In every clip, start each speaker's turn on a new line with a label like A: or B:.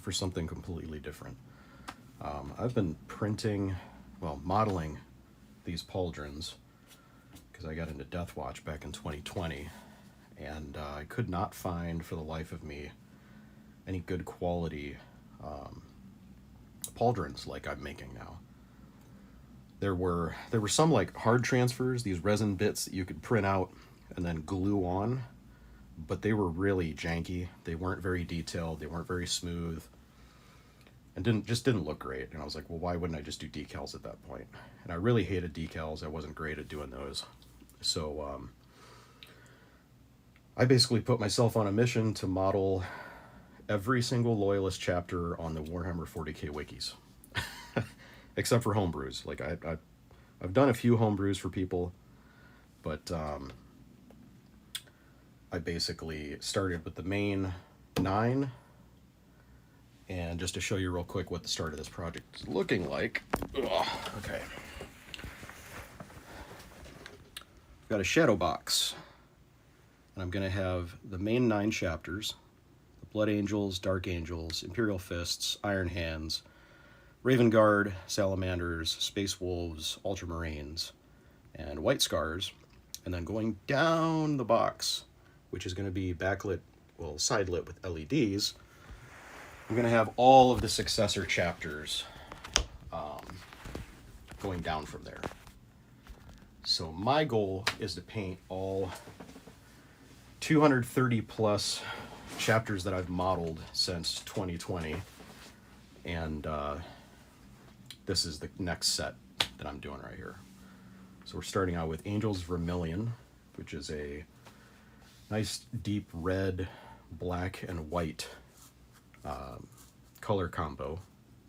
A: for something completely different. I've been modeling these pauldrons because I got into Death Watch back in 2020, and I could not find for the life of me any good quality pauldrons like I'm making now. There were some like hard transfers, these resin bits that you could print out and then glue on, but they were really janky. They weren't very detailed. They weren't very smooth, and didn't look great. And I was like, well, why wouldn't I just do decals at that point? And I really hated decals. I wasn't great at doing those. So I basically put myself on a mission to model every single Loyalist chapter on the Warhammer 40k wikis, except for homebrews. Like I've done a few homebrews for people, but I basically started with the main 9. And just to show you real quick what the start of this project is looking like. Ugh, okay. I've got a shadow box. And I'm going to have the main 9 chapters. The Blood Angels, Dark Angels, Imperial Fists, Iron Hands, Raven Guard, Salamanders, Space Wolves, Ultramarines, and White Scars. And then going down the box, which is going to be backlit, well, side lit with LEDs, I'm going to have all of the successor chapters going down from there. So my goal is to paint all 230 plus chapters that I've modeled since 2020. And this is the next set that I'm doing right here. So we're starting out with Angels Vermilion, which is a nice deep red, black, and white color combo,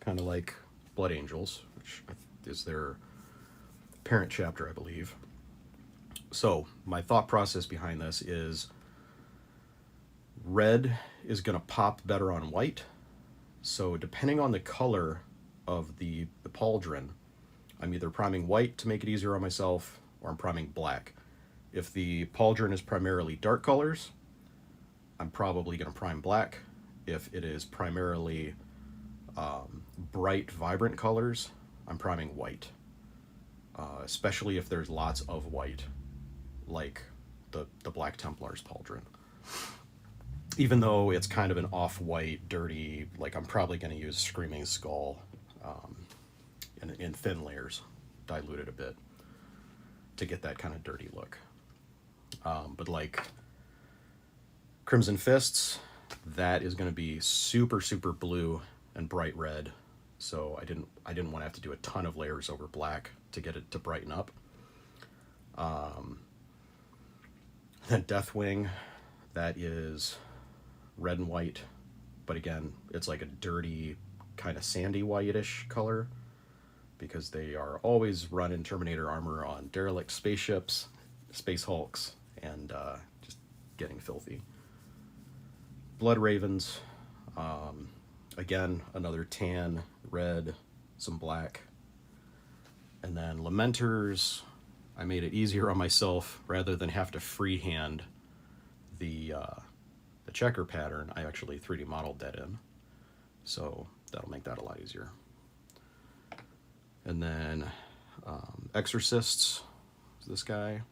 A: kind of like Blood Angels, which is their parent chapter, I believe. So my thought process behind this is red is going to pop better on white. So depending on the color of the pauldron, I'm either priming white to make it easier on myself, or I'm priming black. If the pauldron is primarily dark colors, I'm probably going to prime black. If it is primarily bright, vibrant colors, I'm priming white. Especially if there's lots of white, like the Black Templar's pauldron. Even though it's kind of an off-white, dirty, like I'm probably going to use Screaming Skull in thin layers, diluted a bit, to get that kind of dirty look. But like Crimson Fists, that is going to be super, super blue and bright red. So I didn't want to have to do a ton of layers over black to get it to brighten up. Then Deathwing, that is red and white, but again, it's like a dirty, kind of sandy whitish color, because they are always running Terminator armor on derelict spaceships, Space Hulks, and just getting filthy. Blood Ravens, again, another tan, red, some black. And then Lamenters, I made it easier on myself. Rather than have to freehand the checker pattern, I actually 3D modeled that in. So that'll make that a lot easier. And then Exorcists, this guy.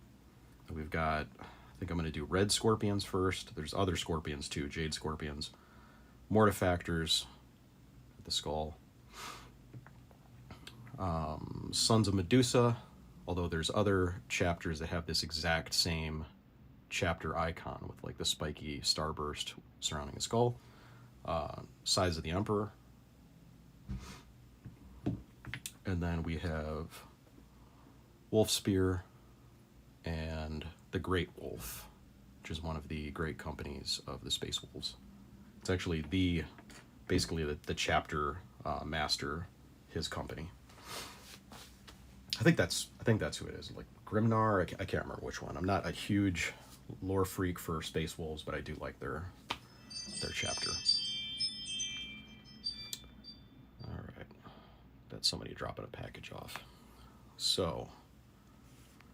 A: We've got, I think I'm going to do red scorpions first. There's other scorpions too, jade scorpions. Mortifactors, the skull. Sons of Medusa, although there's other chapters that have this exact same chapter icon with like the spiky starburst surrounding the skull. Size of the Emperor. And then we have Wolf Spear and the Great Wolf, which is one of the great companies of the Space Wolves. It's actually basically the chapter master, his company. I think that's who it is. Like Grimnar, I can't remember which one. I'm not a huge lore freak for Space Wolves, but I do like their chapter. All right, that's somebody dropping a package off. So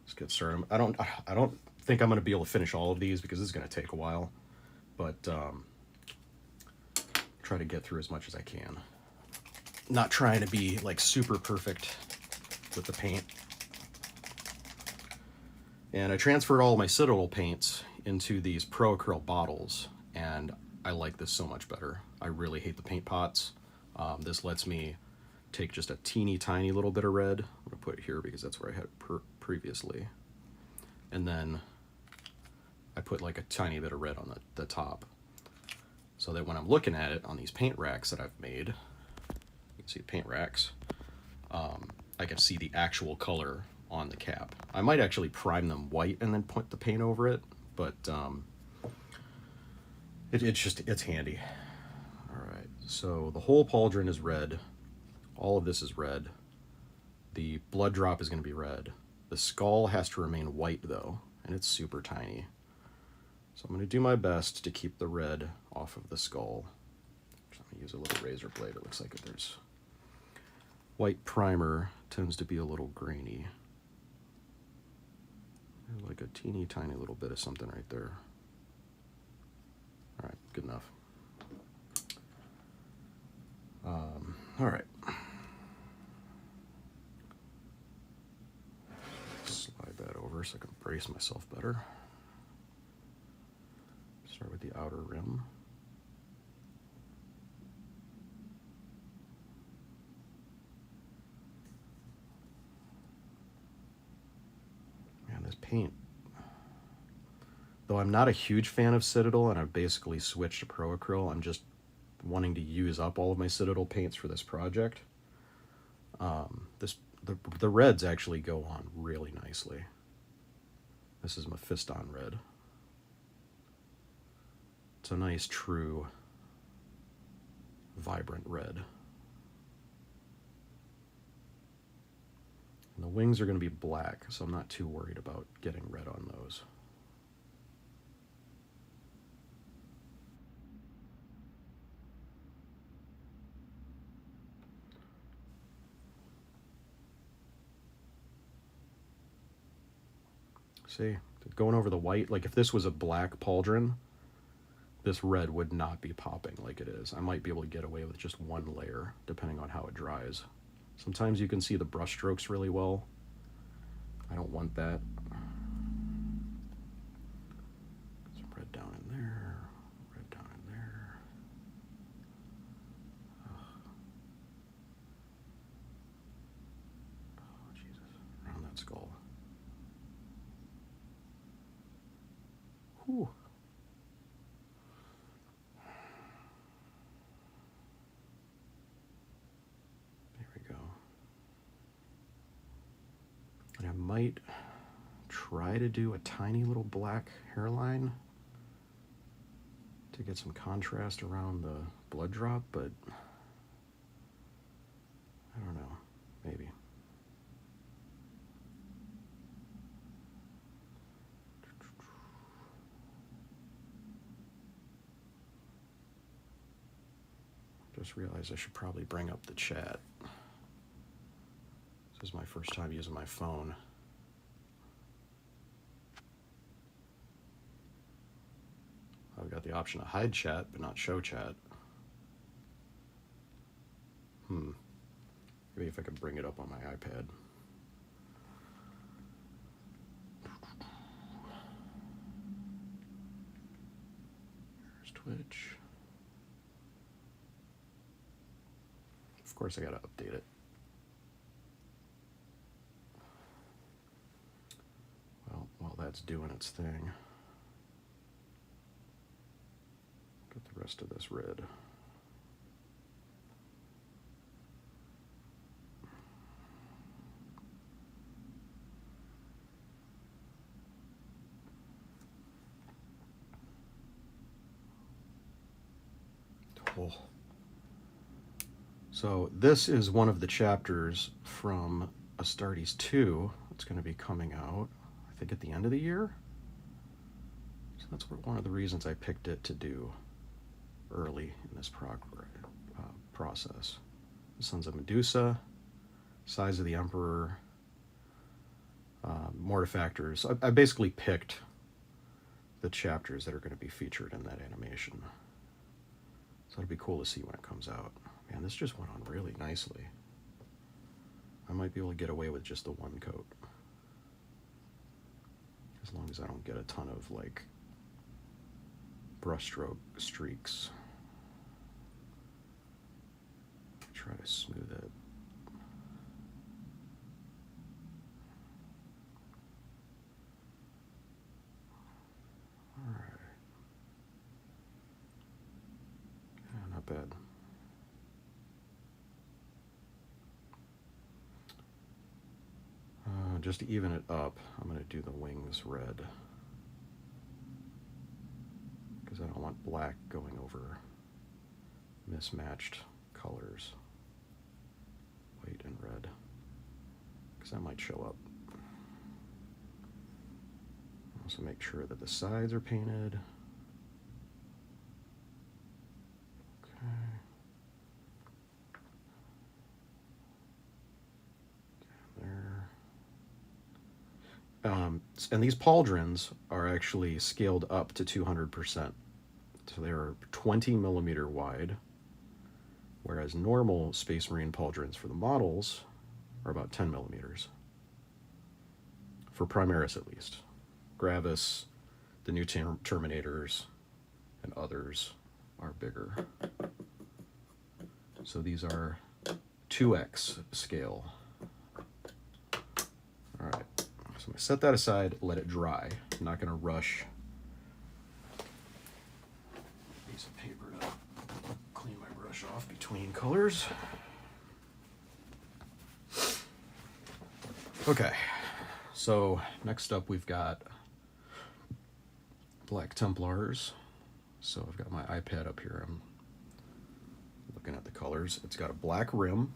A: let's get started. I don't think I'm going to be able to finish all of these because this is going to take a while, but try to get through as much as I can. Not trying to be like super perfect with the paint. And I transferred all my Citadel paints into these Pro Acryl bottles, and I like this so much better. I really hate the paint pots. This lets me take just a teeny tiny little bit of red. I'm gonna put it here because that's where I had it previously. And then I put like a tiny bit of red on the top, so that when I'm looking at it on these paint racks that I've made, you can see the paint racks, I can see the actual color on the cap. I might actually prime them white and then put the paint over it, but it's handy. All right, so the whole pauldron is red. All of this is red. The blood drop is going to be red. The skull has to remain white though, and it's super tiny. So I'm going to do my best to keep the red off of the skull. So I'm going to use a little razor blade. It looks like there's white primer tends to be a little grainy. Like a teeny tiny little bit of something right there. All right, good enough. All right. Slide that over so I can brace myself better. Start with the outer rim. Man, this paint. Though I'm not a huge fan of Citadel and I've basically switched to Pro Acryl, I'm just wanting to use up all of my Citadel paints for this project. The reds actually go on really nicely. This is Mephiston red. It's a nice, true, vibrant red. And the wings are going to be black, so I'm not too worried about getting red on those. See, going over the white, like if this was a black pauldron, this red would not be popping like it is. I might be able to get away with just one layer, depending on how it dries. Sometimes you can see the brush strokes really well. I don't want that. Some red down in there, red down in there. Oh, Jesus, around that skull. Whew. There we go. And I might try to do a tiny little black hairline to get some contrast around the blood drop, but I don't know, maybe. Just realized I should probably bring up the chat. This is my first time using my phone. I've got the option to hide chat, but not show chat. Maybe if I could bring it up on my iPad. Here's Twitch. Of course, I gotta update it. Well, while that's doing its thing, get the rest of this red. Oh. So this is one of the chapters from Astartes 2. It's going to be coming out, I think, at the end of the year. So that's one of the reasons I picked it to do early in this process. The Sons of Medusa, Size of the Emperor, Mortifactors. I basically picked the chapters that are going to be featured in that animation. So it'll be cool to see when it comes out. Man, this just went on really nicely. I might be able to get away with just the one coat. As long as I don't get a ton of like brushstroke streaks. Try to smooth it. All right. Yeah, not bad. Just to even it up, I'm going to do the wings red. Because I don't want black going over mismatched colors. White and red. Because that might show up. Also make sure that the sides are painted. Okay. And these pauldrons are actually scaled up to 200%. So they're 20 millimeter wide, whereas normal Space Marine pauldrons for the models are about 10 millimeters. For Primaris at least. Gravis, the new Terminators, and others are bigger. So these are 2x scale. All right. So I'm going to set that aside, let it dry. I'm not going to rush. Piece of paper to clean my brush off between colors. Okay, so next up we've got Black Templars. So I've got my iPad up here. I'm looking at the colors. It's got a black rim.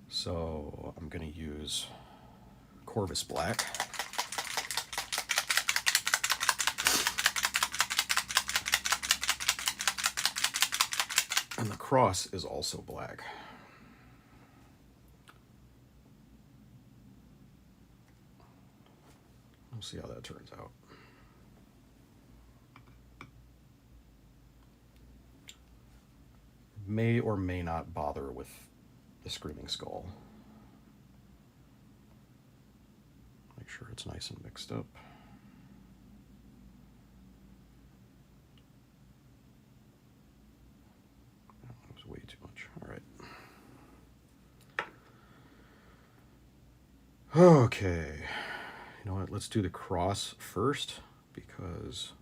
A: So I'm going to use Corvus Black. And the cross is also black. We'll see how that turns out. May or may not bother with the Screaming Skull. Make sure it's nice and mixed up. That was way too much. All right. Okay. You know what? Let's do the cross first because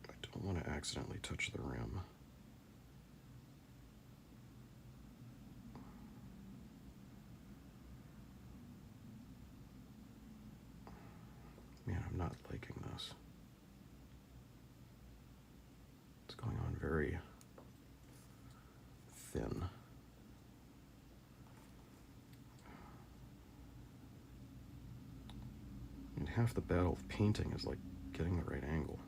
A: I don't want to accidentally touch the rim. Man, I'm not liking this. It's going on very thin. And half the battle of painting is like getting the right angle.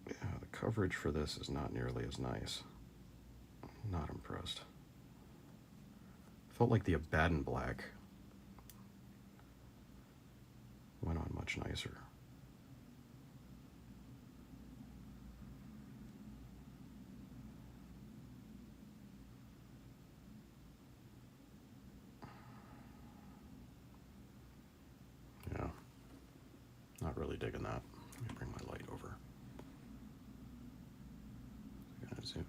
A: Yeah, the coverage for this is not nearly as nice. Not impressed. Felt like the Abaddon Black went on much nicer. Yeah, not really digging that. Let me bring my light over. Zoom.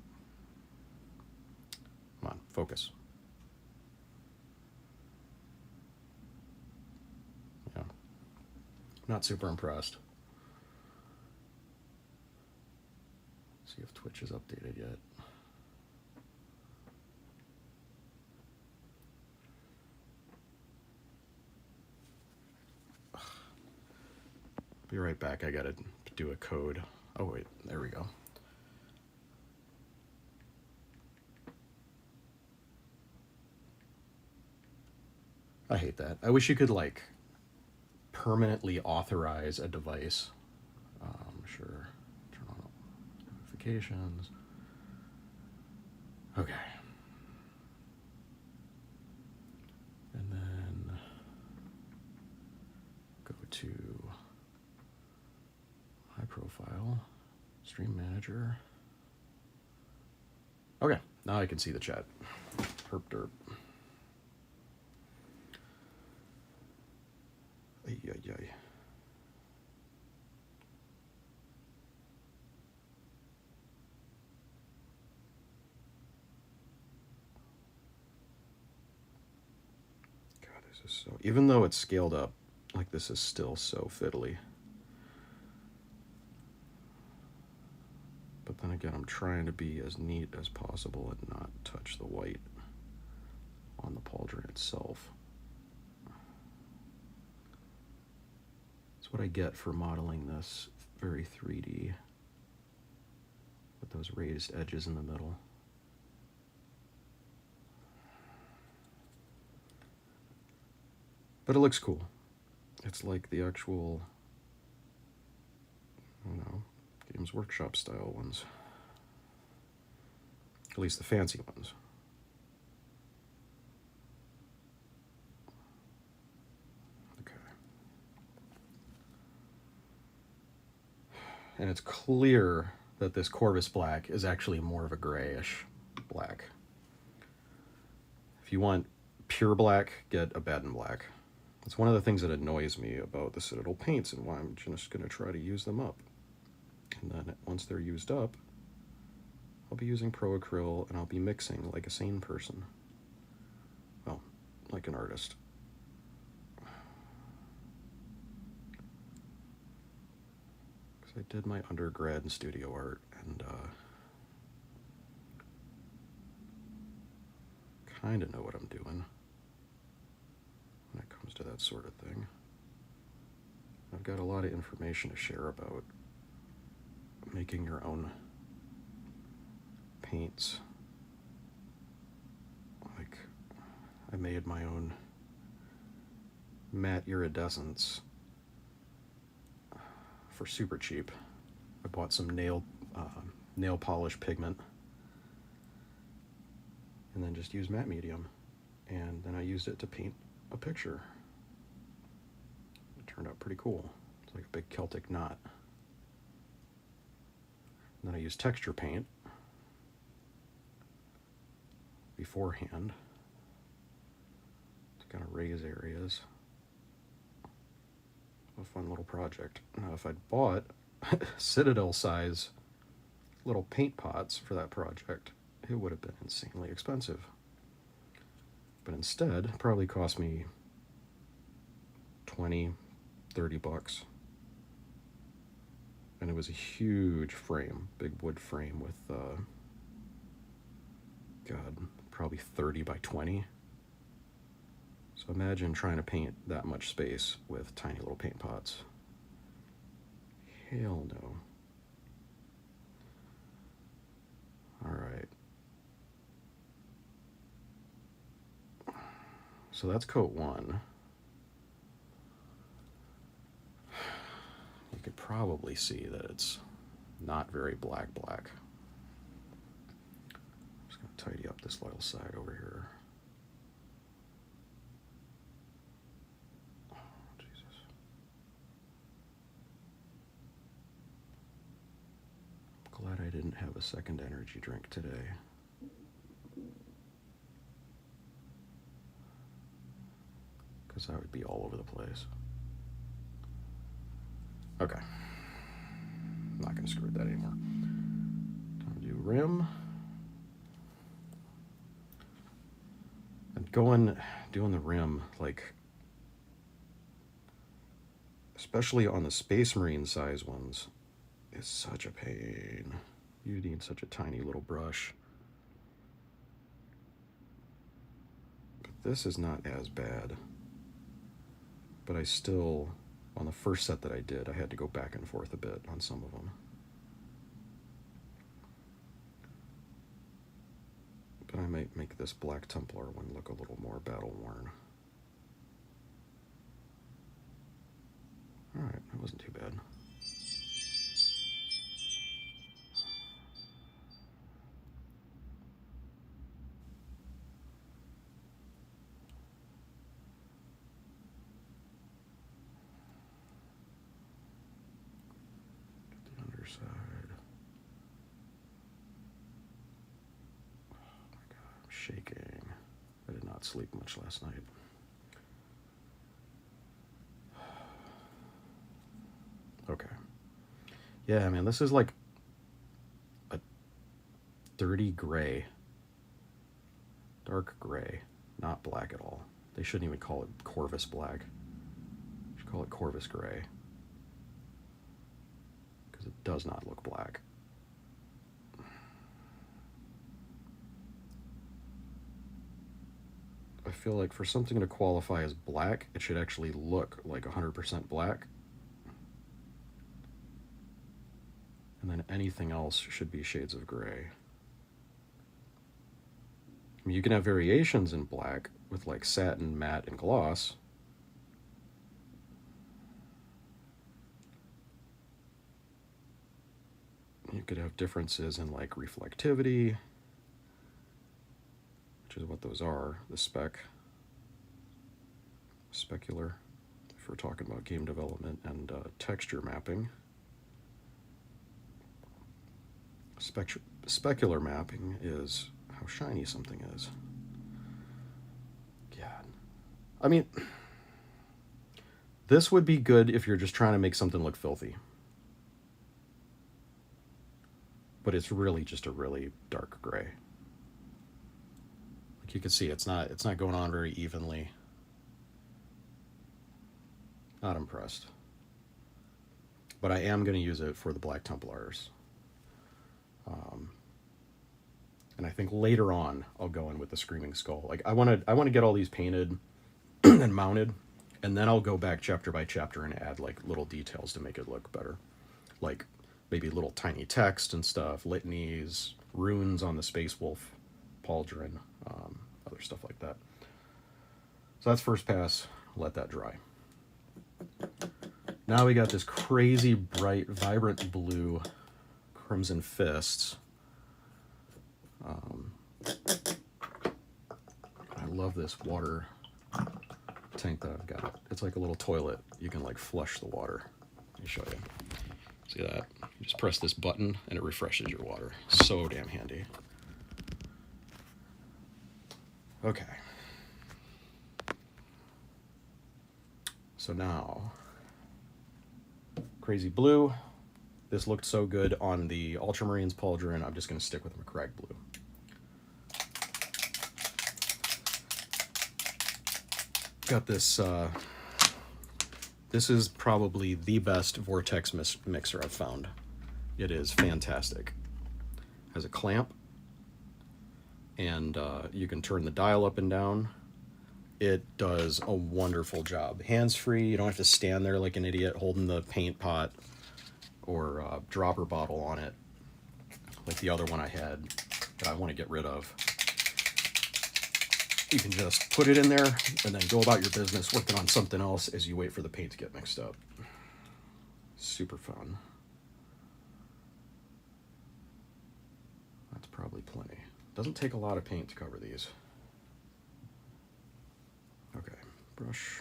A: Come on, focus. Yeah, not super impressed. See if Twitch is updated yet. Be right back. I gotta do a code. Oh wait, there we go. I hate that. I wish you could like permanently authorize a device. Sure. Turn on notifications. Okay. Go to High Profile, Stream Manager. Okay, now I can see the chat. Herp derp. Ay, ay, ay. God, this is so... Even though it's scaled up, like, this is still so fiddly. But then again, I'm trying to be as neat as possible and not touch the white on the pauldron itself. That's what I get for modeling this very 3D with those raised edges in the middle. But it looks cool. It's like the actual, you know, Games Workshop style ones. At least the fancy ones. Okay. And it's clear that this Corvus black is actually more of a grayish black. If you want pure black, get a Baden black. It's one of the things that annoys me about the Citadel paints and why I'm just going to try to use them up. And then once they're used up, I'll be using Pro Acryl and I'll be mixing like a sane person. Well, like an artist. Because I did my undergrad in studio art and kind of know what I'm doing when it comes to that sort of thing. I've got a lot of information to share about making your own paints. Like, I made my own matte iridescence for super cheap. I bought some nail polish pigment and then just used matte medium, and then I used it to paint a picture. It turned out pretty cool. It's like a big Celtic knot. And then I used texture paint beforehand to kind of raise areas. A fun little project. Now, if I'd bought Citadel size little paint pots for that project, it would have been insanely expensive. But instead, it probably cost me 20, 30 bucks. And it was a huge frame, big wood frame with, God, probably 30 by 20. So imagine trying to paint that much space with tiny little paint pots. Hell no. All right. So that's coat one. You could probably see that it's not very black. I'm just going to tidy up this little side over here. Oh, Jesus. I'm glad I didn't have a second energy drink today. Because I would be all over the place. Okay. I'm not going to screw with that anymore. Time to do rim. And doing the rim, like, especially on the Space Marine size ones, is such a pain. You need such a tiny little brush. But this is not as bad. But I still, on the first set that I did, I had to go back and forth a bit on some of them. But I might make this Black Templar one look a little more battle-worn. Alright, that wasn't too bad. shaking. I did not sleep much last night. Okay. Yeah, man, this is like a dirty gray. Dark gray. Not black at all. They shouldn't even call it Corvus black. They should call it Corvus gray. Because it does not look black. I feel like for something to qualify as black, it should actually look like 100% black. And then anything else should be shades of gray. I mean, you can have variations in black with like satin, matte, and gloss. You could have differences in like reflectivity, which is what those are, the specular, if we're talking about game development, and texture mapping. Specular mapping is how shiny something is. God. I mean, this would be good if you're just trying to make something look filthy. But it's really just a really dark gray. Like you can see, it's not going on very evenly. Not impressed. But I am going to use it for the Black Templars. And I think later on I'll go in with the Screaming Skull. Like I want to get all these painted and mounted, and then I'll go back chapter by chapter and add like little details to make it look better. Like maybe little tiny text and stuff, litanies, runes on the Space Wolf Pauldron, other stuff like that. So that's first pass. Let that dry. Now we got this crazy bright, vibrant blue Crimson Fists. I love this water tank that I've got. It's like a little toilet. You can like flush the water. Let me show you. See that? You just press this button and it refreshes your water. So damn handy. Okay. So now, crazy blue. This looked so good on the Ultramarines Pauldron, I'm just going to stick with McCrag blue. Got this, this is probably the best Vortex mixer I've found. It is fantastic. Has a clamp, and you can turn the dial up and down. It does a wonderful job. Hands-free, you don't have to stand there like an idiot holding the paint pot or dropper bottle on it, like the other one I had that I want to get rid of. You can just put it in there and then go about your business working on something else as you wait for the paint to get mixed up. Super fun. That's probably plenty. Doesn't take a lot of paint to cover these. Okay, brush.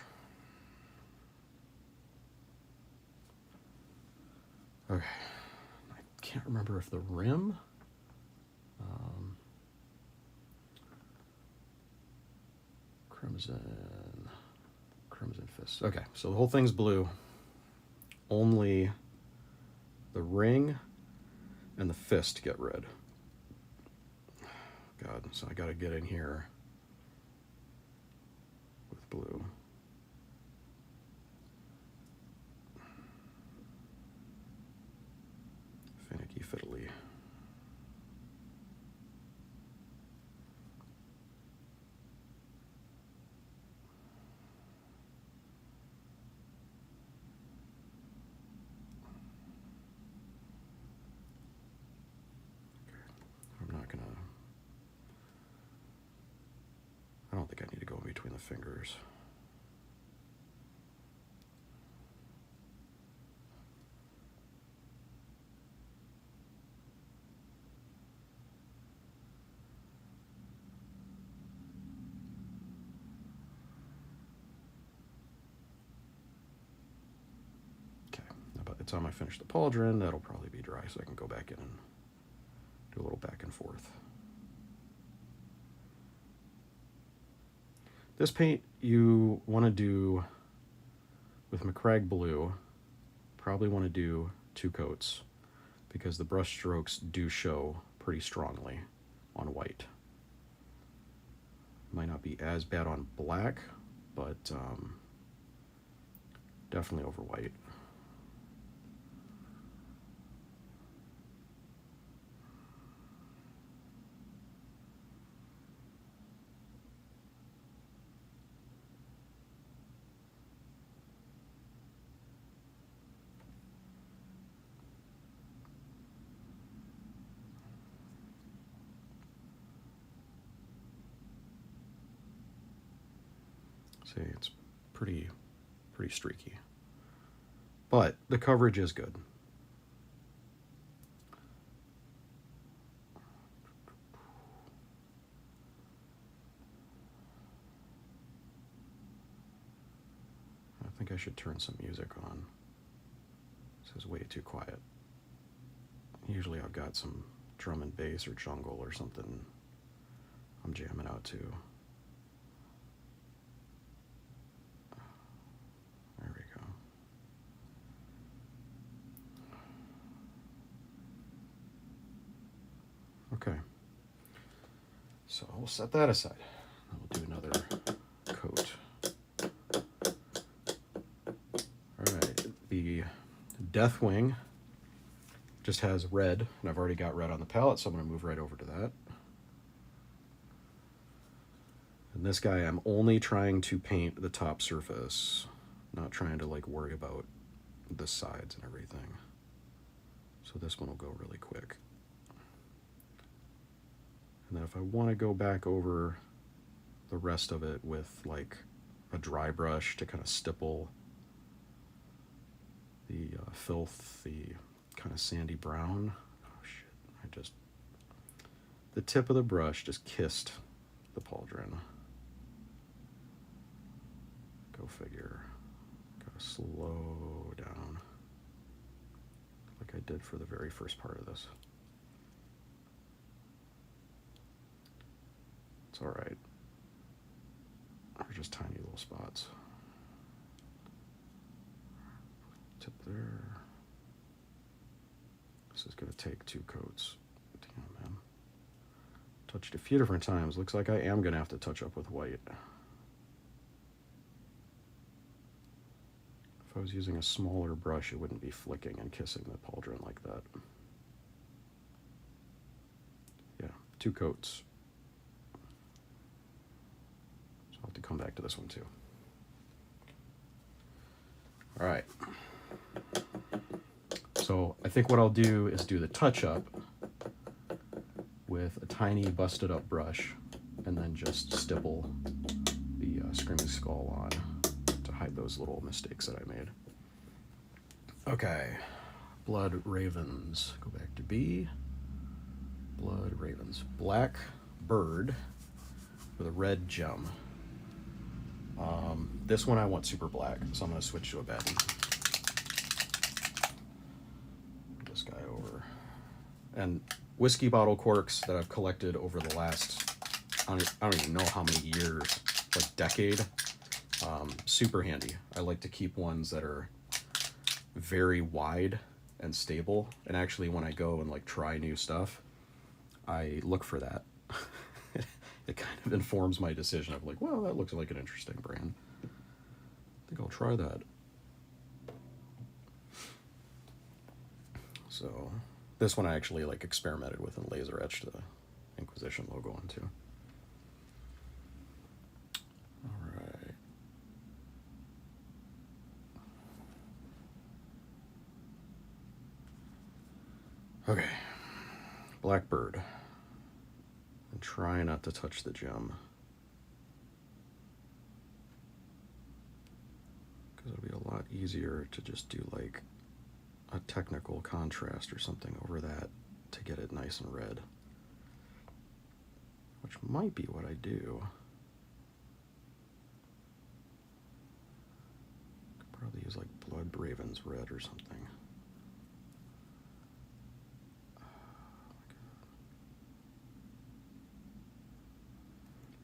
A: Okay, I can't remember if the rim, Crimson Fist. Okay, so the whole thing's blue. Only the ring and the fist get red. God, so I gotta get in here with blue. Finicky fiddly. I don't think I need to go in between the fingers. Okay, by the time I finish the pauldron, that'll probably be dry, so I can go back in and do a little back and forth. This paint you want to do with Macragge Blue, probably want to do 2 coats because the brush strokes do show pretty strongly on white. Might not be as bad on black, but definitely over white. See, it's pretty streaky, but the coverage is good. I think I should turn some music on. This is way too quiet. Usually I've got some drum and bass or jungle or something I'm jamming out to. There we go. Okay. So we'll set that aside. We'll do another coat. All right. The Deathwing just has red, and I've already got red on the palette, so I'm going to move right over to that. And this guy, I'm only trying to paint the top surface, not trying to like worry about the sides and everything. So this one will go really quick. And then if I want to go back over the rest of it with like a dry brush to kind of stipple the filth, the kind of sandy brown. Oh shit, the tip of the brush just kissed the pauldron. Go figure. Gotta slow down like I did for the very first part of this. It's all right. They're just tiny little spots. Tip there. This is gonna take 2 coats. Damn, man. Touched a few different times. Looks like I am gonna have to touch up with white. If I was using a smaller brush, it wouldn't be flicking and kissing the pauldron like that. Yeah, 2 coats. So I'll have to come back to this one too. All right. So I think what I'll do is do the touch-up with a tiny busted up brush and then just stipple the Screaming Skull on to hide those little mistakes that I made. Okay, Blood Ravens. Go back to B. Blood Ravens. Black bird with a red gem. This one I want super black, so I'm going to switch to a bed. This guy over. And whiskey bottle corks that I've collected over the last, I don't even know how many years, like decade. Super handy. I like to keep ones that are very wide and stable. And actually when I go and like try new stuff, I look for that. It kind of informs my decision of like, well, that looks like an interesting brand. I think I'll try that. So this one I actually like experimented with and laser etched the Inquisition logo onto. All right. Okay. Blackbird. And try not to touch the gem. Because it'll be a lot easier to just do like a technical contrast or something over that to get it nice and red. Which might be what I do. Could probably use like Blood Ravens red or something.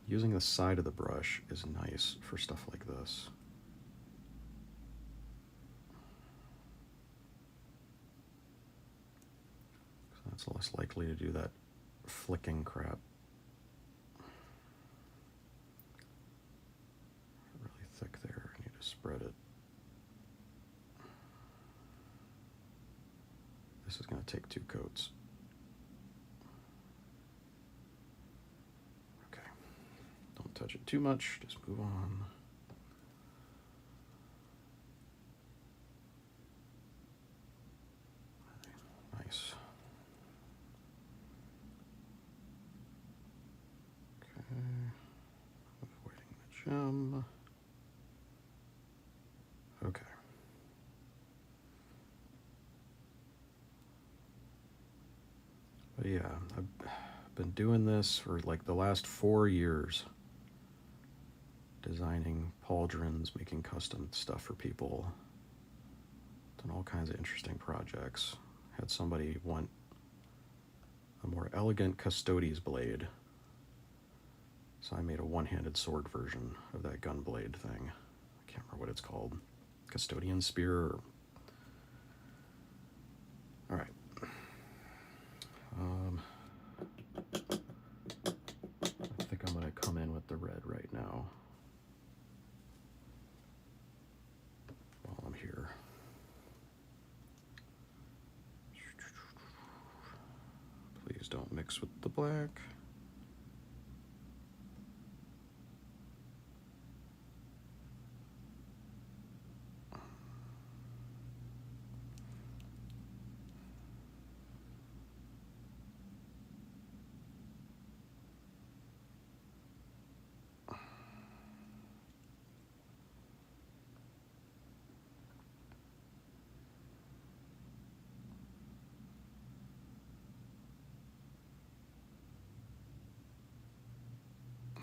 A: using the side of the brush is nice for stuff like this. So that's less likely to do that flicking crap. Really thick there, I need to spread it. This is going to take 2 coats. Okay, don't touch it too much, just move on. Nice. Okay, avoiding the gem. Okay. But yeah, I've been doing this for like the last 4 years. Designing pauldrons, making custom stuff for people. Done all kinds of interesting projects. Had somebody want a more elegant custodes blade. So I made a one-handed sword version of that gun blade thing. I can't remember what it's called. Custodian spear. All right. I think I'm going to come in with the red right now. While I'm here. Please don't mix with the black.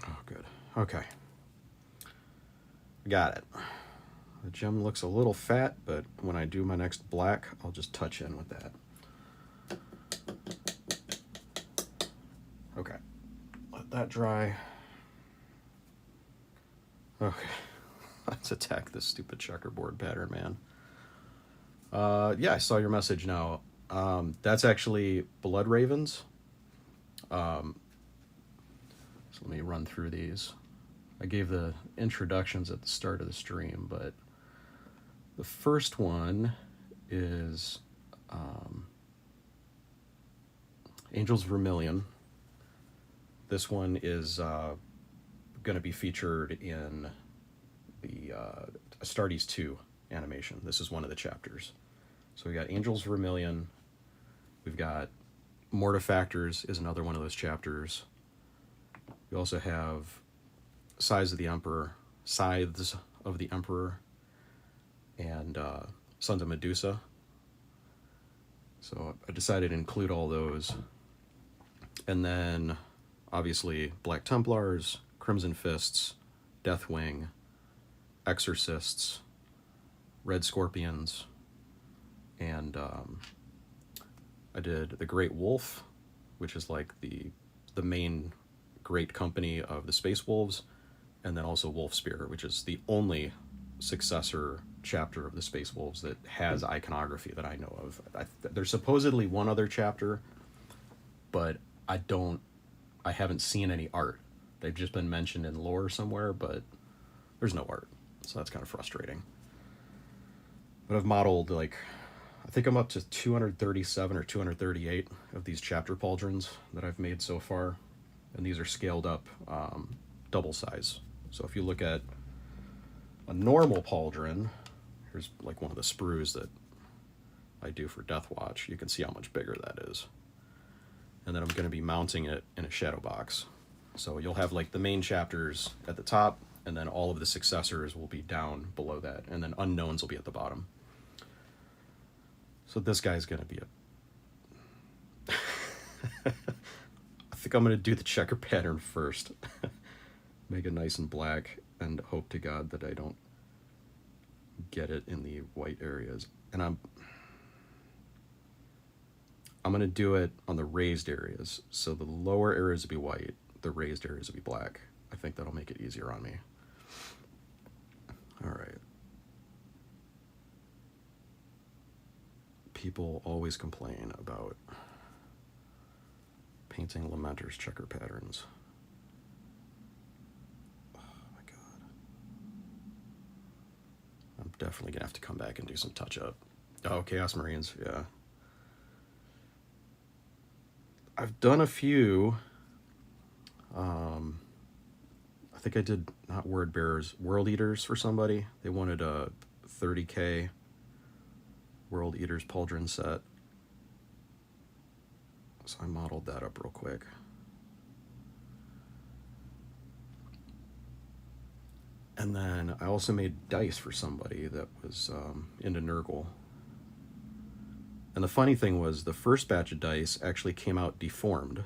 A: Oh, good. Okay. Got it. The gem looks a little fat, but when I do my next black, I'll just touch in with that. Okay. Let that dry. Okay. Let's attack this stupid checkerboard pattern, man. Yeah, I saw your message now. That's actually Blood Ravens. So let me run through these. I gave the introductions at the start of the stream, but the first one is Angel's Vermilion. This one is going to be featured in the Astartes 2 animation. This is one of the chapters. So we got Angel's Vermilion. We've got Mortifactors is another one of those chapters. We also have Scythes of the Emperor, and Sons of Medusa. So I decided to include all those. And then, obviously, Black Templars, Crimson Fists, Deathwing, Exorcists, Red Scorpions, and I did the Great Wolf, which is like the main great company of the Space Wolves, and then also Wolf Spear, which is the only successor chapter of the Space Wolves that has iconography that I know of. There's supposedly one other chapter, but I haven't seen any art. They've just been mentioned in lore somewhere, but there's no art, so that's kind of frustrating. But I've modeled, like, I think I'm up to 237 or 238 of these chapter pauldrons that I've made so far, and these are scaled up double size. So if you look at a normal pauldron, here's like one of the sprues that I do for Death Watch, you can see how much bigger that is. And then I'm going to be mounting it in a shadow box. So you'll have like the main chapters at the top, and then all of the successors will be down below that, and then unknowns will be at the bottom. So this guy's going to be I think I'm going to do the checker pattern first. Make it nice and black, and hope to God that I don't get it in the white areas. And I'm going to do it on the raised areas. So the lower areas will be white, the raised areas will be black. I think that'll make it easier on me. All right. People always complain about painting Lamenter's checker patterns. Oh my god. I'm definitely gonna have to come back and do some touch up. Oh, Chaos Marines, yeah. I've done a few. I think I did not Word Bearers, World Eaters for somebody. They wanted a 30k World Eaters Pauldron set. So I modeled that up real quick. And then I also made dice for somebody that was into Nurgle. And the funny thing was, the first batch of dice actually came out deformed.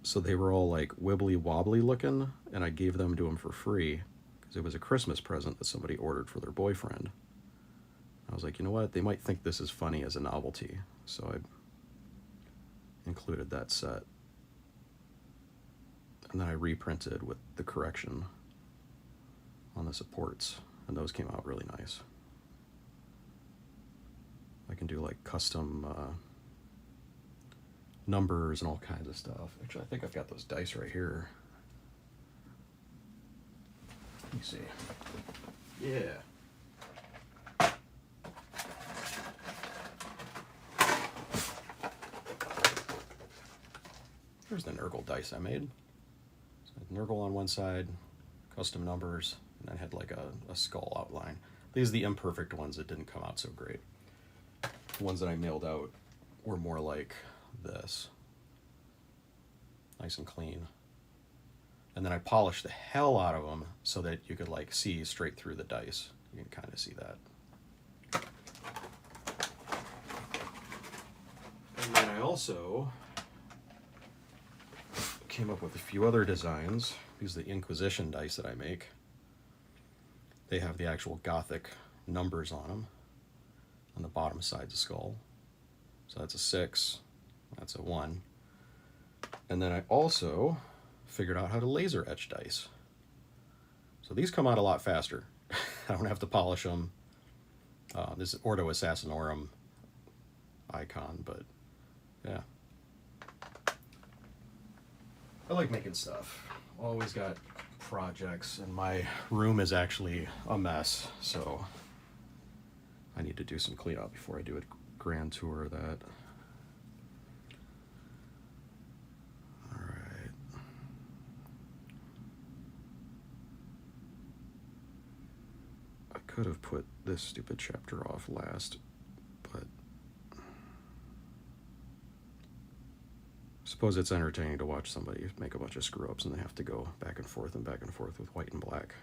A: So they were all like wibbly wobbly looking, and I gave them to them for free because it was a Christmas present that somebody ordered for their boyfriend. I was like, you know what? They might think this is funny as a novelty. So I included that set. And then I reprinted with the correction on the supports, and those came out really nice. I can do like custom numbers and all kinds of stuff. Actually, I think I've got those dice right here. Let me see. Yeah. Here's the Nurgle dice I made. So Nurgle on one side, custom numbers, and then I had like a skull outline. These are the imperfect ones that didn't come out so great. The ones that I mailed out were more like this. Nice and clean. And then I polished the hell out of them so that you could like see straight through the dice. You can kind of see that. And then I also came up with a few other designs. These are the Inquisition dice that I make. They have the actual Gothic numbers on them. On the bottom side's a skull. So that's a 6. That's a 1. And then I also figured out how to laser etch dice. So these come out a lot faster. I don't have to polish them. This is Ordo Assassinorum icon, but yeah. I like making stuff. Always got projects, and my room is actually a mess, so I need to do some cleanup before I do a grand tour of that. Alright. I could have put this stupid chapter off last, but I suppose it's entertaining to watch somebody make a bunch of screw-ups and they have to go back and forth with white and black.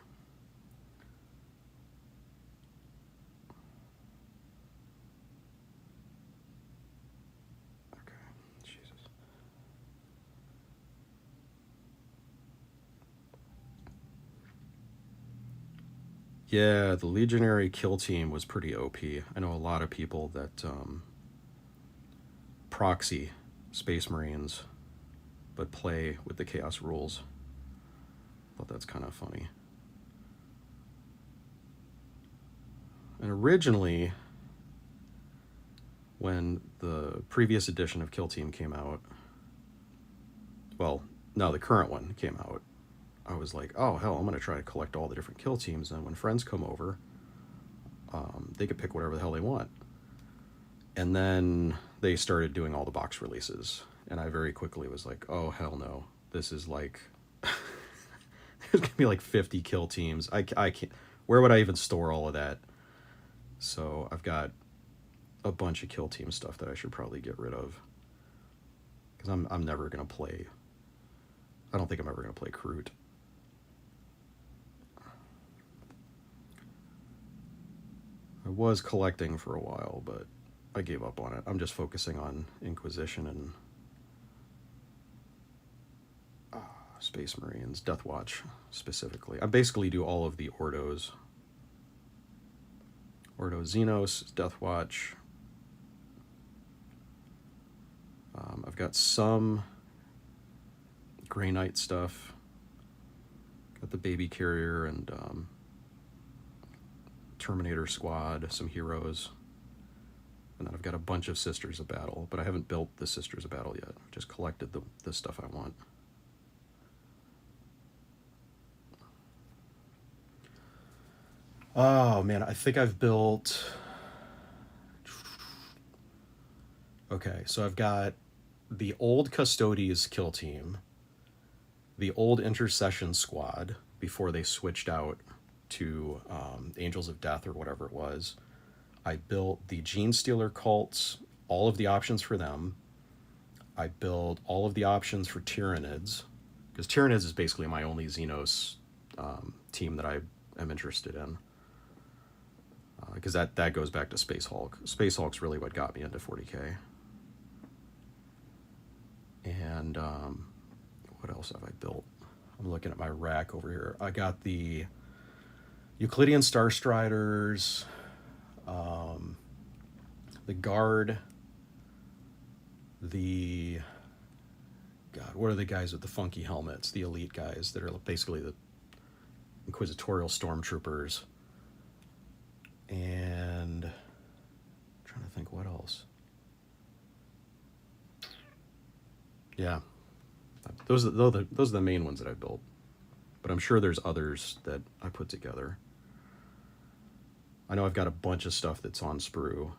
A: Yeah, the Legionary kill team was pretty OP. I know a lot of people that proxy Space Marines but play with the Chaos rules. Thought that's kind of funny. And originally, when the previous edition of Kill Team came out, well, no, the current one came out, I was like, oh, hell, I'm going to try to collect all the different kill teams, and when friends come over, they could pick whatever the hell they want. And then they started doing all the box releases, and I very quickly was like, oh, hell no. This is like, there's going to be like 50 kill teams. I can't, where would I even store all of that? So I've got a bunch of kill team stuff that I should probably get rid of. Because I'm never going to play, I don't think I'm ever going to play Kroot. I was collecting for a while, but I gave up on it. I'm just focusing on Inquisition and Space Marines, Death Watch specifically. I basically do all of the Ordos. Ordo Xenos, Death Watch. I've got some Grey Knight stuff. Got the baby carrier and Terminator squad, some heroes. And then I've got a bunch of Sisters of Battle, but I haven't built the Sisters of Battle yet. I've just collected the stuff I want. Oh man, I think I've built... Okay, so I've got the old Custodes kill team, the old Intercession squad before they switched out to Angels of Death or whatever it was. I built the Gene Stealer cults, all of the options for them. I built all of the options for Tyranids, because Tyranids is basically my only Xenos team that I am interested in. Because that goes back to Space Hulk. Space Hulk's really what got me into 40K. And what else have I built? I'm looking at my rack over here. I got the Euclidean Star Striders, the Guard, the... God, what are the guys with the funky helmets? The elite guys that are basically the Inquisitorial Stormtroopers. And I'm trying to think what else. Yeah, those are the main ones that I built, but I'm sure there's others that I put together. I know I've got a bunch of stuff that's on sprue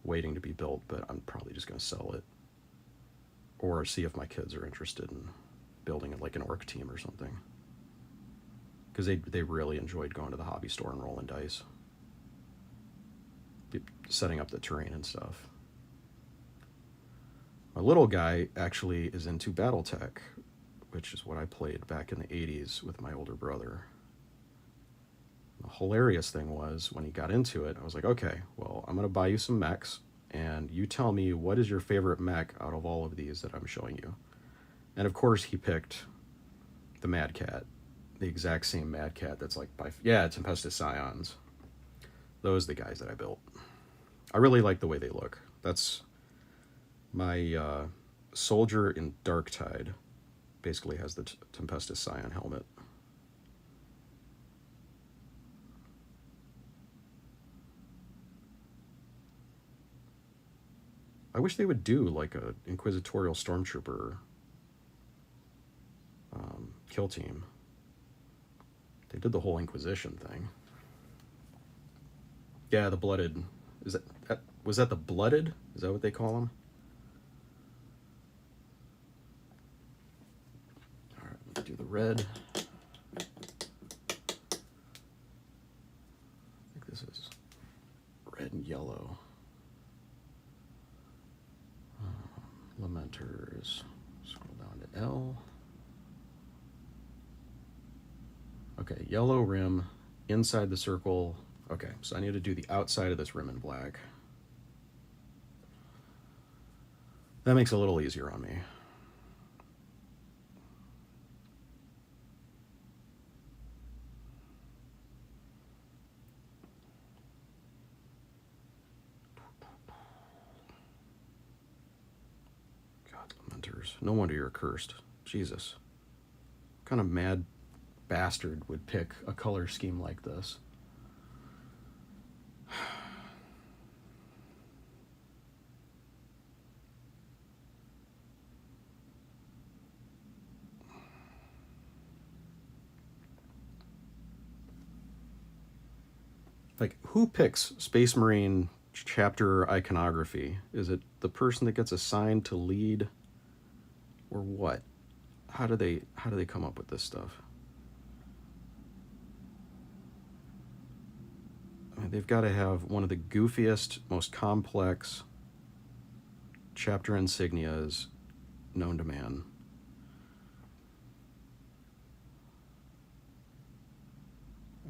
A: waiting to be built, but I'm probably just going to sell it or see if my kids are interested in building like an orc team or something, because they really enjoyed going to the hobby store and rolling dice, setting up the terrain and stuff. My little guy actually is into Battletech, which is what I played back in the 80s with my older brother. The hilarious thing was, when he got into it, I was like, okay, well, I'm going to buy you some mechs, and you tell me what is your favorite mech out of all of these that I'm showing you. And of course, he picked the Mad Cat, the exact same Mad Cat that's like, Tempestus Scions. Those are the guys that I built. I really like the way they look. That's... My soldier in Darktide basically has the Tempestus Scion helmet. I wish they would do like a Inquisitorial Stormtrooper kill team. They did the whole Inquisition thing. Yeah, the Blooded. Was that the Blooded? Is that what they call them? Do the red. I think this is red and yellow. Lamenters. Scroll down to L. Okay, yellow rim inside the circle. Okay, so I need to do the outside of this rim in black. That makes it a little easier on me. No wonder you're cursed. Jesus. What kind of mad bastard would pick a color scheme like this? Like, who picks Space Marine chapter iconography? Is it the person that gets assigned to lead, or what? How do they come up with this stuff? I mean, they've got to have one of the goofiest, most complex chapter insignias known to man.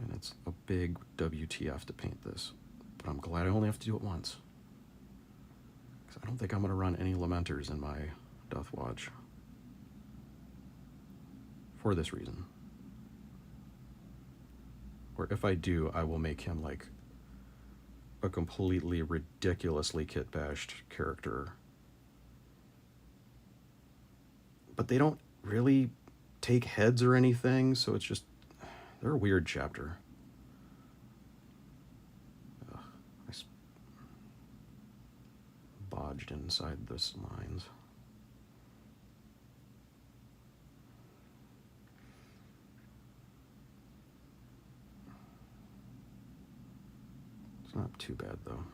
A: And it's a big WTF to paint this, but I'm glad I only have to do it once, because I don't think I'm going to run any Lamenters in my Death Watch for this reason. Or if I do, I will make him like a completely ridiculously kit-bashed character. But they don't really take heads or anything, so it's just... They're a weird chapter. I bodged inside this lines. It's not too bad though.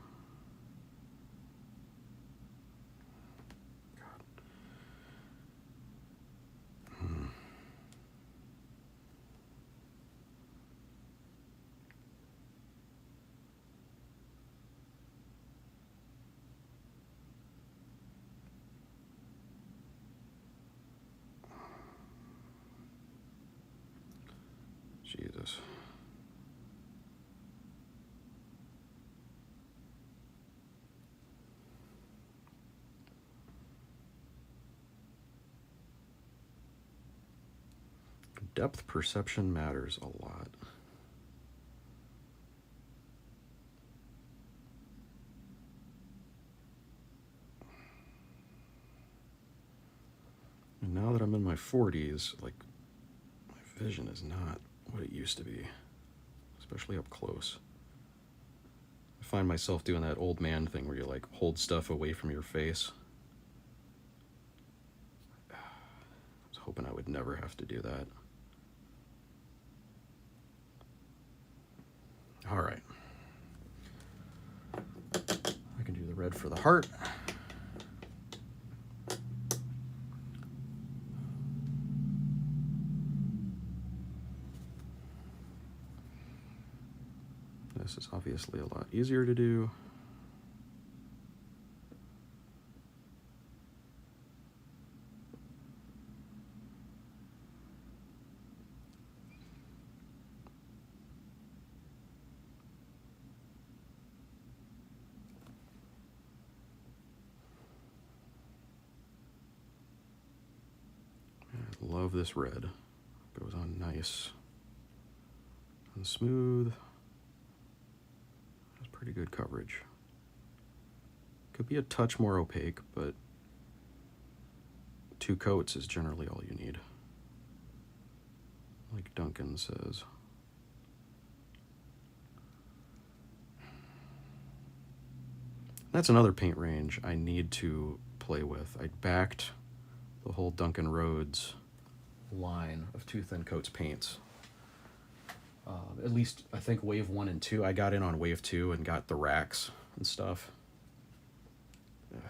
A: Jesus. Depth perception matters a lot. And now that I'm in my 40s, like, my vision is not what it used to be, especially up close. I find myself doing that old man thing where you like hold stuff away from your face. I was hoping I would never have to do that. All right. I can do the red for the heart. This is obviously a lot easier to do. I love this red. Goes on nice and smooth. Pretty good coverage. Could be a touch more opaque, but 2 coats is generally all you need, like Duncan says. That's another paint range I need to play with. I backed the whole Duncan Rhodes line of 2 thin coats paints. At least I think wave 1 and 2. I got in on wave 2 and got the racks and stuff. Ugh.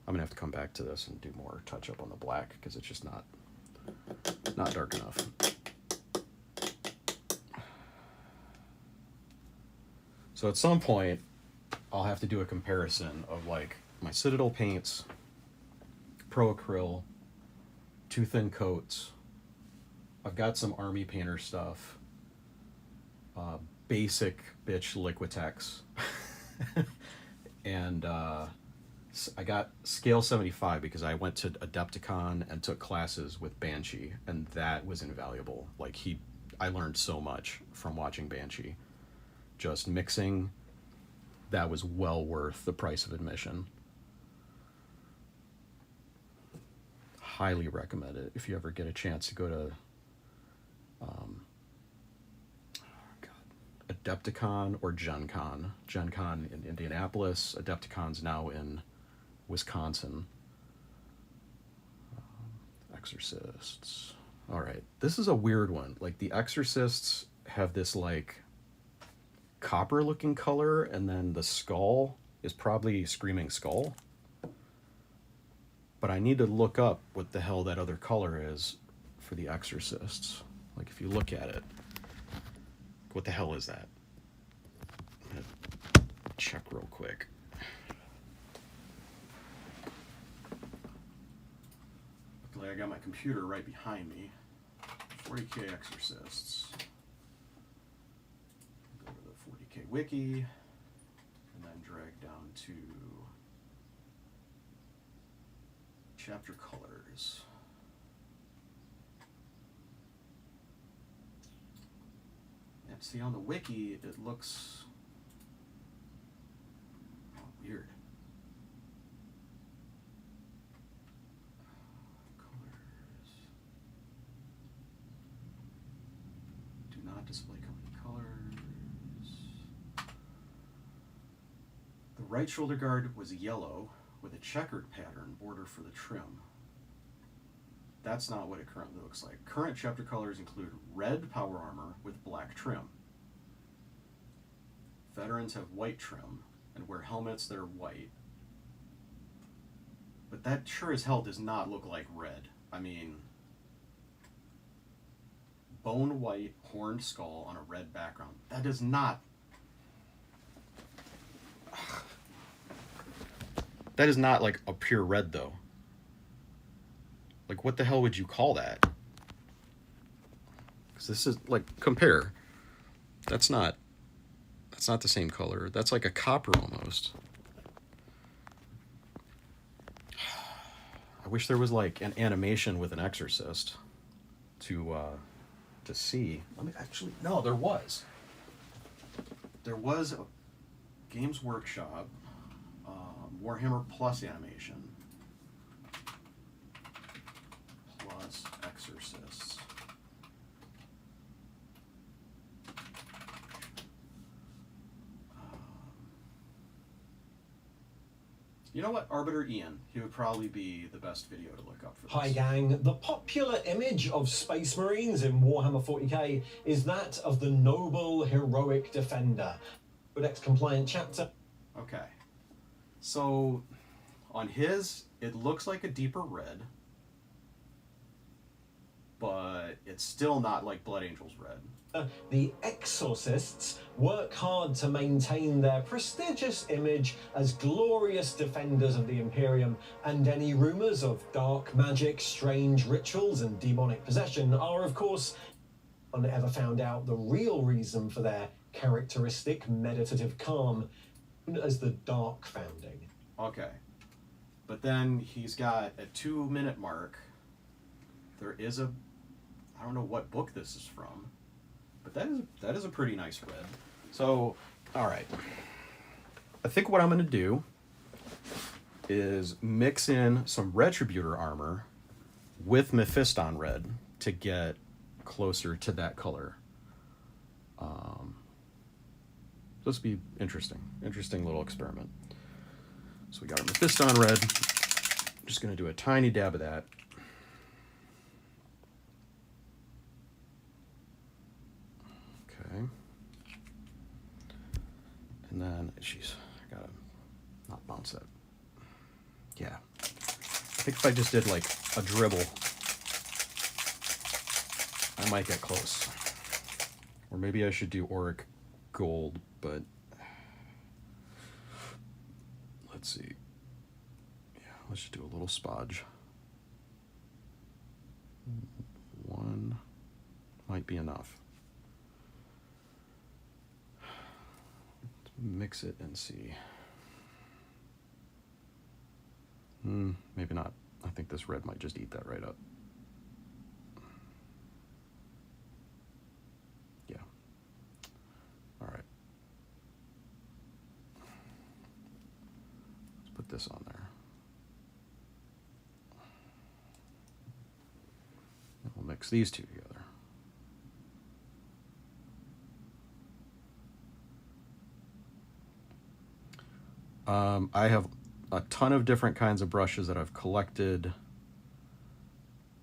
A: I'm gonna have to come back to this and do more touch up on the black because it's just not dark enough. So at some point I'll have to do a comparison of like my Citadel paints, Pro Acryl, 2 thin coats. I've got some Army Painter stuff. Basic bitch Liquitex. And I got scale 75 because I went to Adepticon and took classes with Banshee, and that was invaluable. Like I learned so much from watching Banshee. Just mixing, that was well worth the price of admission. Highly recommend it if you ever get a chance to go to Adepticon or Gen Con. Gen Con in Indianapolis, Adepticon's now in Wisconsin. Exorcists. All right, this is a weird one. Like the Exorcists have this like copper looking color, and then the skull is probably Screaming Skull. But I need to look up what the hell that other color is for the Exorcists. Like if you look at it, what the hell is that? I'm gonna check real quick. Luckily I got my computer right behind me. 40K Exorcists. Go to the 40K wiki, and then drag down to chapter colors. And see on the wiki, it looks weird. Colors do display company colors. The right shoulder guard was yellow with a checkered pattern border for the trim. That's not what it currently looks like. Current chapter colors include red power armor with black trim. Veterans have white trim and wear helmets that are white. But that sure as hell does not look like red. I mean, bone white horned skull on a red background. That does not... That is not like a pure red though. Like, what the hell would you call that? Because this is, like, compare. That's not the same color. That's like a copper almost. I wish there was, like, an animation with an exorcist to see. Let me actually... No, there was. There was a Games Workshop Warhammer Plus animation. Exorcists. You know what? Arbiter Ian. He would probably be the best video to look up for this.
B: Hi gang, the popular image of Space Marines in Warhammer 40k is that of the noble, heroic defender. Codex compliant chapter.
A: Okay. So, on his, it looks like a deeper red. But it's still not like Blood Angel's red.
B: The exorcists work hard to maintain their prestigious image as glorious defenders of the Imperium, and any rumors of dark magic, strange rituals, and demonic possession are, of course, one ever found out the real reason for their characteristic meditative calm, known as the Dark Founding.
A: Okay. But then he's got a 2-minute mark. There is a... I don't know what book this is from, but that is a pretty nice read. So, all right. I think what I'm going to do is mix in some Retributor armor with Mephiston red to get closer to that color. This will be interesting little experiment. So we got our Mephiston red. I'm just going to do a tiny dab of that. And then, jeez, I gotta not bounce that. Yeah. I think if I just did like a dribble, I might get close. Or maybe I should do Auric Gold, but let's see. Yeah, let's just do a little spodge. One might be enough. Mix it and see. Maybe not. I think this red might just eat that right up. Yeah. All right. Let's put this on there. And we'll mix these two together. I have a ton of different kinds of brushes that I've collected.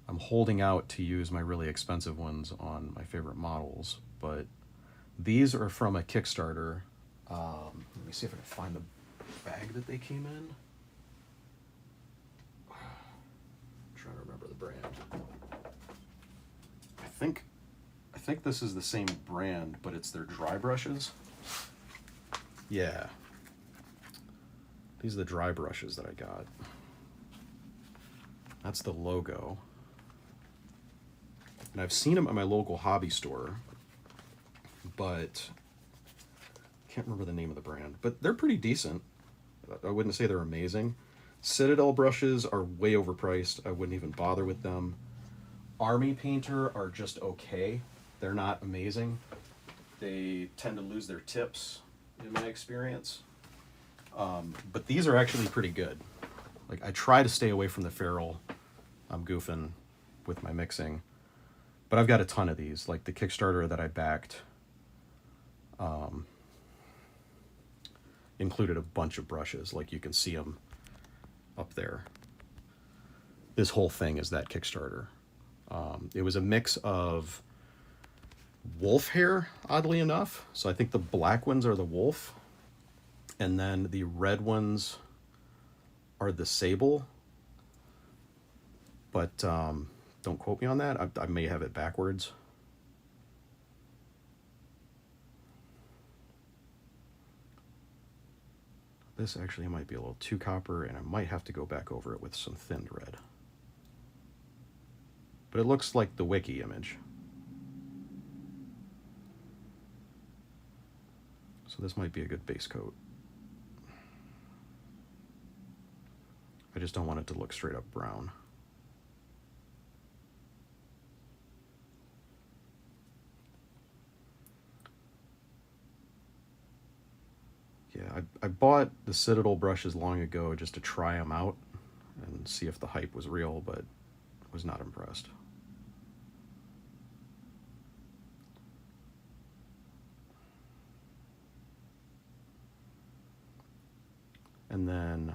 A: I'm holding out to use my really expensive ones on my favorite models, but these are from a Kickstarter. Let me see if I can find the bag that they came in. I'm trying to remember the brand. I think this is the same brand, but it's their dry brushes. Yeah. These are the dry brushes that I got. That's the logo. And I've seen them at my local hobby store, but I can't remember the name of the brand. But they're pretty decent. I wouldn't say they're amazing. Citadel brushes are way overpriced. I wouldn't even bother with them. Army Painter are just okay. They're not amazing. They tend to lose their tips, in my experience. But these are actually pretty good. Like, I try to stay away from the ferrule. I'm goofing with my mixing. But I've got a ton of these. Like the Kickstarter that I backed included a bunch of brushes. Like you can see them up there. This whole thing is that Kickstarter. It was a mix of wolf hair, oddly enough. So I think the black ones are the wolf, and then the red ones are the sable. But don't quote me on that. I may have it backwards. This actually might be a little too copper, and I might have to go back over it with some thinned red. But it looks like the wiki image. So this might be a good base coat. I just don't want it to look straight up brown. Yeah, I bought the Citadel brushes long ago just to try them out and see if the hype was real, but was not impressed. And then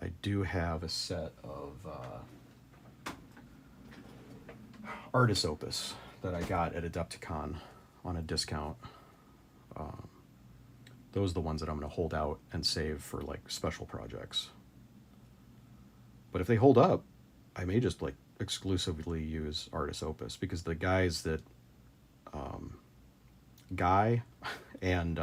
A: I do have a set of Artist Opus that I got at Adepticon on a discount. Those are the ones that I'm going to hold out and save for like special projects. But if they hold up, I may just like exclusively use Artist Opus, because the guys that Guy and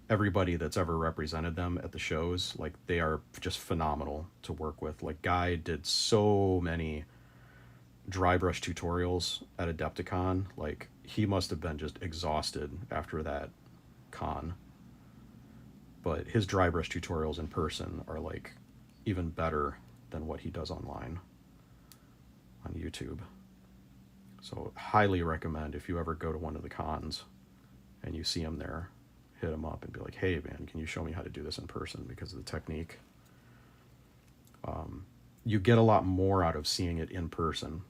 A: everybody that's ever represented them at the shows, like they are just phenomenal to work with. Like Guy did so many dry brush tutorials at Adepticon. Like he must have been just exhausted after that con. But his dry brush tutorials in person are like even better than what he does online on YouTube. So highly recommend, if you ever go to one of the cons and you see him there, hit him up and be like, hey man, can you show me how to do this in person, because of the technique. You get a lot more out of seeing it in person,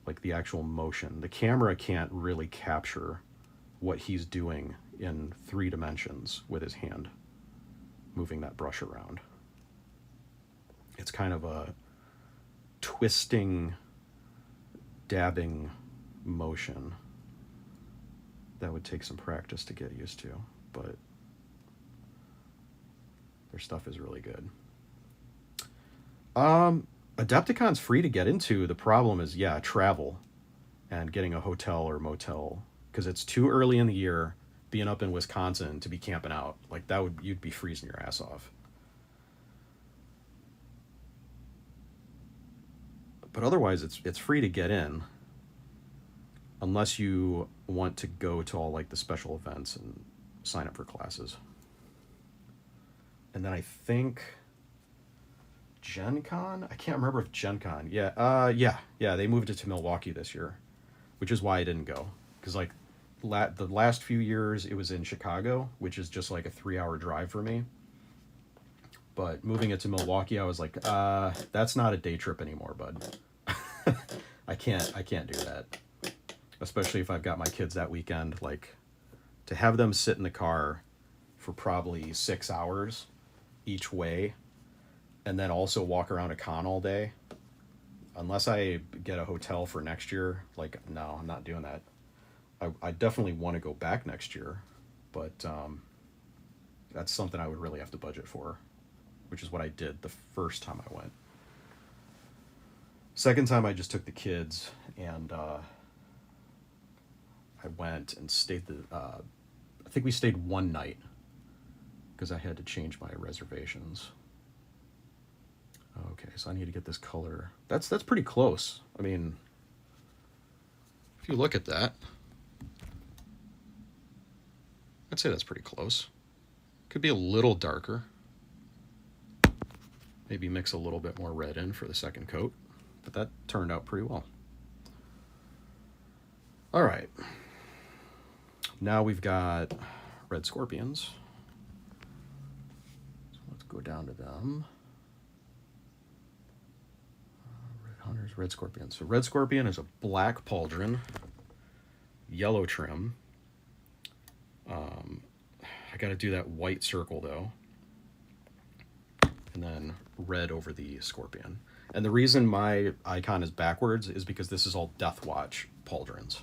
A: like the actual motion. The camera can't really capture what he's doing in 3 dimensions with his hand moving that brush around. It's kind of a twisting, dabbing motion that would take some practice to get used to, but their stuff is really good. Adepticon's free to get into. The problem is, yeah, travel and getting a hotel or motel, because it's too early in the year being up in Wisconsin to be camping out. Like that would, you'd be freezing your ass off. But otherwise it's free to get in, unless you want to go to all like the special events and sign up for classes. And then I think Gen Con? I can't remember if Gen Con. Yeah, they moved it to Milwaukee this year, which is why I didn't go. Because like the last few years it was in Chicago, which is just like a 3-hour drive for me. But moving it to Milwaukee, I was like, that's not a day trip anymore, bud. I can't do that. Especially if I've got my kids that weekend. Like, to have them sit in the car for probably 6 hours each way, and then also walk around a con all day, unless I get a hotel for next year, like, no, I'm not doing that. I definitely want to go back next year, but that's something I would really have to budget for, which is what I did the first time I went. Second time I just took the kids, and I went and stayed I think we stayed one night because I had to change my reservations. Okay, so I need to get this color. That's pretty close. I mean, if you look at that, I'd say that's pretty close. Could be a little darker. Maybe mix a little bit more red in for the second coat, but that turned out pretty well. All right. Now we've got red scorpions. So let's go down to them. Red Hunter's Red Scorpion. So Red Scorpion is a black pauldron, yellow trim. I got to do that white circle though, and then red over the scorpion. And the reason my icon is backwards is because this is all Death Watch pauldrons.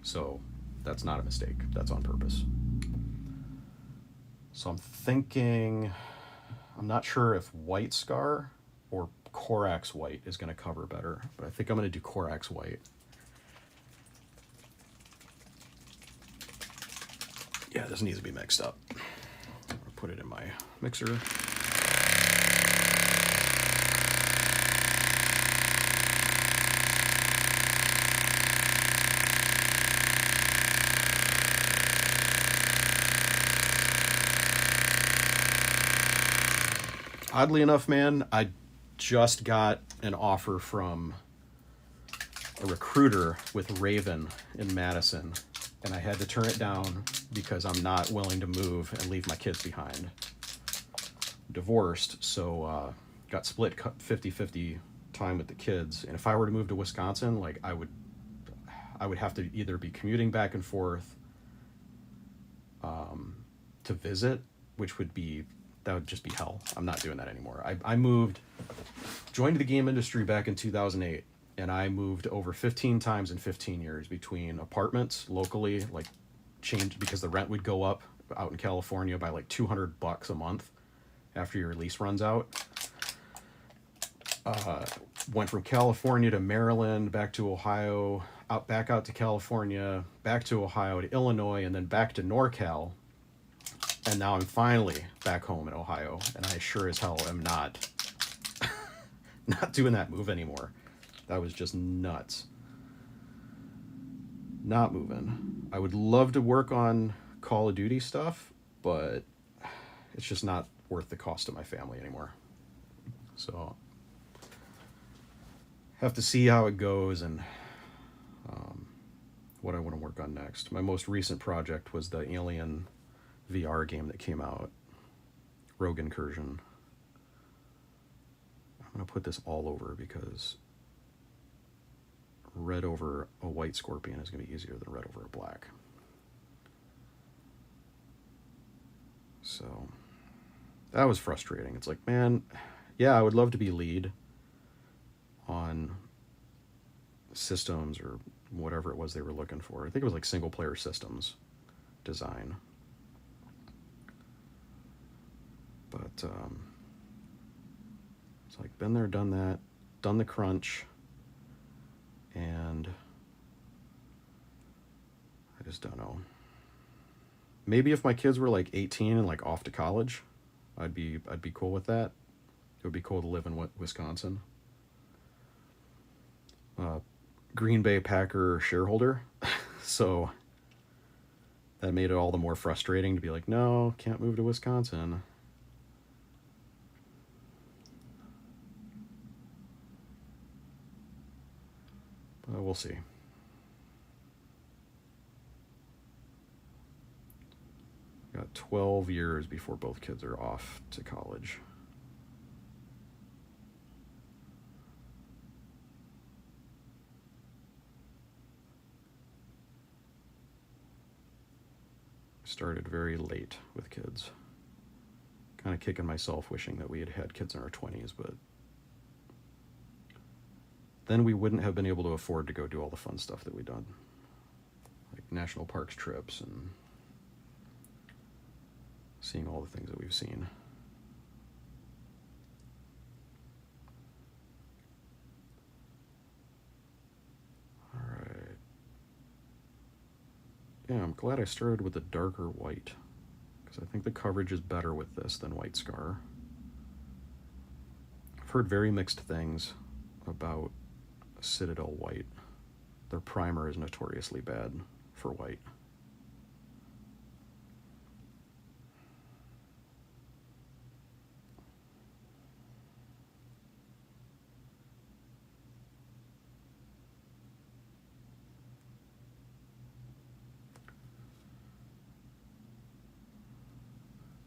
A: So that's not a mistake. That's on purpose. So I'm thinking, I'm not sure if White Scar or Corax White is going to cover better, but I think I'm going to do Corax White. Yeah, this needs to be mixed up. I'll put it in my mixer. Oddly enough, man, I just got an offer from a recruiter with Raven in Madison, and I had to turn it down because I'm not willing to move and leave my kids behind. Divorced, so got split 50-50 time with the kids. And if I were to move to Wisconsin, like I would have to either be commuting back and forth to visit, which would just be hell. I'm not doing that anymore. I joined the game industry back in 2008, and I moved over 15 times in 15 years between apartments locally, like changed because the rent would go up out in California by like $200 a month after your lease runs out. Went from California to Maryland, back to Ohio, back out to California, back to Ohio to Illinois, and then back to NorCal. And now I'm finally back home in Ohio, and I sure as hell am not doing that move anymore. That was just nuts. Not moving. I would love to work on Call of Duty stuff, but it's just not worth the cost of my family anymore. So have to see how it goes and what I want to work on next. My most recent project was the Alien VR game that came out, Rogue Incursion. I'm going to put this all over because red over a white scorpion is going to be easier than red over a black. So that was frustrating. It's like, man, yeah, I would love to be lead on systems or whatever it was they were looking for. I think it was like single player systems design. But it's like, been there, done that, done the crunch, and I just don't know. Maybe if my kids were like 18 and like off to college, I'd be cool with that. It would be cool to live in Wisconsin. Green Bay Packer shareholder, so that made it all the more frustrating to be like, no, can't move to Wisconsin. We'll see. Got 12 years before both kids are off to college. Started very late with kids. Kind of kicking myself wishing that we had had kids in our 20s, but then we wouldn't have been able to afford to go do all the fun stuff that we've done. Like national parks trips and seeing all the things that we've seen. All right. Yeah, I'm glad I started with a darker white, because I think the coverage is better with this than White Scar. I've heard very mixed things about Citadel White. Their primer is notoriously bad for white.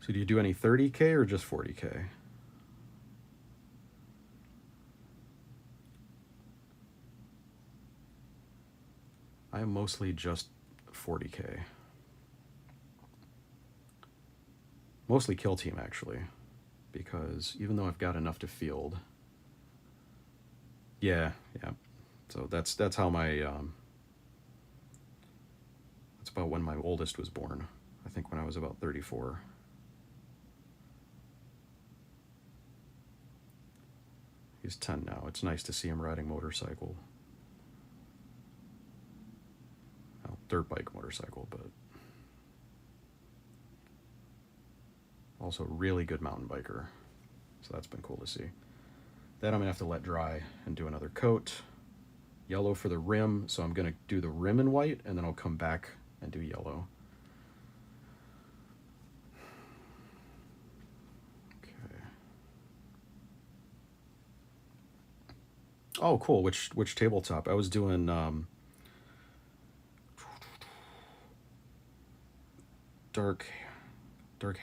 A: So do you do any 30K or just 40K? I am mostly just 40k. Mostly kill team, actually, because even though I've got enough to field, yeah. So that's how my that's about when my oldest was born. I think when I was about 34. He's 10 now. It's nice to see him riding motorcycle. Well, dirt bike motorcycle, but also really good mountain biker. So that's been cool to see. That I'm gonna have to let dry and do another coat. Yellow for the rim, so I'm gonna do the rim in white and then I'll come back and do yellow. Okay. Oh, cool. Which tabletop? I was doing Dark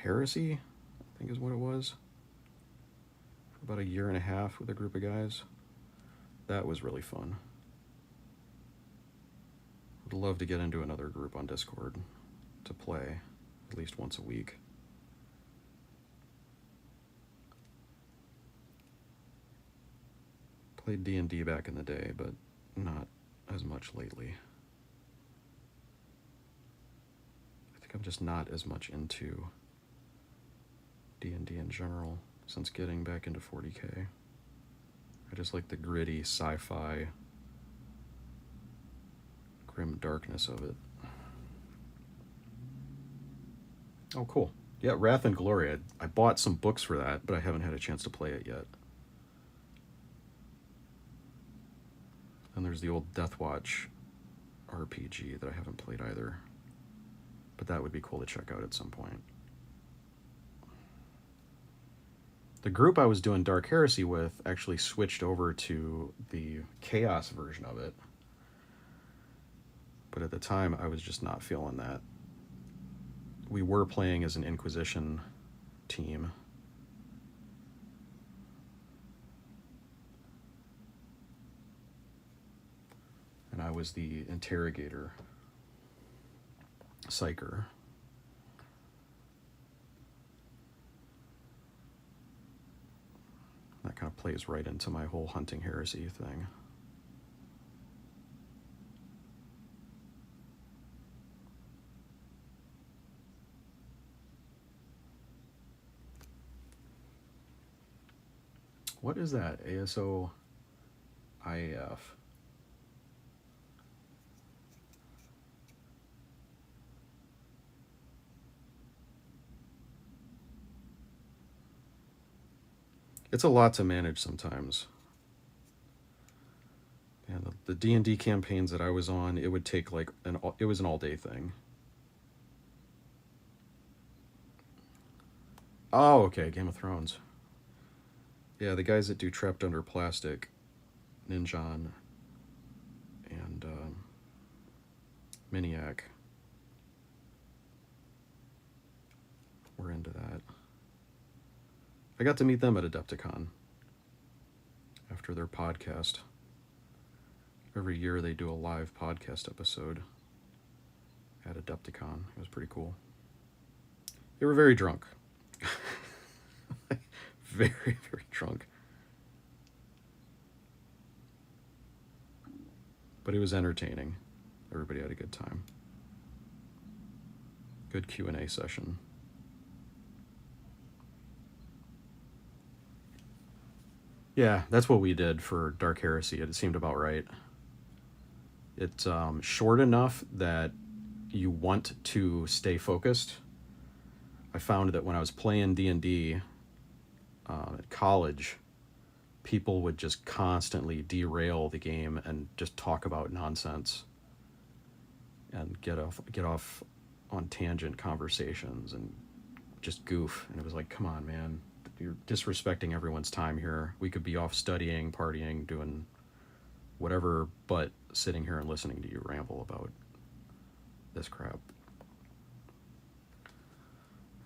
A: Heresy, I think is what it was. For about a year and a half with a group of guys. That was really fun. Would love to get into another group on Discord to play at least once a week. Played D&D back in the day, but not as much lately. I think I'm just not as much into D&D in general since getting back into 40k. I just like the gritty sci-fi grim darkness of it. Oh, cool. Yeah, Wrath and Glory. I bought some books for that, but I haven't had a chance to play it yet. And there's the old Deathwatch RPG that I haven't played either. But that would be cool to check out at some point. The group I was doing Dark Heresy with actually switched over to the Chaos version of it. But at the time, I was just not feeling that. We were playing as an Inquisition team. And I was the interrogator, psyker. That kind of plays right into my whole hunting heresy thing. What is that? ASO IAF. It's a lot to manage sometimes. And the D&D campaigns that I was on, it would take like it was an all-day thing. Oh, okay, Game of Thrones. Yeah, the guys that do Trapped Under Plastic, Ninjan, and Miniac, we're into that. I got to meet them at Adepticon after their podcast. Every year they do a live podcast episode at Adepticon. It was pretty cool. They were very drunk. Very, very drunk. But it was entertaining. Everybody had a good time. Good Q&A session. Yeah, that's what we did for Dark Heresy. It seemed about right. It's short enough that you want to stay focused. I found that when I was playing D&D at college, people would just constantly derail the game and just talk about nonsense and get off on tangent conversations and just goof. And it was like, come on, man, you're disrespecting everyone's time here. We could be off studying, partying, doing whatever, but sitting here and listening to you ramble about this crap.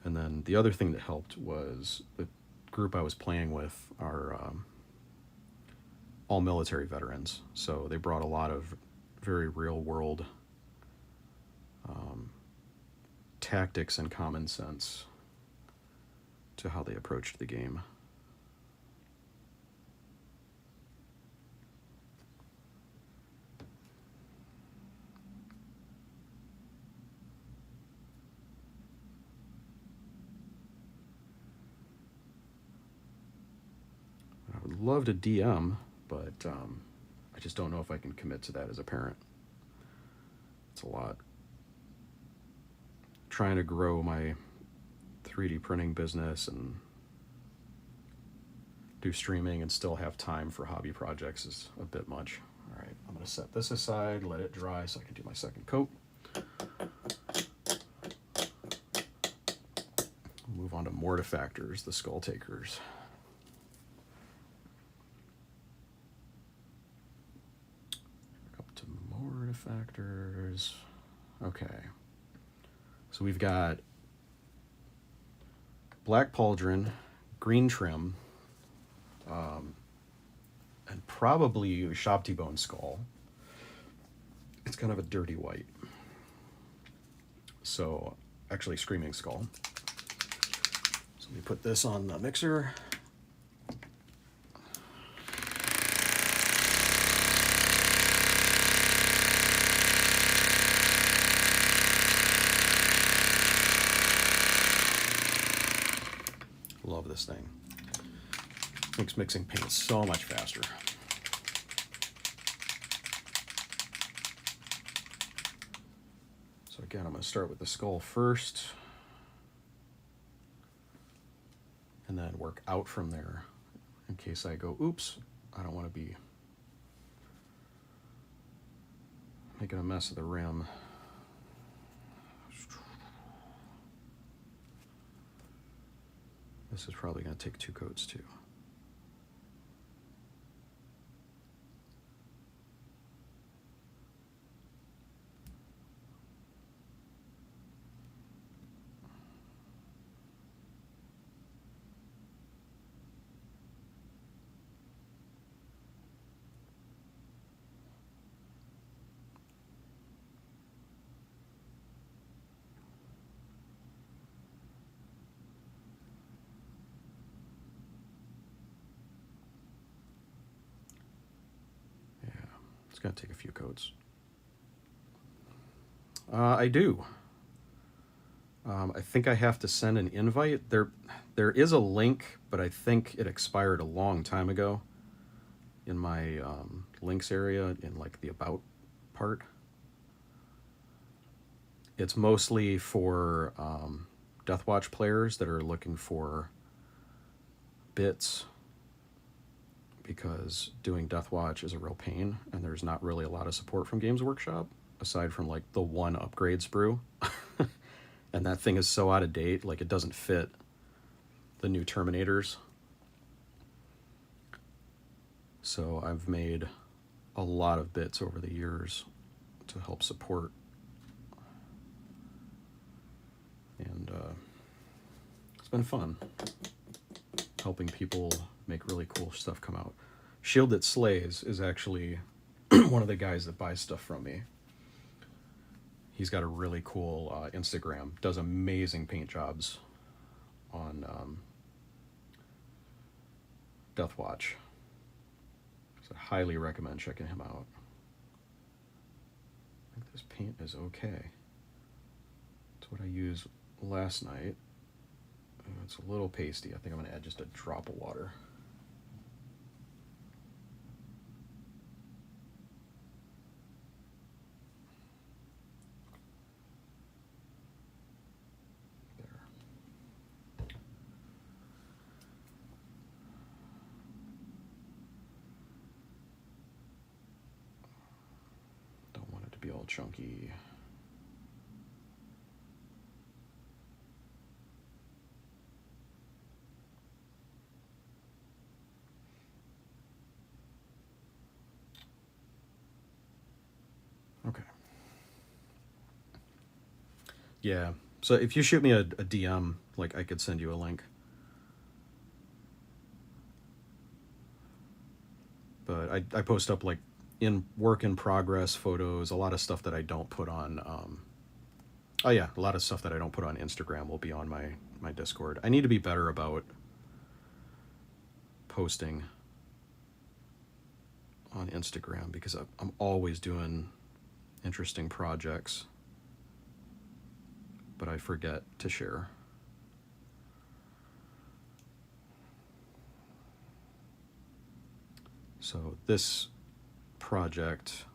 A: And then the other thing that helped was the group I was playing with are all military veterans. So they brought a lot of very real world tactics and common sense to how they approached the game. I would love to DM, but I just don't know if I can commit to that as a parent. It's a lot. Trying to grow my 3D printing business and do streaming and still have time for hobby projects is a bit much. All right, I'm going to set this aside, let it dry so I can do my second coat. Move on to Mortifactors, the Skull Takers. Up to Mortifactors. Okay. So we've got black pauldron, green trim, and probably a Shop T-bone skull. It's kind of a dirty white. So, actually Screaming Skull. So we put this on the mixer. Love this thing. Makes mixing paint so much faster. So again, I'm going to start with the skull first, and then work out from there in case I go, oops, I don't want to be making a mess of the rim. This is probably going to take 2 coats too. It's going to take a few coats. I do. I think I have to send an invite. There is a link, but I think it expired a long time ago in my links area in like the about part. It's mostly for Deathwatch players that are looking for bits, because doing Deathwatch is a real pain, and there's not really a lot of support from Games Workshop, aside from like the one upgrade sprue. And that thing is so out of date, like it doesn't fit the new Terminators. So I've made a lot of bits over the years to help support. And it's been fun helping people make really cool stuff come out. Shield That Slays is actually one of the guys that buys stuff from me. He's got a really cool Instagram, does amazing paint jobs on Deathwatch. So I highly recommend checking him out. I think this paint is okay. It's what I used last night. It's a little pasty. I think I'm going to add just a drop of water. Be all chunky. Okay. Yeah. So if you shoot me a DM, like I could send you a link. But I post up like in work in progress photos, a lot of stuff that I don't put on Oh yeah, a lot of stuff that I don't put on Instagram will be on my Discord. I need to be better about posting on Instagram because I'm always doing interesting projects, but I forget to share. So this project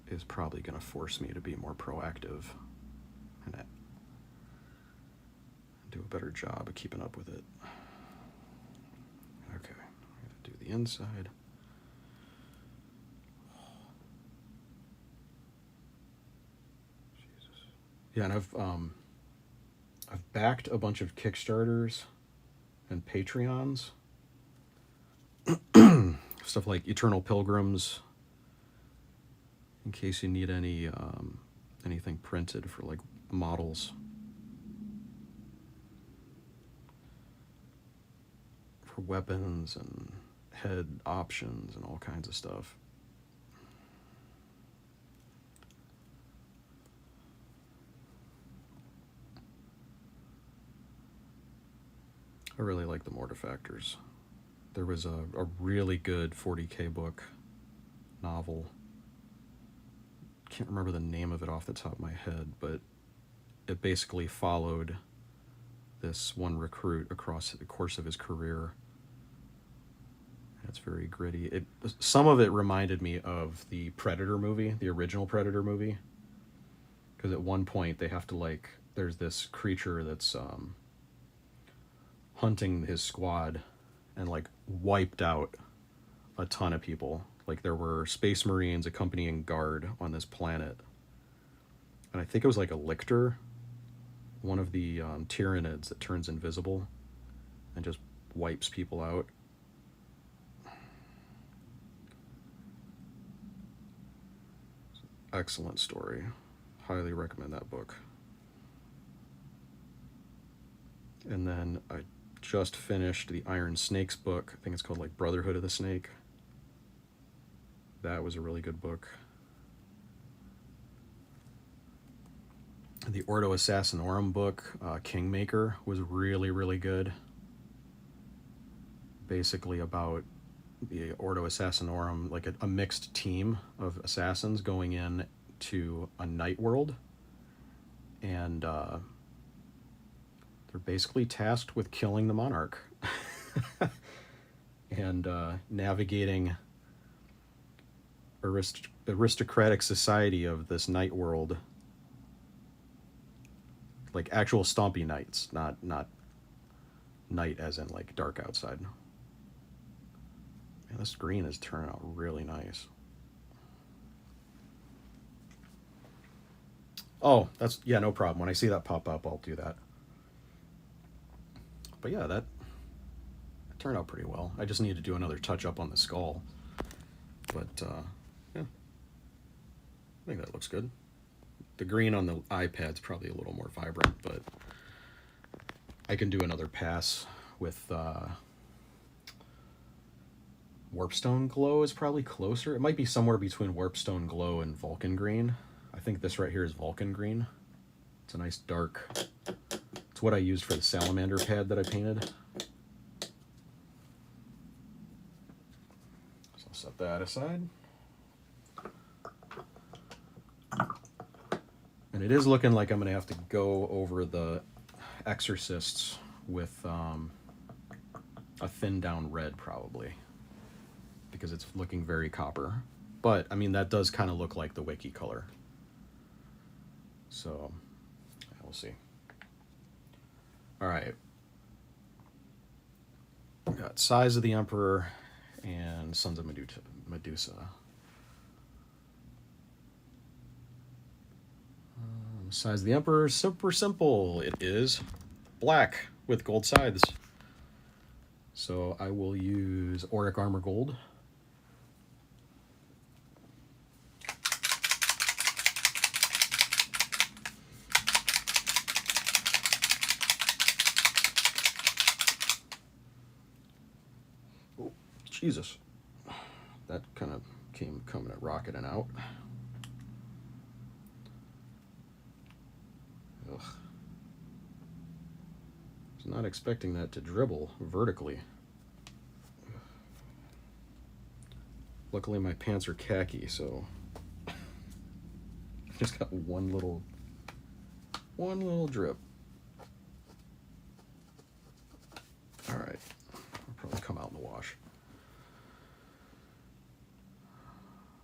A: is probably going to force me to be more proactive and do a better job of keeping up with it. Okay, I'm going to do the inside. Jesus. Yeah, and I've backed a bunch of Kickstarters and Patreons. Stuff like Eternal Pilgrims, in case you need any anything printed for like models for weapons and head options and all kinds of stuff. I really like the Mortifactors. There was a really good 40K book novel. Can't remember the name of it off the top of my head, but it basically followed this one recruit across the course of his career. It's very gritty. Some of it reminded me of the Predator movie, the original Predator movie, because at one point they have to there's this creature that's hunting his squad and wiped out a ton of people. Like there were Space Marines accompanying guard on this planet, and I think it was like a lictor, one of the Tyranids that turns invisible and just wipes people out. Excellent story. Highly recommend that book. And then I just finished the Iron Snakes book. I think it's called Brotherhood of the Snake. That was a really good book. The Ordo Assassinorum book, Kingmaker, was really, really good. Basically about the Ordo Assassinorum, like a mixed team of assassins going in to a night world, and they're basically tasked with killing the monarch and navigating aristocratic society of this night world, like actual stompy knights, not night as in dark outside. Man, this green is turning out really nice. Oh, yeah, no problem. When I see that pop up, I'll do that. But yeah, that turned out pretty well. I just need to do another touch up on the skull. But yeah, I think that looks good. The green on the iPad's probably a little more vibrant, but I can do another pass with Warpstone Glow is probably closer. It might be somewhere between Warpstone Glow and Vulcan Green. I think this right here is Vulcan Green. It's a nice dark. It's what I used for the salamander pad that I painted. So I'll set that aside. And it is looking like I'm going to have to go over the Exorcists with a thin down red probably, because it's looking very copper. But I mean, that does kind of look like the wiki color. So we'll see. All right. We got Size of the Emperor and Sons of Medusa. Size of the Emperor, super simple. It is black with gold sides. So I will use Auric Armor Gold. Oh, Jesus. That kind of coming at rocketing out. not expecting that to dribble vertically. Luckily my pants are khaki, so I've just got one little drip. All right, it'll probably come out in the wash.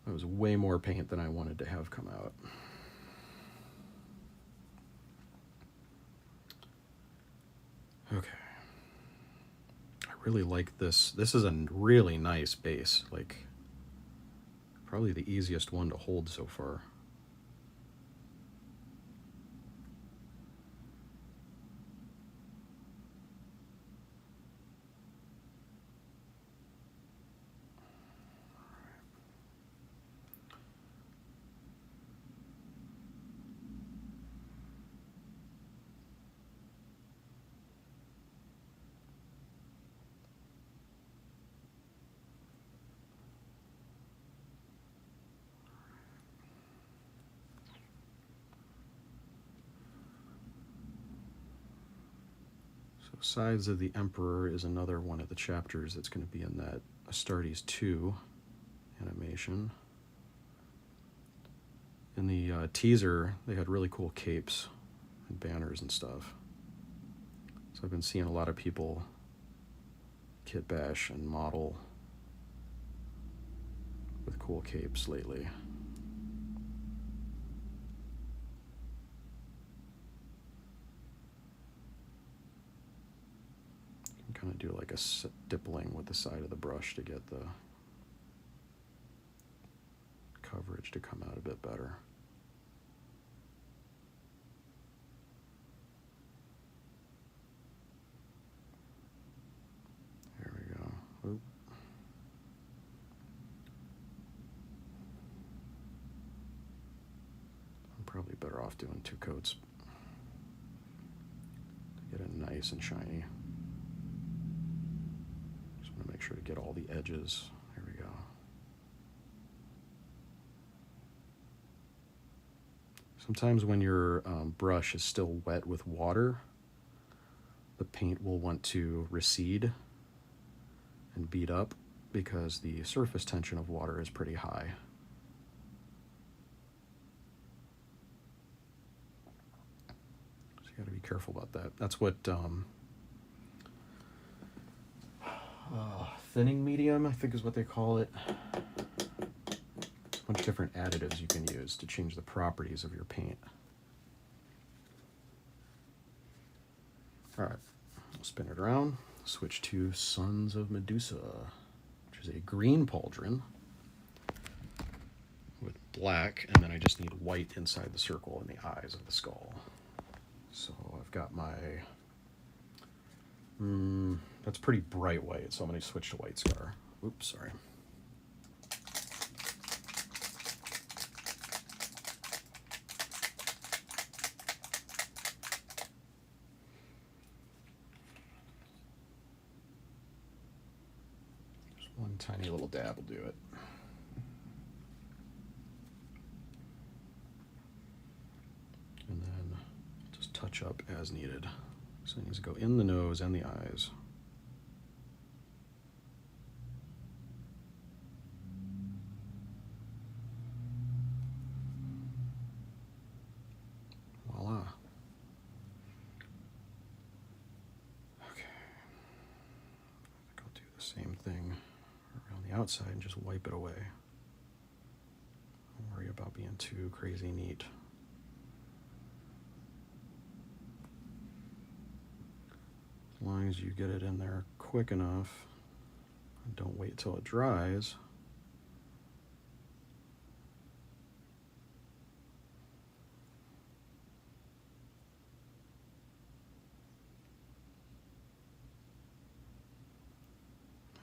A: That was way more paint than I wanted to have come out. Okay. I really like this. This is a really nice base. Like, probably the easiest one to hold so far. Sides of the Emperor is another one of the chapters that's going to be in that Astartes 2 animation. In the teaser, they had really cool capes and banners and stuff. So I've been seeing a lot of people kit bash and model with cool capes lately. Kind of do like a dippling with the side of the brush to get the coverage to come out a bit better. There we go. Oop. I'm probably better off doing 2 coats to get it nice and shiny. Make sure to get all the edges. There we go. Sometimes when your brush is still wet with water, the paint will want to recede and bead up because the surface tension of water is pretty high. So you got to be careful about that. That's what thinning medium, I think is what they call it. There's a bunch of different additives you can use to change the properties of your paint. All right, we'll spin it around. Switch to Sons of Medusa, which is a green pauldron with black, and then I just need white inside the circle and the eyes of the skull. So I've got my that's pretty bright white, so I'm going to switch to white scar. Oops, sorry. Just one tiny little dab will do it. And then just touch up as needed. So it needs to go in the nose and the eyes. Voila. Okay. I think I'll do the same thing around the outside and just wipe it away. Don't worry about being too crazy neat. As long as you get it in there quick enough and don't wait till it dries.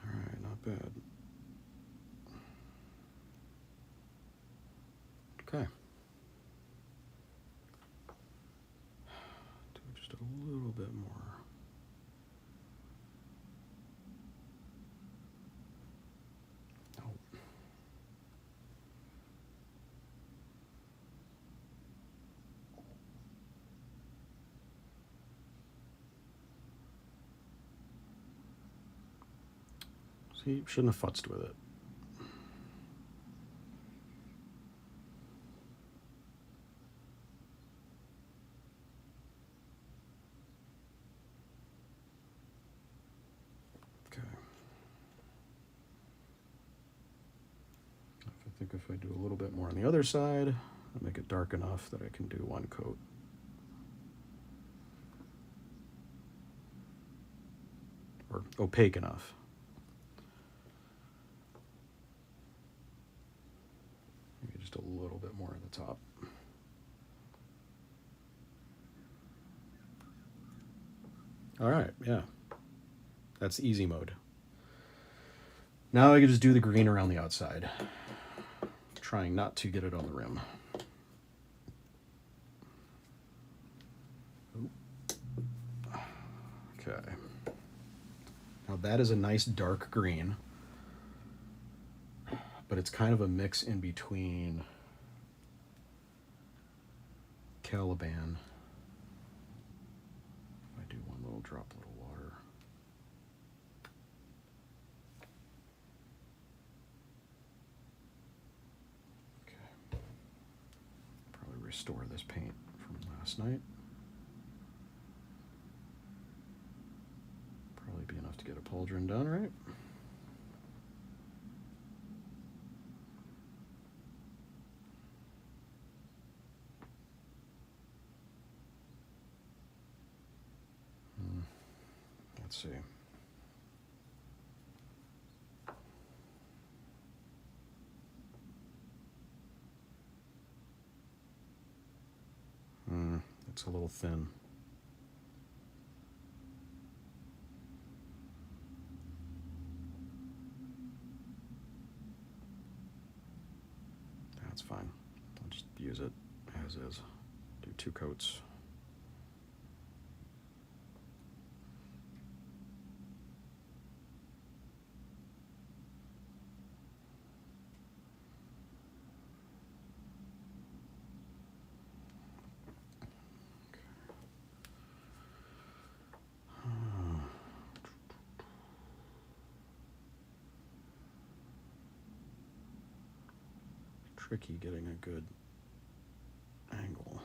A: All right, not bad. Okay. Do just a little bit more. He shouldn't have futzed with it. Okay. I think if I do a little bit more on the other side, I'll make it dark enough that I can do one coat. Or opaque enough. Maybe just a little bit more at the top. All right, yeah. That's easy mode. Now I can just do the green around the outside, trying not to get it on the rim. Okay. Now that is a nice dark green, but it's kind of a mix in between Caliban. If I do one little droplet of water. Okay. Probably restore this paint from last night. Probably be enough to get a pauldron done, right? Let's see. It's a little thin. That's fine. I'll just use it as is. Do 2 coats. Tricky getting a good angle.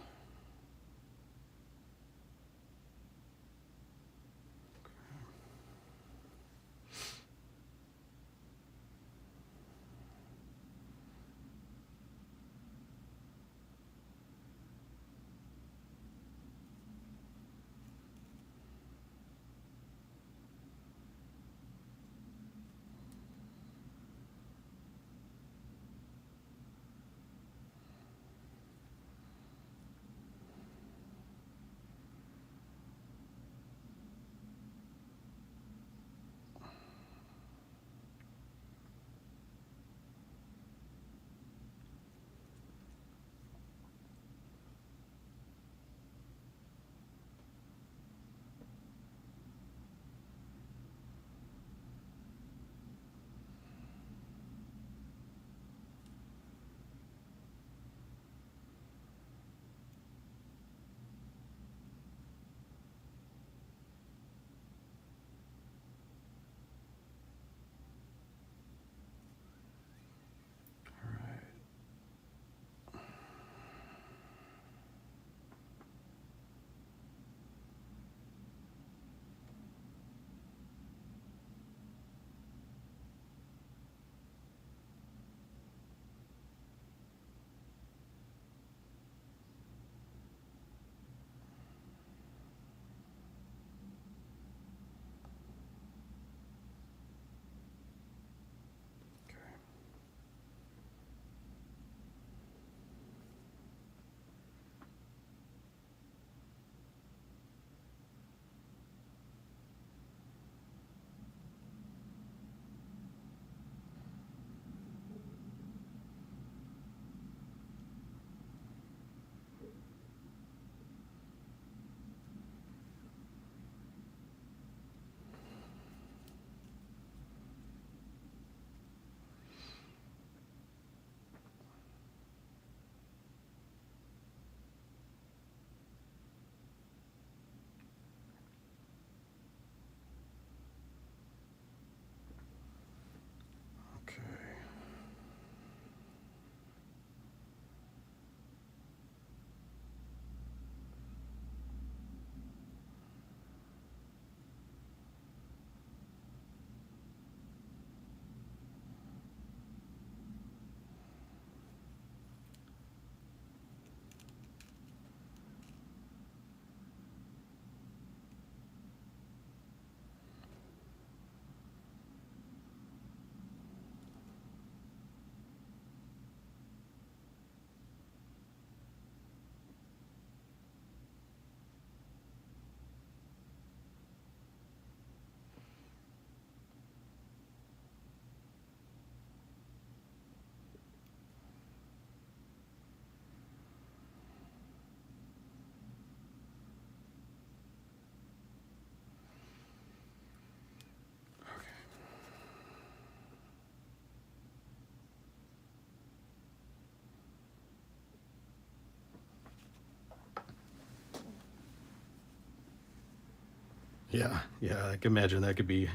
A: Yeah, I can imagine that could be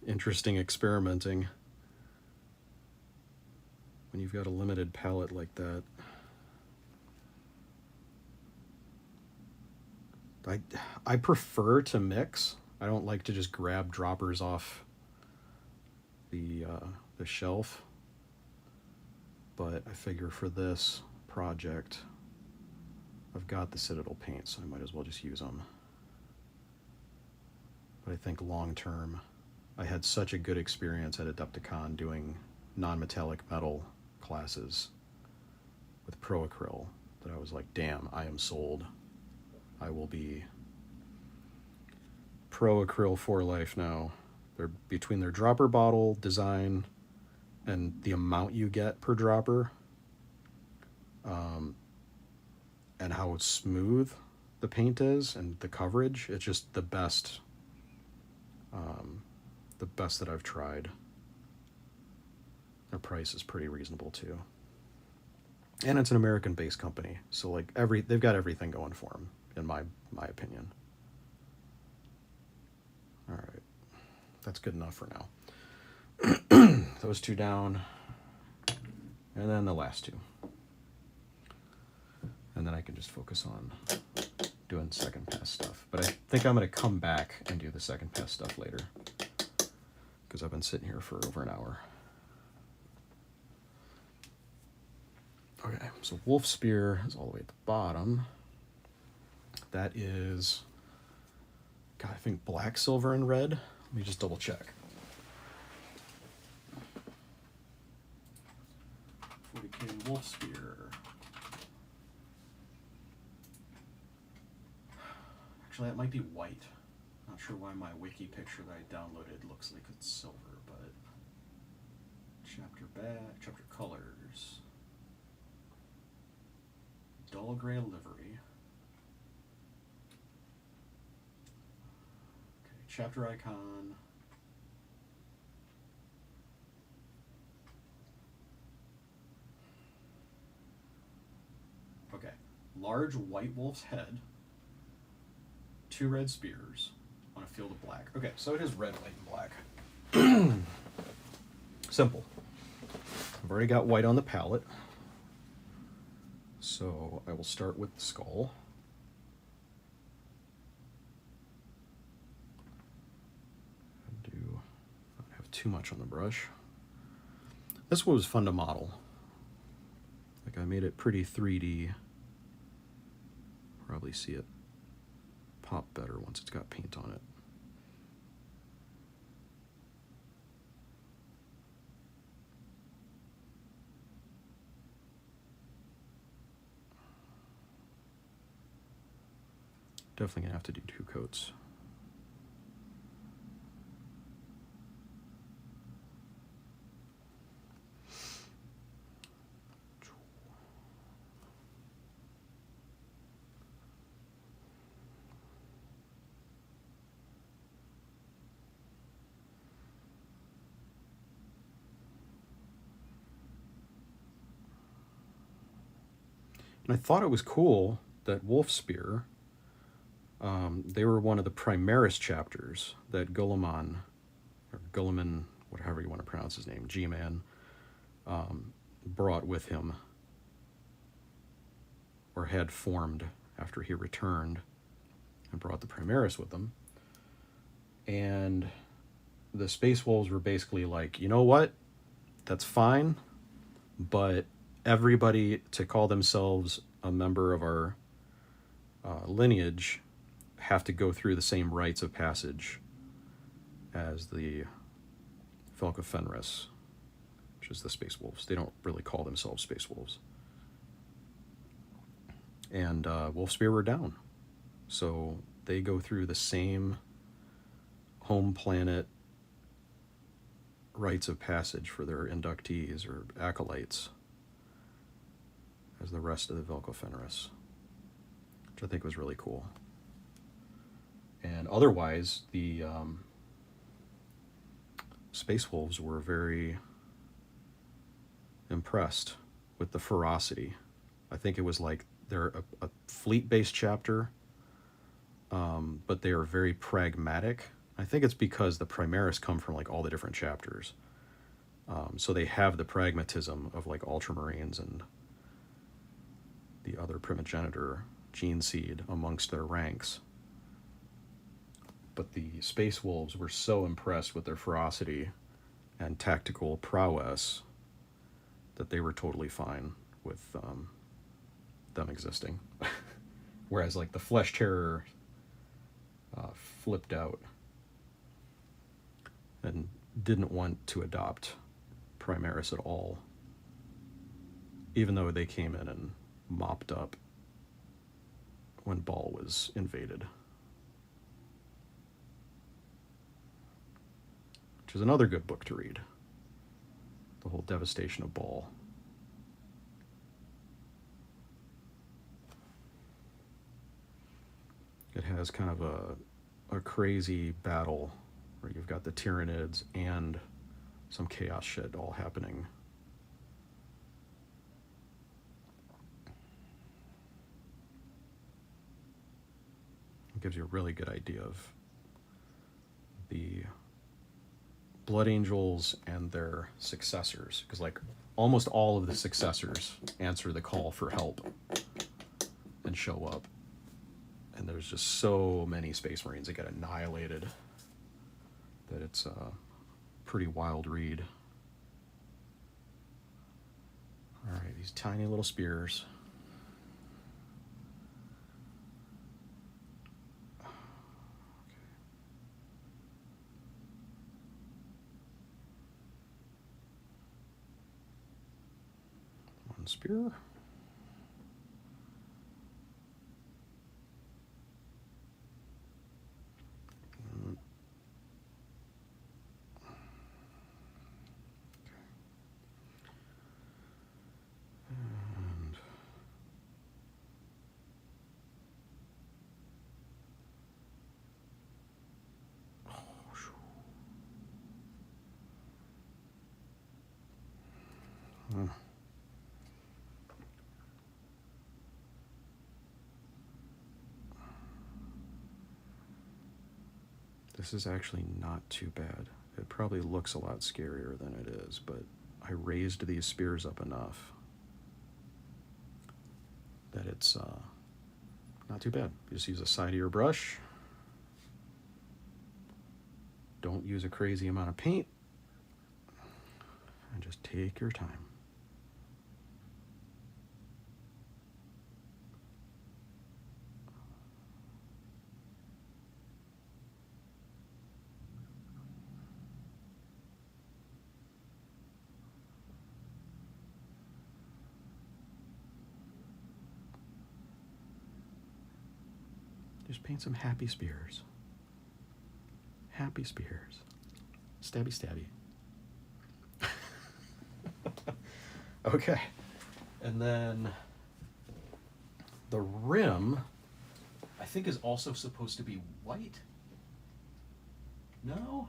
A: interesting experimenting when you've got a limited palette like that. I prefer to mix. I don't like to just grab droppers off the shelf, but I figure for this project, I've got the Citadel paint, so I might as well just use them. But I think long term, I had such a good experience at Adepticon doing non-metallic metal classes with Pro Acryl that I was like, damn, I am sold. I will be Pro Acryl for life now. They're between their dropper bottle design and the amount you get per dropper, and how smooth the paint is and the coverage. It's just the best that I've tried. Their price is pretty reasonable too, and it's an American-based company, so like they've got everything going for them, in my opinion. All right, that's good enough for now. Those two down, and then the last two, and then I can just focus on doing second pass stuff. But I think I'm going to come back and do the second pass stuff later, because I've been sitting here for over an hour. Okay, so Wolf Spear is all the way at the bottom. That is, God, I think black, silver, and red. Let me just double check. 40K Wolf Spear. Actually, that might be white. Not sure why my wiki picture that I downloaded looks like it's silver, but chapter back, chapter colors. Dull gray livery. Okay, chapter icon. Okay, large white wolf's head. 2 red spears on a field of black. Okay, so it is red, white, and black. Simple. I've already got white on the palette. So I will start with the skull. Not have too much on the brush. This one was fun to model. Like, I made it pretty 3D. Probably see it pop better once it's got paint on it. Definitely gonna have to do 2 coats. And I thought it was cool that Wolf Spear, they were one of the Primaris chapters that Guilliman, or Guilliman, whatever you want to pronounce his name, G-Man, brought with him, or had formed after he returned, and brought the Primaris with him. And the Space Wolves were basically like, you know what? That's fine, but everybody to call themselves a member of our lineage have to go through the same rites of passage as the Felka Fenris, which is the Space Wolves. They don't really call themselves Space Wolves. And Wolf Spear were down. So they go through the same home planet rites of passage for their inductees or acolytes as the rest of the Velko Fenris, which I think was really cool. And otherwise, the Space Wolves were very impressed with the ferocity. I think it was like they're a fleet-based chapter, but they are very pragmatic. I think it's because the Primaris come from like all the different chapters. So they have the pragmatism of like Ultramarines and the other primogenitor gene seed amongst their ranks. But the Space Wolves were so impressed with their ferocity and tactical prowess that they were totally fine with them existing. Whereas like the Flesh Terror flipped out and didn't want to adopt Primaris at all, even though they came in and mopped up when Baal was invaded. Which is another good book to read. The whole devastation of Baal. It has kind of a crazy battle where you've got the Tyranids and some chaos shit all happening. It gives you a really good idea of the Blood Angels and their successors, because like almost all of the successors answer the call for help and show up, and there's just so many Space Marines that get annihilated that it's a pretty wild read. All right, these tiny little spears. One spear. This is actually not too bad. It probably looks a lot scarier than it is, but I raised these spears up enough that it's not too bad. You just use the side of your brush. Don't use a crazy amount of paint. And just take your time. Just paint some happy spears. Happy spears. Stabby, stabby. Okay. And then the rim, I think, is also supposed to be white. No?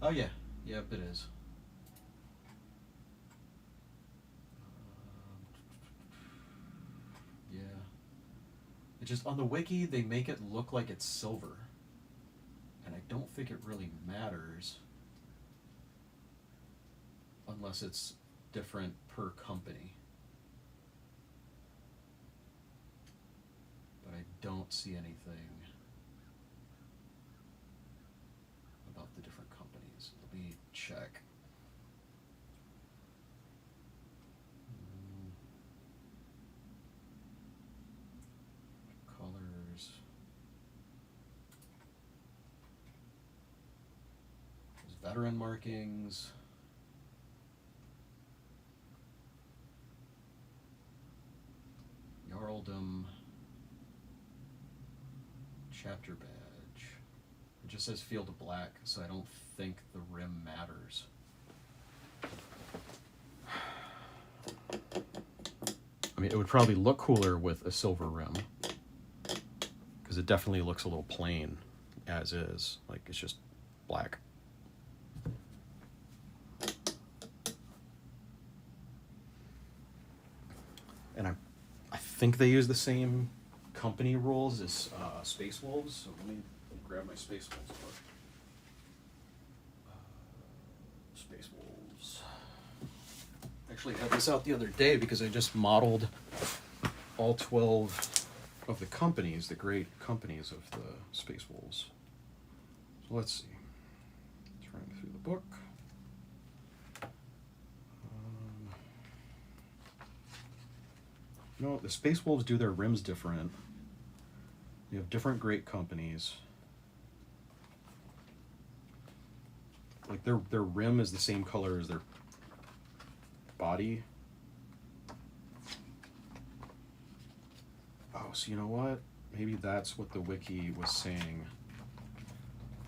A: Oh, yeah. Yep, it is. Yeah. It just, on the wiki, they make it look like it's silver. And I don't think it really matters unless it's different per company. But I don't see anything about the different companies. Let me check. Colors. There's veteran markings. Jarldom. Chapter badge. It just says Field of Black, so I don't think the rim matters. I mean, it would probably look cooler with a silver rim, because it definitely looks a little plain as is. Like, it's just black. And I think they use the same company rules is Space Wolves. So let me grab my Space Wolves book. Space Wolves. Actually, I had this out the other day because I just modeled all 12 of the companies, the great companies of the Space Wolves. So let's see. Trying through the book. No, the Space Wolves do their rims different. You have different great companies. Like their rim is the same color as their body. Oh, so you know what? Maybe that's what the wiki was saying,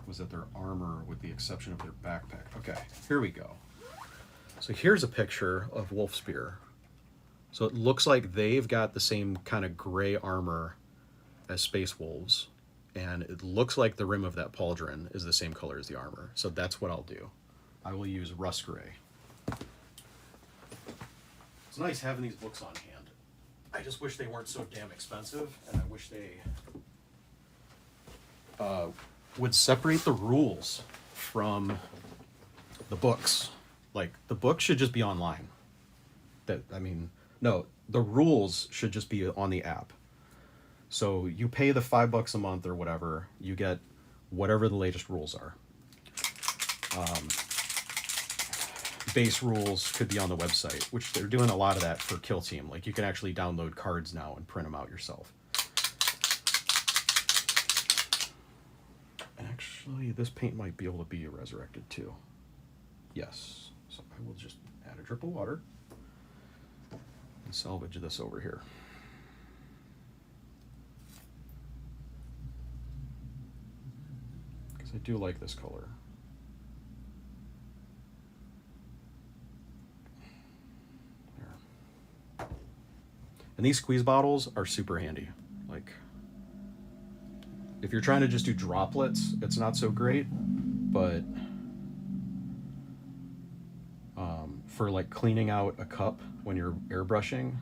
A: was that their armor, with the exception of their backpack. Okay, here we go. So here's a picture of Wolfspear. So it looks like they've got the same kind of gray armor as Space Wolves, and it looks like the rim of that pauldron is the same color as the armor. So that's what I'll do. I will use rust gray. It's nice having these books on hand. I just wish they weren't so damn expensive, and I wish they would separate the rules from the books. Like, the book should just be online. No, the rules should just be on the app. So you pay the $5 a month or whatever, you get whatever the latest rules are. Base rules could be on the website, which they're doing a lot of that for Kill Team. Like, you can actually download cards now and print them out yourself. Actually, this paint might be able to be resurrected too. Yes. So I will just add a drip of water and salvage this over here. Because I do like this color. There. And these squeeze bottles are super handy. Like, if you're trying to just do droplets, it's not so great, but for like cleaning out a cup when you're airbrushing,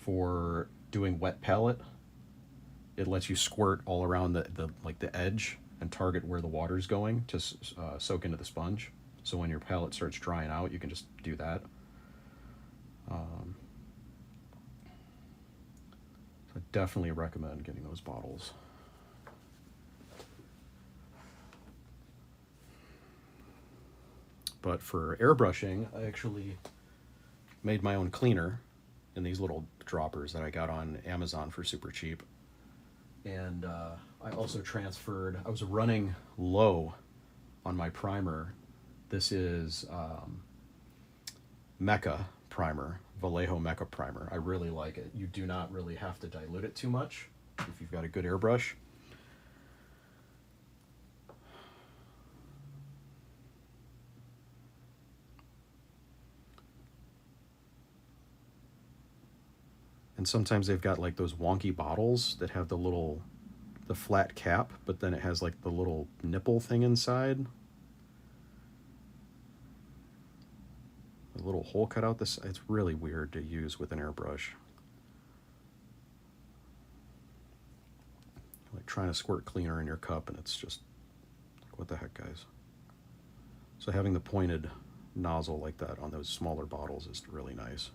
A: for doing wet palette, it lets you squirt all around the edge and target where the water's going to soak into the sponge. So when your palette starts drying out, you can just do that. I definitely recommend getting those bottles. But for airbrushing, I actually made my own cleaner in these little droppers that I got on Amazon for super cheap. And I also transferred, I was running low on my primer. This is Mecha primer, Vallejo Mecha primer. I really like it. You do not really have to dilute it too much if you've got a good airbrush. And sometimes they've got like those wonky bottles that have the flat cap, but then it has like the little nipple thing inside. A little hole cut out this. It's really weird to use with an airbrush. Like trying to squirt cleaner in your cup, and it's just like, what the heck, guys? So having the pointed nozzle like that on those smaller bottles is really nice.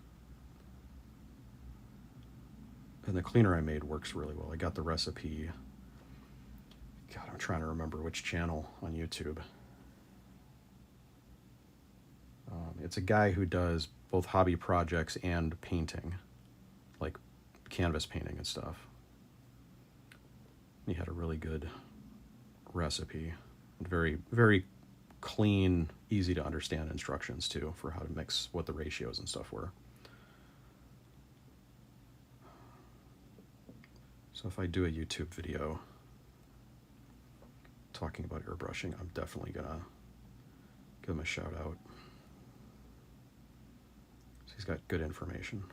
A: And the cleaner I made works really well. I got the recipe. God, I'm trying to remember which channel on YouTube. It's a guy who does both hobby projects and painting, like canvas painting and stuff. He had a really good recipe. Very, very clean, easy to understand instructions too for how to mix, what the ratios and stuff were. So if I do a YouTube video talking about airbrushing, I'm definitely gonna give him a shout out. So he's got good information.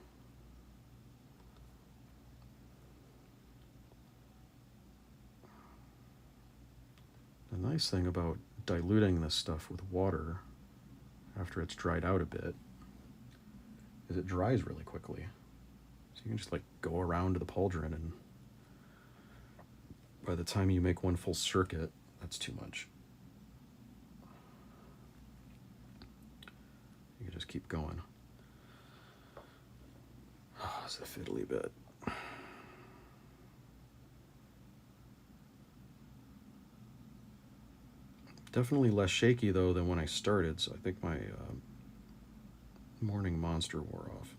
A: The nice thing about diluting this stuff with water after it's dried out a bit is it dries really quickly. So you can just like go around to the pauldron and by the time you make one full circuit, that's too much. You can just keep going. Oh, it's a fiddly bit. Definitely less shaky though than when I started, so I think my morning monster wore off.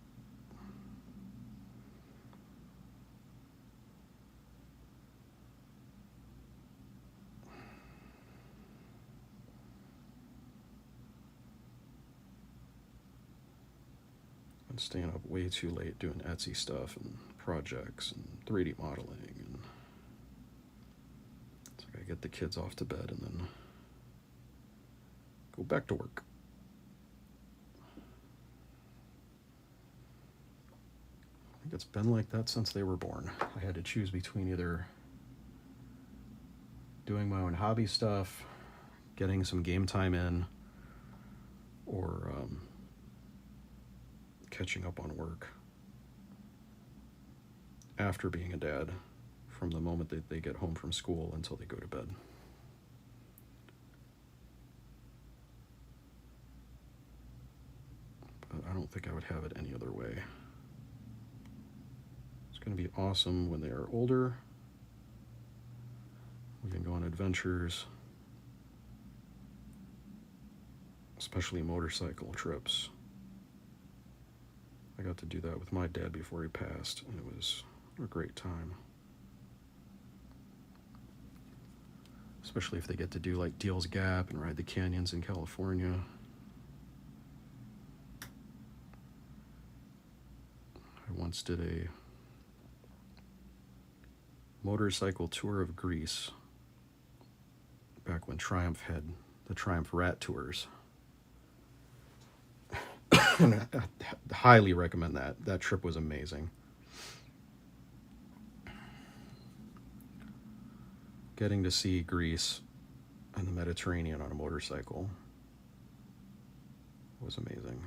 A: I'm staying up way too late doing Etsy stuff and projects and 3D modeling, and so I gotta get the kids off to bed and then go back to work. I think it's been like that since they were born. I had to choose between either doing my own hobby stuff, getting some game time in, or catching up on work after being a dad, from the moment that they get home from school until they go to bed. But I don't think I would have it any other way. It's going to be awesome when they are older. We can go on adventures, especially motorcycle trips. I got to do that with my dad before he passed, and it was a great time. Especially if they get to do like Deal's Gap and ride the canyons in California. I once did a motorcycle tour of Greece back when Triumph had the Triumph Rat Tours. And I highly recommend that. That trip was amazing. Getting to see Greece and the Mediterranean on a motorcycle was amazing.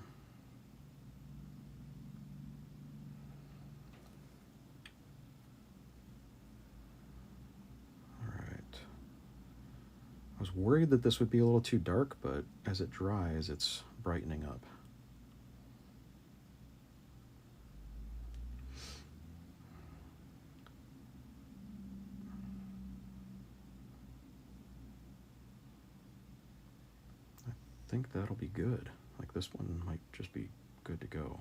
A: All right. I was worried that this would be a little too dark, but as it dries, it's brightening up. I think that'll be good. Like, this one might just be good to go.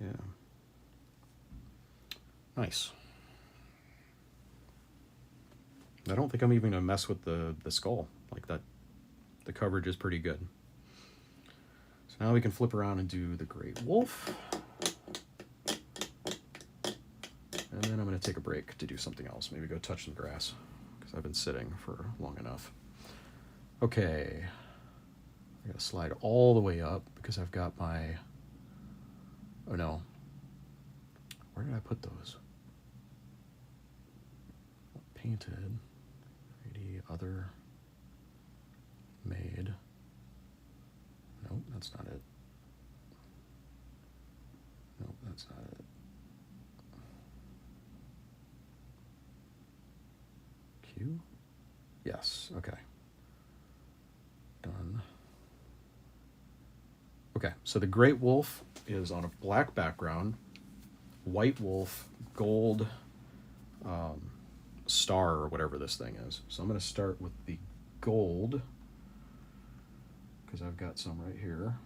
A: Yeah. Nice. I don't think I'm even gonna mess with the skull like that. The coverage is pretty good. So now we can flip around and do the Great Wolf. And then I'm gonna take a break to do something else. Maybe go touch some grass, because I've been sitting for long enough. Okay, I gotta slide all the way up because I've got my, oh no, where did I put those? Painted, 3D, other, made, nope, that's not it. Nope, that's not it. Q? Yes, okay. Done. Okay, so the Great Wolf is on a black background, white wolf, gold star, or whatever this thing is. So I'm going to start with the gold, because I've got some right here.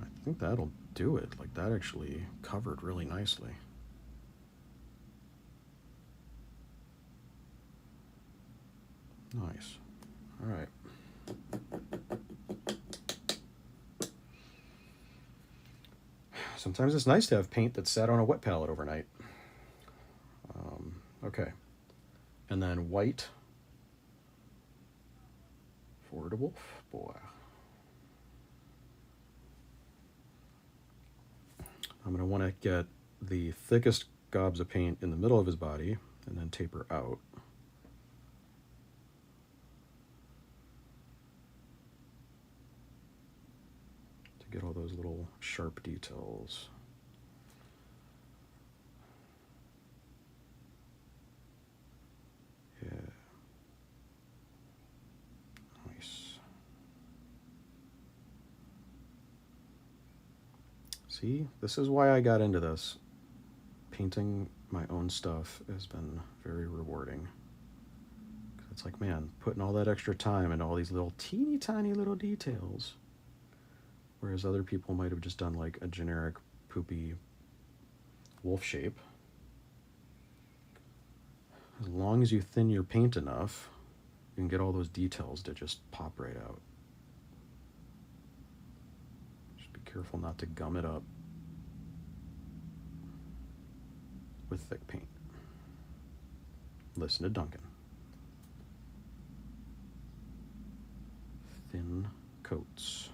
A: I think that'll do it. Like, that actually covered really nicely. Nice. All right. Sometimes it's nice to have paint that's sat on a wet palette overnight. Okay. And then white for the wolf. Boy. I'm going to want to get the thickest gobs of paint in the middle of his body and then taper out. To get all those little sharp details. Yeah. Nice. See, this is why I got into this. Painting my own stuff has been very rewarding. It's like, man, putting all that extra time into all these little teeny tiny little details. Whereas other people might have just done like a generic poopy wolf shape. As long as you thin your paint enough, you can get all those details to just pop right out. Just be careful not to gum it up with thick paint. Listen to Duncan. Thin coats.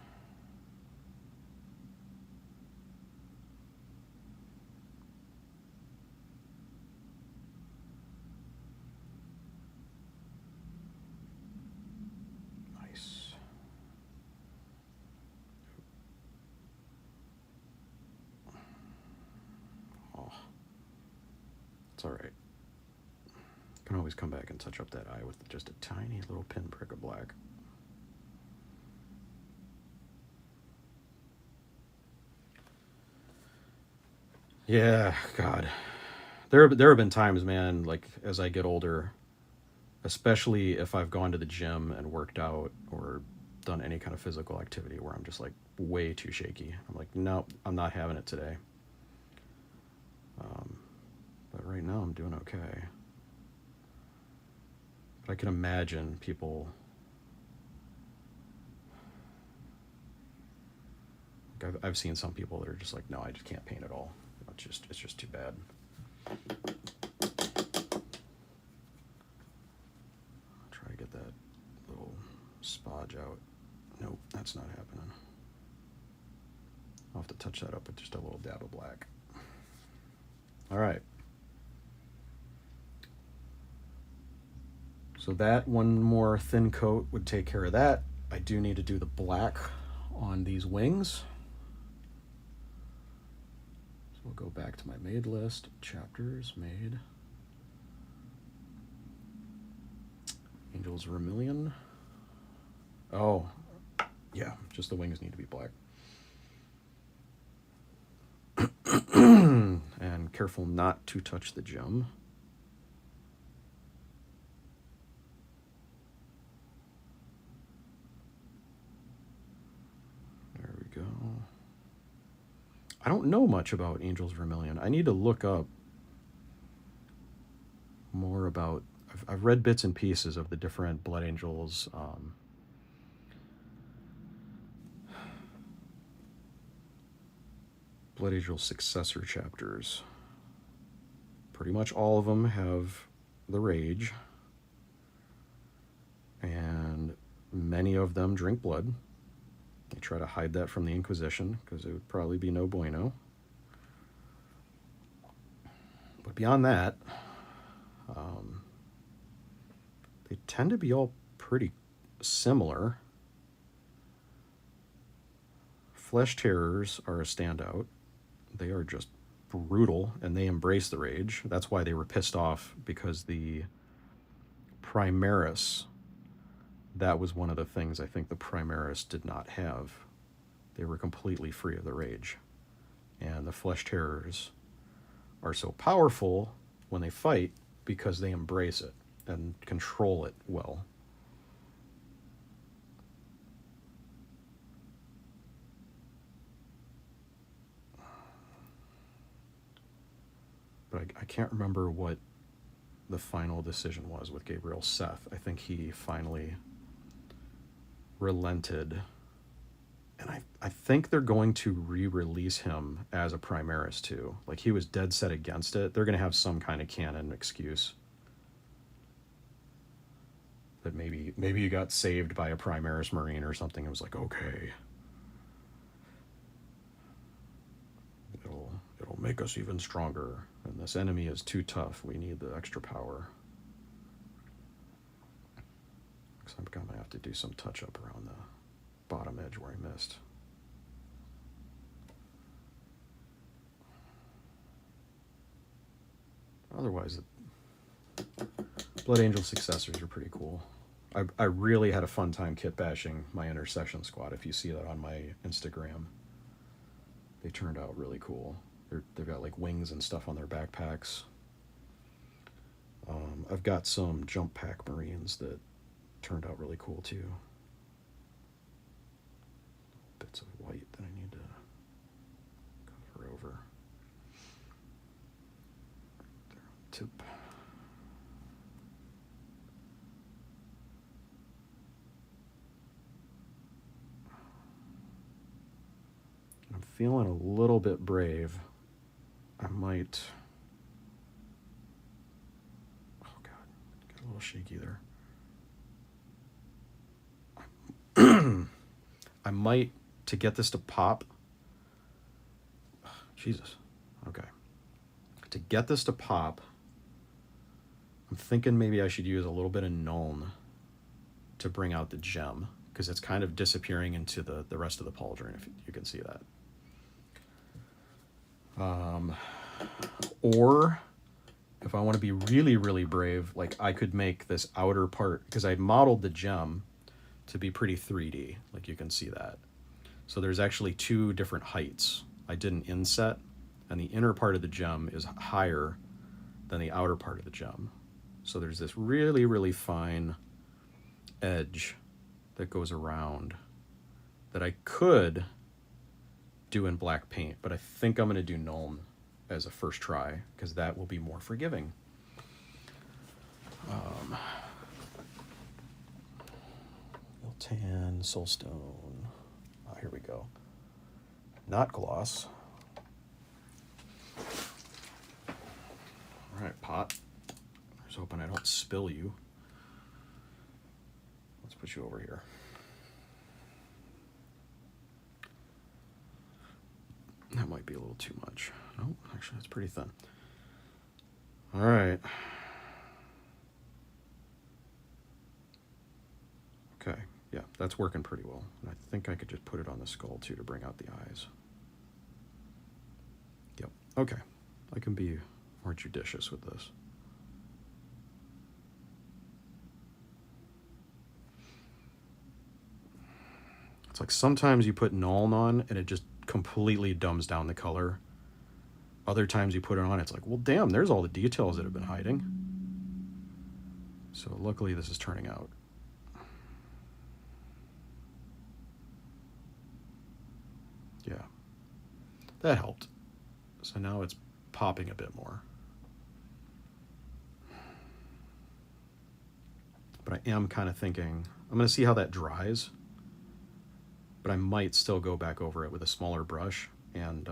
A: Nice. Oh, it's all right. Can always come back and touch up that eye with just a tiny little pinprick of black. Yeah, God. There have been times, man, like as I get older, especially if I've gone to the gym and worked out or done any kind of physical activity where I'm just like way too shaky. I'm like, no, I'm not having it today. But right now I'm doing okay. But I can imagine people. I've seen some people that are just like, no, I just can't paint at all. It's just too bad. Try to get that little spodge out. Nope, that's not happening. I'll have to touch that up with just a little dab of black. All right. So that one more thin coat would take care of that. I do need to do the black on these wings. We'll go back to my made list, chapters, made. Angels Vermilion. Oh, yeah, just the wings need to be black. And careful not to touch the gem. There we go. I don't know much about Angels Vermilion. I need to look up more about. I've read bits and pieces of the different Blood Angels. Blood Angel successor chapters. Pretty much all of them have the rage, and many of them drink blood. They try to hide that from the Inquisition because it would probably be no bueno. But beyond that, they tend to be all pretty similar. Flesh Terrors are a standout. They are just brutal, and they embrace the rage. That's why they were pissed off, because the Primaris, that was one of the things I think the Primaris did not have. They were completely free of the rage. And the Flesh Terrors are so powerful when they fight because they embrace it and control it well. But I can't remember what the final decision was with Gabriel Seth. I think he finally relented. And I think they're going to re-release him as a Primaris too. Like, he was dead set against it. They're going to have some kind of canon excuse. That maybe you got saved by a Primaris Marine or something. It was like, okay. It'll make us even stronger. And this enemy is too tough. We need the extra power. Because I'm going to have to do some touch-up around the bottom edge where I missed. Otherwise, Blood Angel successors are pretty cool. I really had a fun time kit bashing my Intercession squad. If you see that on my Instagram, they turned out really cool. They've got like wings and stuff on their backpacks. I've got some jump pack Marines that turned out really cool too. Bits of white that I need to cover over. There on tip. I'm feeling a little bit brave. I might... Oh god, got a little shaky there. I might, to get this to pop... Jesus. Okay. To get this to pop, I'm thinking maybe I should use a little bit of Nuln to bring out the gem, because it's kind of disappearing into the rest of the pauldron, if you can see that. Or if I want to be really, really brave, like I could make this outer part, because I modeled the gem to be pretty 3D, like you can see that. So there's actually two different heights. I did an inset, and the inner part of the gem is higher than the outer part of the gem. So there's this really, really fine edge that goes around that I could do in black paint, but I think I'm going to do Nuln as a first try, because that will be more forgiving. Tan, soulstone. Oh, here we go. Not gloss. All right, pot. I was hoping I don't spill you. Let's put you over here. That might be a little too much. No, actually, that's pretty thin. All right. Okay, yeah, that's working pretty well. And I think I could just put it on the skull, too, to bring out the eyes. Yep, okay. I can be more judicious with this. It's like sometimes you put Nuln on, and it just completely dumbs down the color. Other times you put it on, it's like, well, damn, there's all the details that have been hiding. So luckily this is turning out. Yeah, that helped. So now it's popping a bit more. But I am kind of thinking, I'm going to see how that dries. But I might still go back over it with a smaller brush and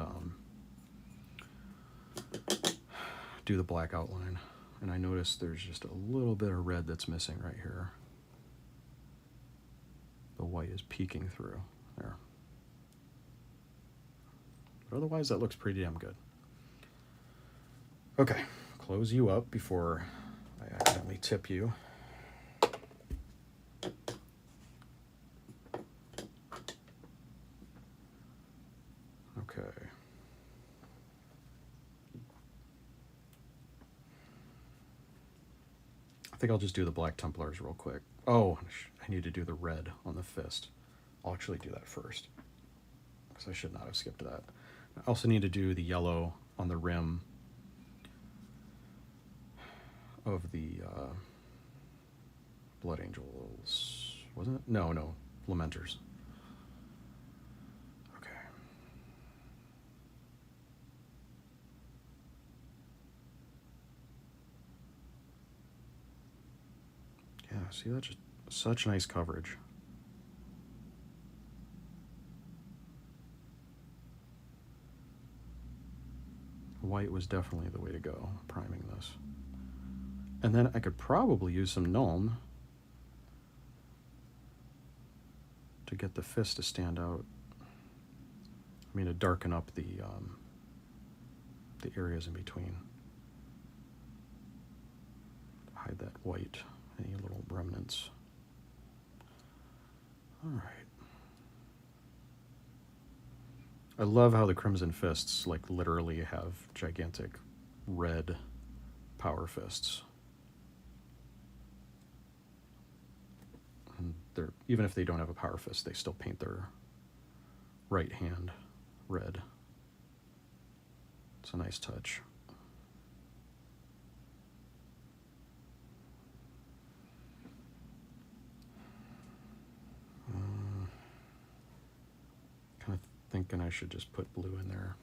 A: do the black outline. And I noticed there's just a little bit of red that's missing right here. The white is peeking through there. But otherwise, that looks pretty damn good. Okay, close you up before I accidentally tip you. Okay. I think I'll just do the Black Templars real quick. Oh, I need to do the red on the fist. I'll actually do that first, because I should not have skipped that. I also need to do the yellow on the rim of the Blood Angels, wasn't it? No, Lamenters. Okay. Yeah, see, that's just such nice coverage. White was definitely the way to go, priming this. And then I could probably use some Nuln to get the fist to stand out. I mean, to darken up the the areas in between. Hide that white, any little remnants. All right. I love how the Crimson Fists, like, literally have gigantic red power fists. And they're, even if they don't have a power fist, they still paint their right hand red. It's a nice touch. Kind of thinking I should just put blue in there.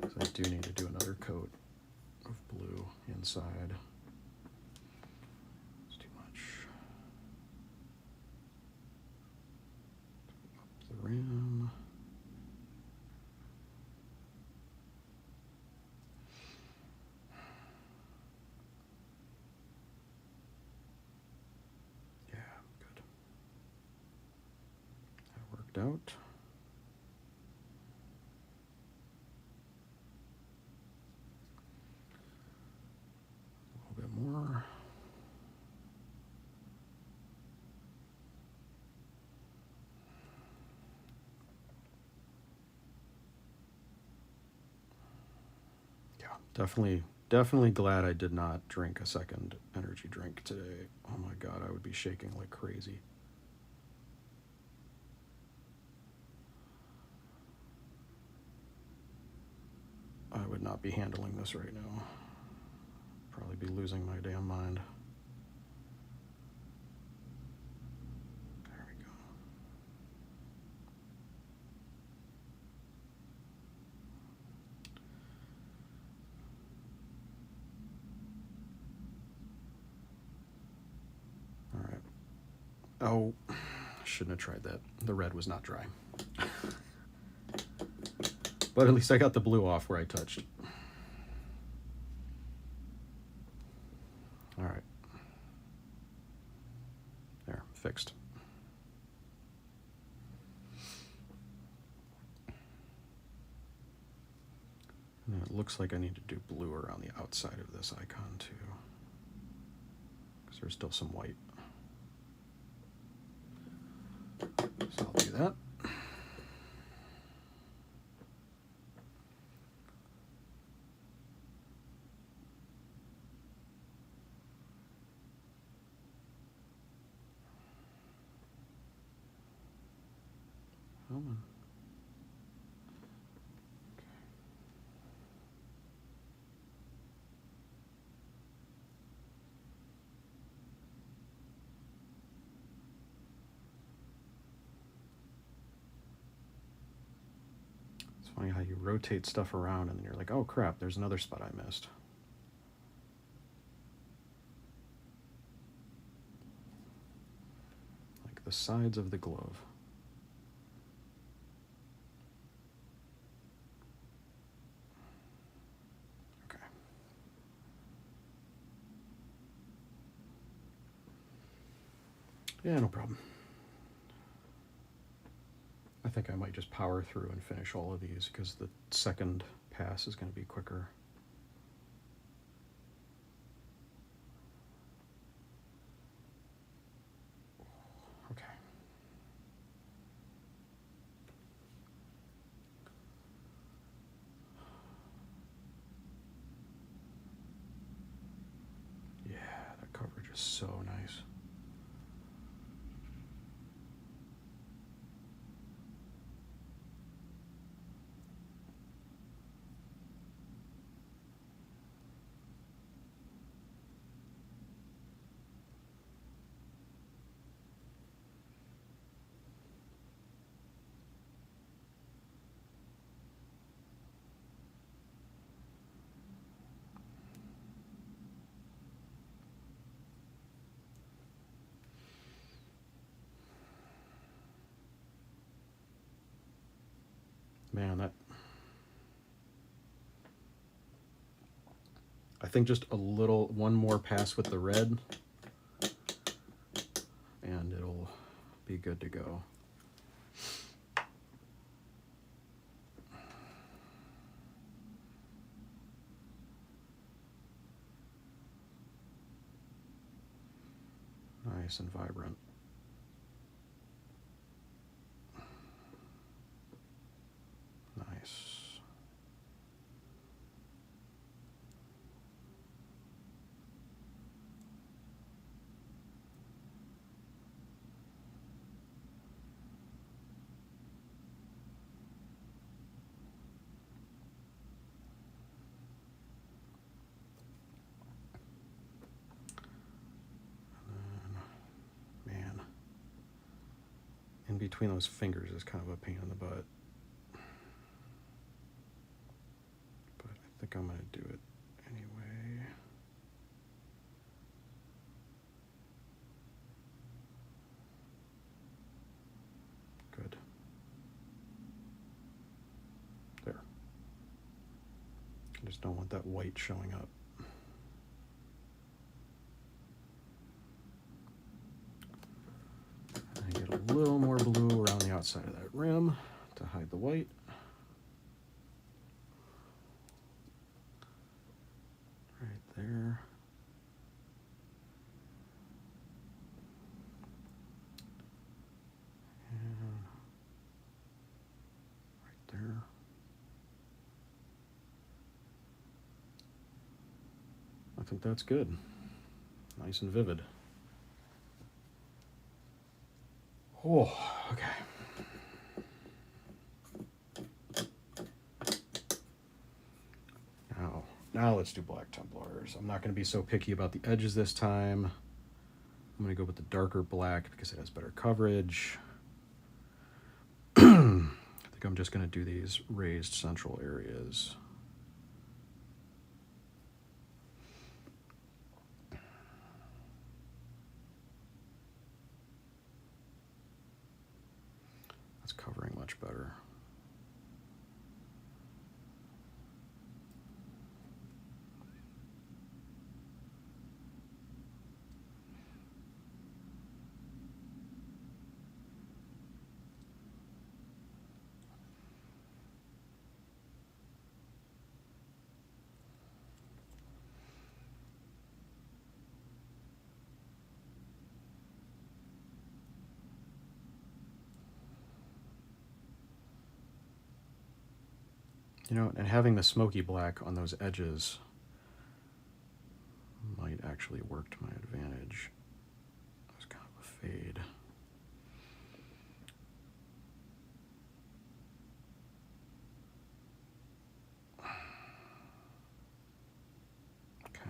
A: So I do need to do another coat of blue inside. It's too much. Up the rim. Yeah, good. That worked out. A little bit more. Yeah, definitely glad I did not drink a second energy drink today. Oh my God, I would be shaking like crazy. I would not be handling this right now. Probably be losing my damn mind. There we go. All right. Oh, I shouldn't have tried that. The red was not dry. But at least I got the blue off where I touched. All right. There, fixed. And it looks like I need to do blue around the outside of this icon too, because there's still some white. So I'll do that. Come on. It's funny how you rotate stuff around and then you're like, oh crap, there's another spot I missed. Like the sides of the glove. Okay. Yeah, no problem. I think I might just power through and finish all of these because the second pass is going to be quicker. Okay. Yeah, that coverage is so nice. Man, that... I think just one more pass with the red, and it'll be good to go. nice and vibrant. Nice. Man, in between those fingers is kind of a pain in the butt. But I think I'm going to do it anyway. Good. There. I just don't want that white showing up. And get a little more blue around the outside of that rim to hide the white. Right there. And right there. I think that's good. Nice and vivid. Oh, okay. Now let's do Black Templars. I'm not going to be so picky about the edges this time. I'm going to go with the darker black because it has better coverage. I think I'm just going to do these raised central areas. That's covering much better. You know, and having the smoky black on those edges might actually work to my advantage. It's kind of a fade. Okay.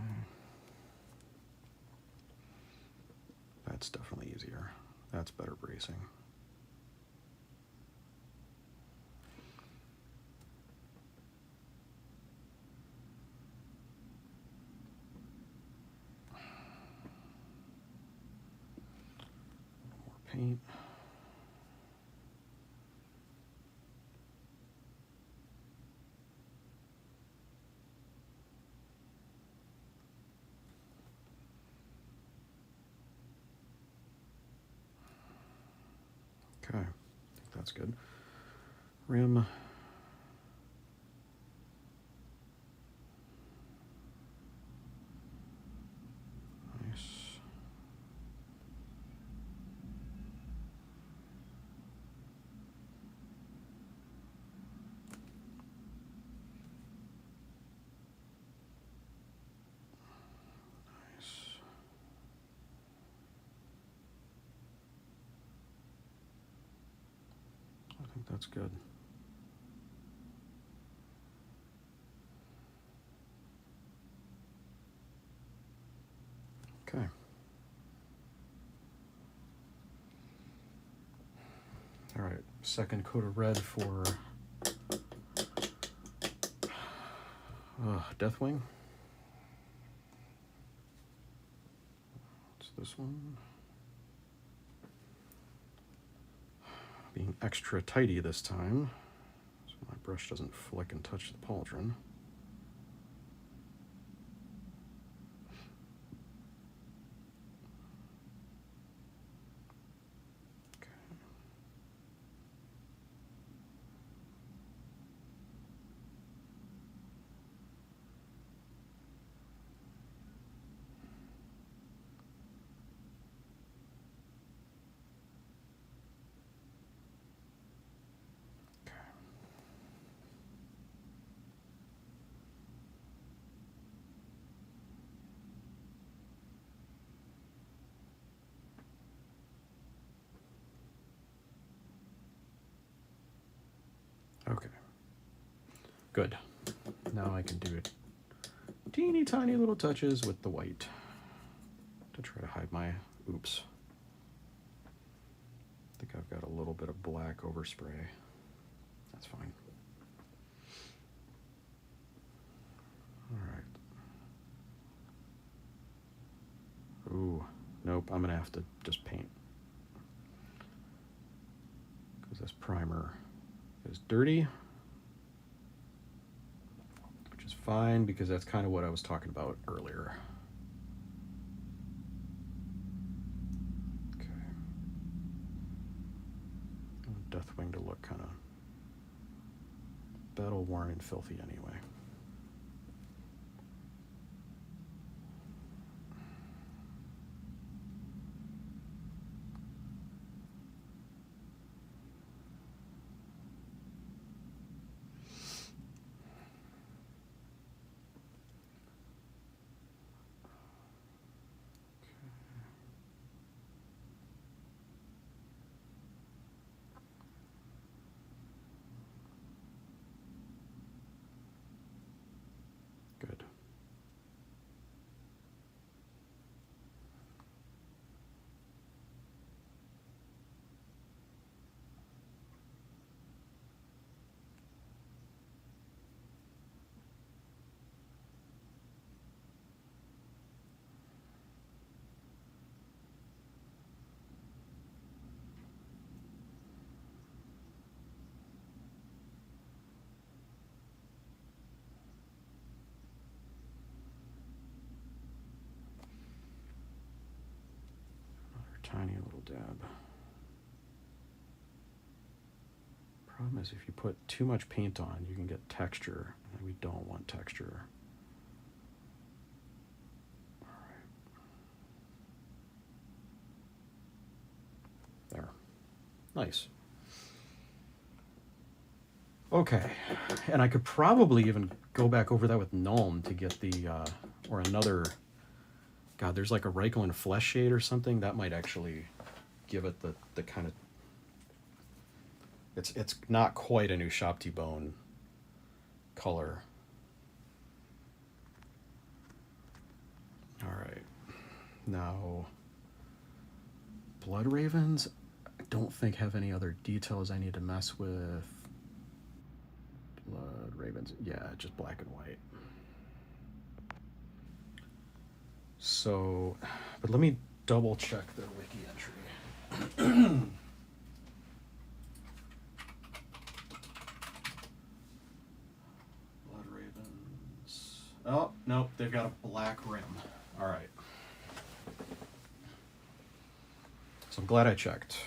A: That's definitely easier. That's better bracing. Paint. Okay, I think that's good. Rim. Nice. I think that's good. Okay. All right, second coat of red for Deathwing. What's this one? Being extra tidy this time, so my brush doesn't flick and touch the pauldron. Okay. Good. Now I can do it. Teeny tiny little touches with the white to try to hide my oops. I think I've got a little bit of black overspray. That's fine. All right. Ooh, nope, I'm gonna have to just paint. Because this primer is dirty. Which is fine because that's kind of what I was talking about earlier. Okay. I want Deathwing to look kind of battle worn and filthy anyway. Good. Tiny little dab. Problem is if you put too much paint on, you can get texture, and we don't want texture. All right. There. Nice. Okay, and I could probably even go back over that with Nuln to get the, or another, God, there's like a Reichland flesh shade or something. That might actually give it the kind of, it's not quite a new Shopty Bone color. All right, now Blood Ravens, I don't think have any other details I need to mess with. Blood Ravens, yeah, just black and white. So, but let me double check the wiki entry. Blood Ravens. Oh, nope, they've got a black rim. All right. So I'm glad I checked.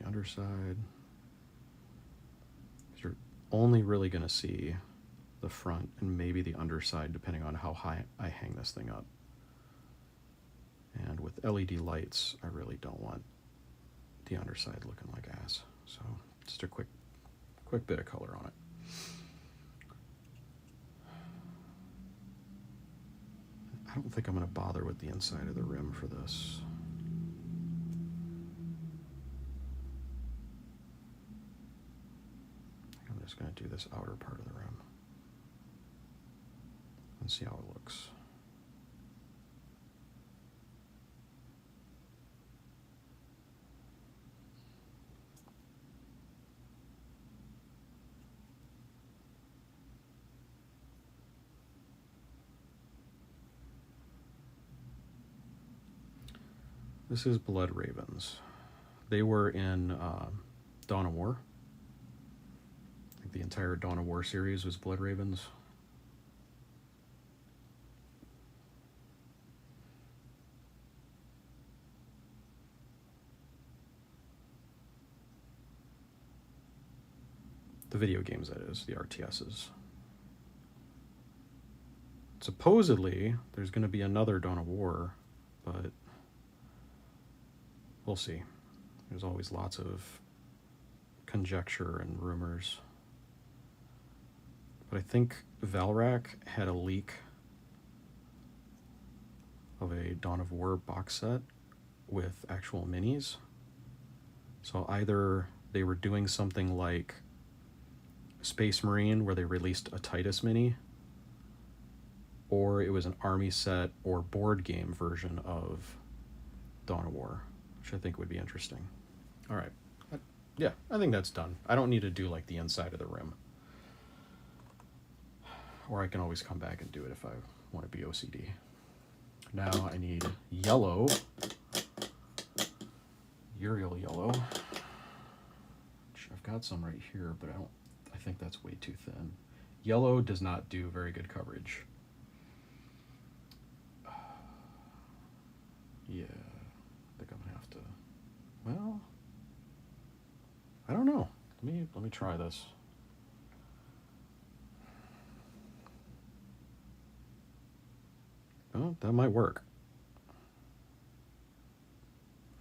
A: Underside. You're only really going to see the front and maybe the underside depending on how high I hang this thing up. And with LED lights, I really don't want the underside looking like ass. So just a quick bit of color on it. I don't think I'm going to bother with the inside of the rim for this. I'm just going to do this outer part of the rim and see how it looks. This is Blood Ravens. They were in Dawn of War. I think the entire Dawn of War series was Blood Ravens. The video games, that is, the RTSs. Supposedly, there's going to be another Dawn of War, but we'll see. There's always lots of conjecture and rumors. But I think Valrak had a leak of a Dawn of War box set with actual minis. So either they were doing something like Space Marine where they released a Titus mini, or it was an army set or board game version of Dawn of War, which I think would be interesting. All right. Yeah, I think that's done. I don't need to do like the inside of the rim. Or I can always come back and do it if I want to be OCD. Now I need yellow. Uriel yellow. Which I've got some right here, but I think that's way too thin. Yellow does not do very good coverage. Yeah, I think I'm gonna have to. Well, I don't know. Let me try this. Oh, that might work.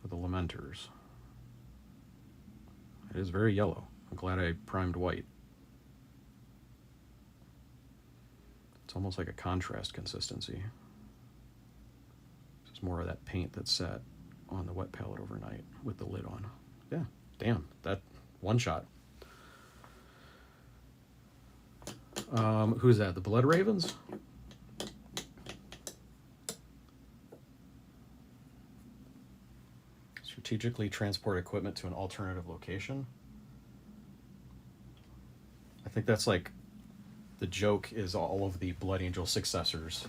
A: For the Lamenters. It is very yellow. I'm glad I primed white. It's almost like a contrast consistency. It's more of that paint that's set on the wet palette overnight with the lid on. Yeah, damn, that one shot. Who's that? The Blood Ravens? Strategically transport equipment to an alternative location. I think that's like the joke is all of the Blood Angel successors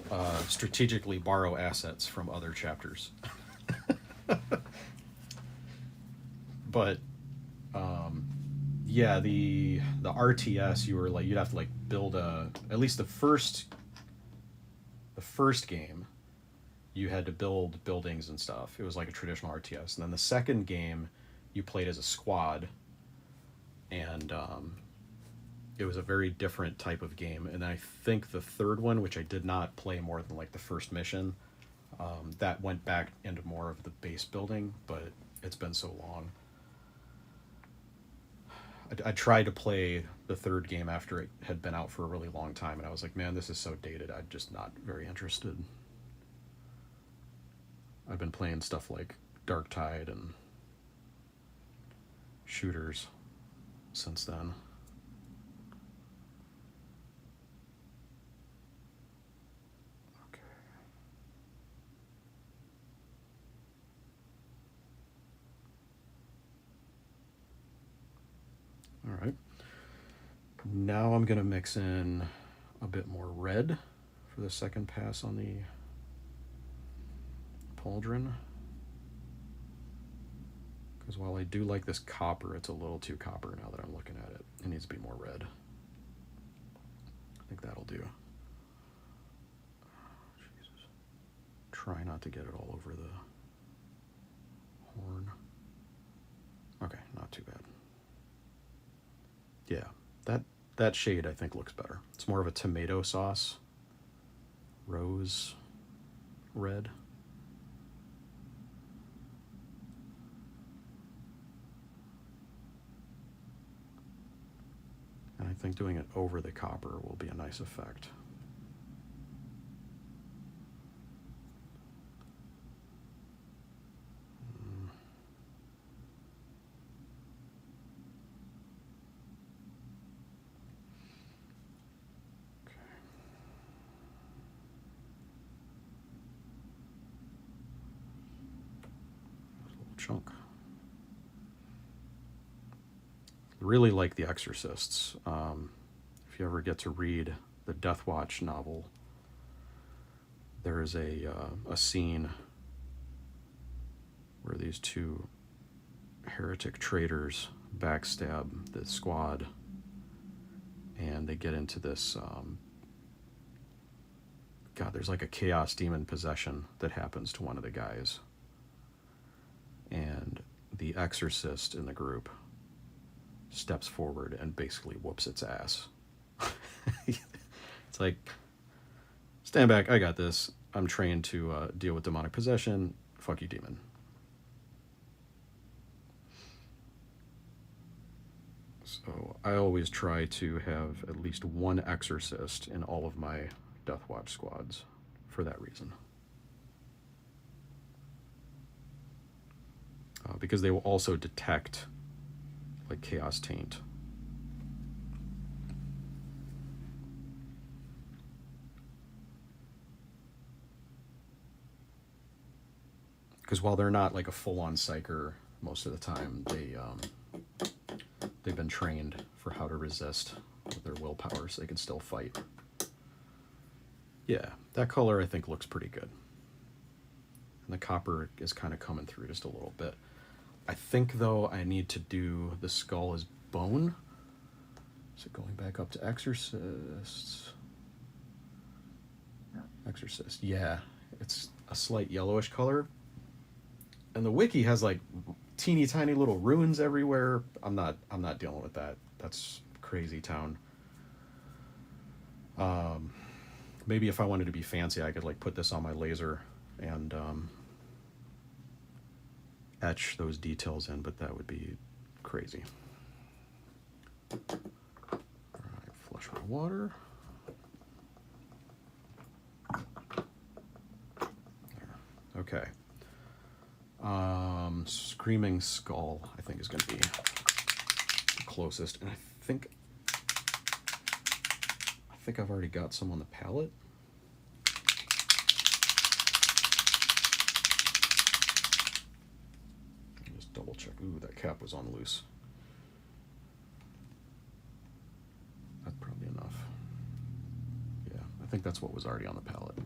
A: strategically borrow assets from other chapters. But yeah, the RTS, you were like, you'd have to like build at least the first game, you had to build buildings and stuff. It was like a traditional RTS. And then the second game, you played as a squad, and it was a very different type of game. And I think the third one, which I did not play more than like the first mission, that went back into more of the base building, but it's been so long. I tried to play the third game after it had been out for a really long time, and I was like, man, this is so dated. I'm just not very interested. I've been playing stuff like Dark Tide and shooters since then. Okay. All right. Now I'm going to mix in a bit more red for the second pass on the Pauldron. Because while I do like this copper, it's a little too copper now that I'm looking at it. It needs to be more red. I think that'll do. Jesus. Try not to get it all over the horn. Okay, not too bad. Yeah, that shade I think looks better. It's more of a tomato sauce, rose red. And I think doing it over the copper will be a nice effect. Chunk. Really like The Exorcists. If you ever get to read the Death Watch novel, there is a scene where these two heretic traitors backstab the squad, and they get into this God, there's like a chaos demon possession that happens to one of the guys. And the exorcist in the group steps forward and basically whoops its ass. It's stand back, I got this. I'm trained to deal with demonic possession. Fuck you, demon. So I always try to have at least one exorcist in all of my Death Watch squads for that reason. Because they will also detect like chaos taint. Because while they're not like a full-on psyker most of the time, they've been trained for how to resist with their willpower, so they can still fight. Yeah, that color I think looks pretty good. And the copper is kind of coming through just a little bit. I think, though, I need to do the skull as bone. So going back up to Exorcist. Exorcist, yeah. It's a slight yellowish color. And the wiki has like teeny tiny little ruins everywhere. I'm not dealing with that. That's crazy town. Maybe if I wanted to be fancy, I could like put this on my laser and etch those details in, but that would be crazy. All right, flush my water. There. Okay. Screaming Skull, I think, is going to be the closest, and I think I've already got some on the palette. Just double check. Ooh, that cap was on loose. That's probably enough. Yeah, I think that's what was already on the palette.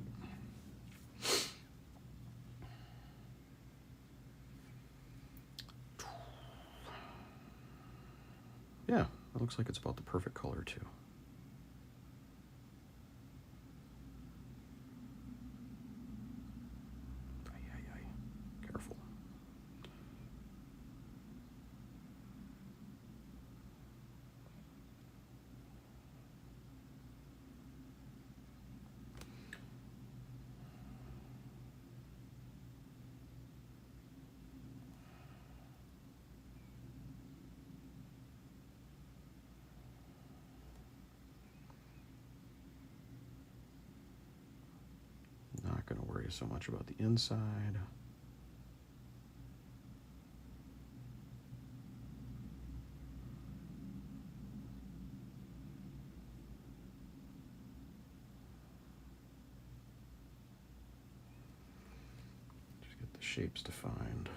A: Yeah, it looks like it's about the perfect color, too. Careful. Not going to worry so much about the inside. Just get the shapes defined.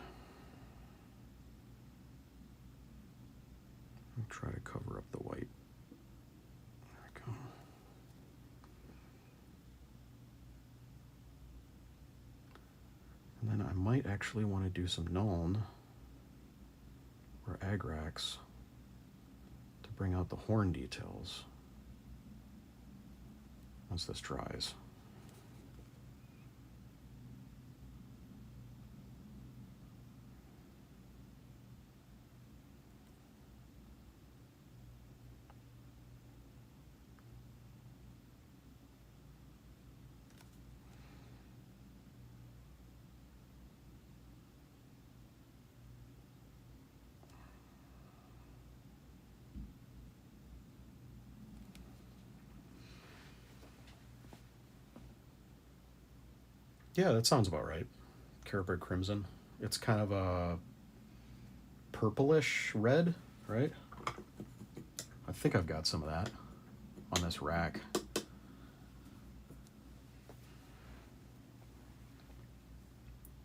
A: And try to cover up the white. There we go. And then I might actually want to do some Nuln or Agrax to bring out the horn details once this dries. Yeah, that sounds about right. Carabred Crimson. It's kind of a purplish red, right? I think I've got some of that on this rack.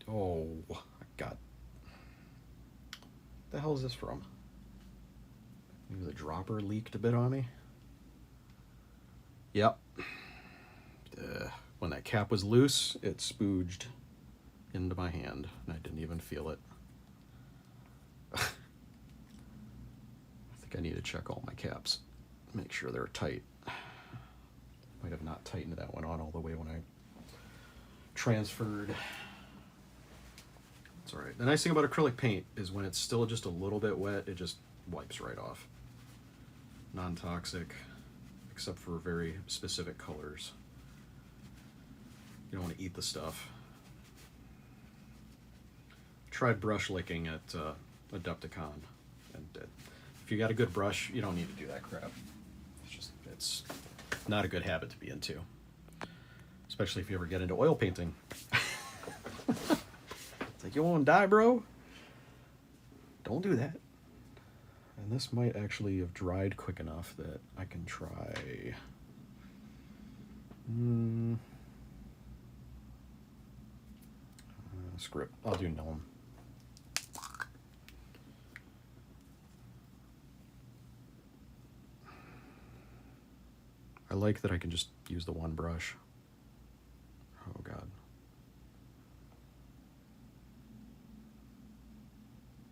A: Oh, I got... What the hell is this from? Maybe the dropper leaked a bit on me? Yep. When that cap was loose, it spooged into my hand, and I didn't even feel it. I think I need to check all my caps, make sure they're tight. Might have not tightened that one on all the way when I transferred. It's all right. The nice thing about acrylic paint is when it's still just a little bit wet, it just wipes right off. Non-toxic, except for very specific colors. You don't want to eat the stuff. Tried brush licking at Adepticon, and if you got a good brush, you don't need to do that crap. It's not a good habit to be into, especially if you ever get into oil painting. It's like, you want to die, bro? Don't do that. And this might actually have dried quick enough that I can try. Script. I'll do gnome. I like that I can just use the one brush. Oh god.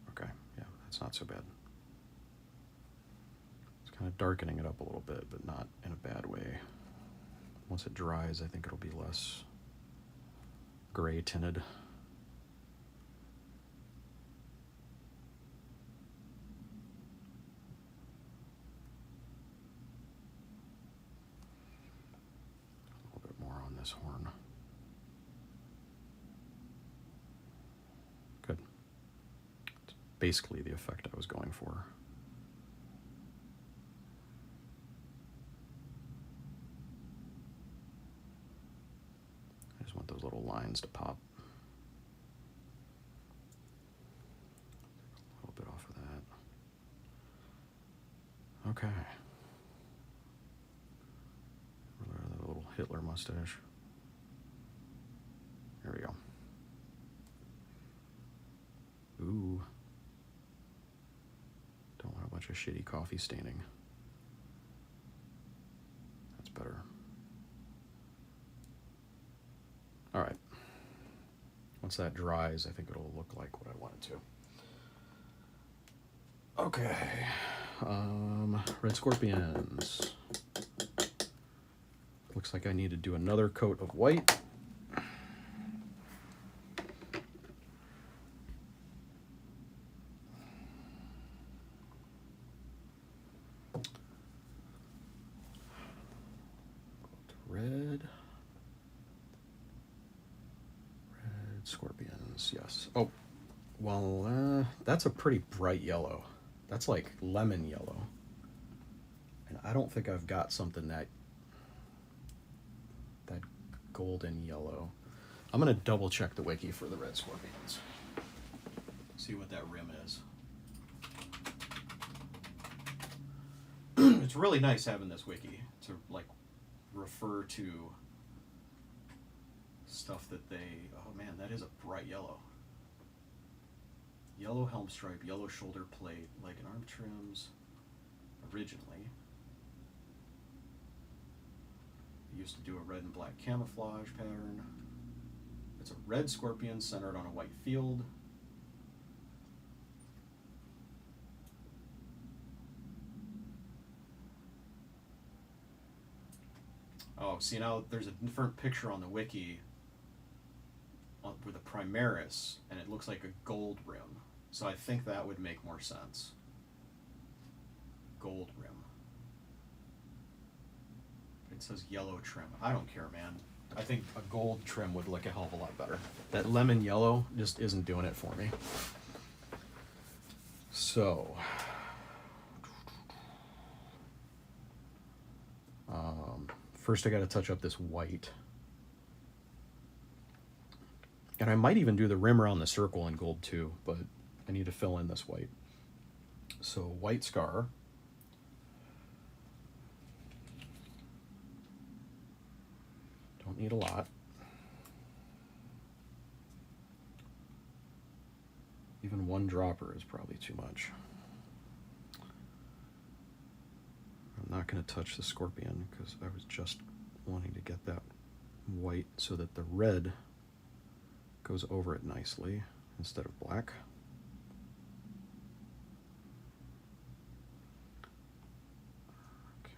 A: Okay, yeah, that's not so bad. It's kind of darkening it up a little bit, but not in a bad way. Once it dries, I think it'll be less gray tinted. This horn. Good. It's basically the effect I was going for. I just want those little lines to pop. A little bit off of that. Okay. The little Hitler mustache. There we go. Ooh. Don't want a bunch of shitty coffee staining. That's better. All right. Once that dries, I think it'll look like what I want it to. Okay. Red scorpions. Looks like I need to do another coat of white. Red scorpions, yes. Oh, well, that's a pretty bright yellow. That's like lemon yellow. And I don't think I've got something that golden yellow. I'm going to double check the wiki for the red scorpions. See what that rim is. It's really nice having this wiki to like refer to stuff that they, oh man, that is a bright yellow. Yellow helm stripe, yellow shoulder plate, leg and arm trims originally. They used to do a red and black camouflage pattern. It's a red scorpion centered on a white field. Oh, see now there's a different picture on the wiki with a Primaris, and it looks like a gold rim. So I think that would make more sense. Gold rim. It says yellow trim. I don't care, man. I think a gold trim would look a hell of a lot better. That lemon yellow just isn't doing it for me. So, first I got to touch up this white. And I might even do the rim around the circle in gold too, but I need to fill in this white. So white scar. Don't need a lot. Even one dropper is probably too much. I'm not going to touch the scorpion because I was just wanting to get that white so that the red goes over it nicely instead of black. Okay.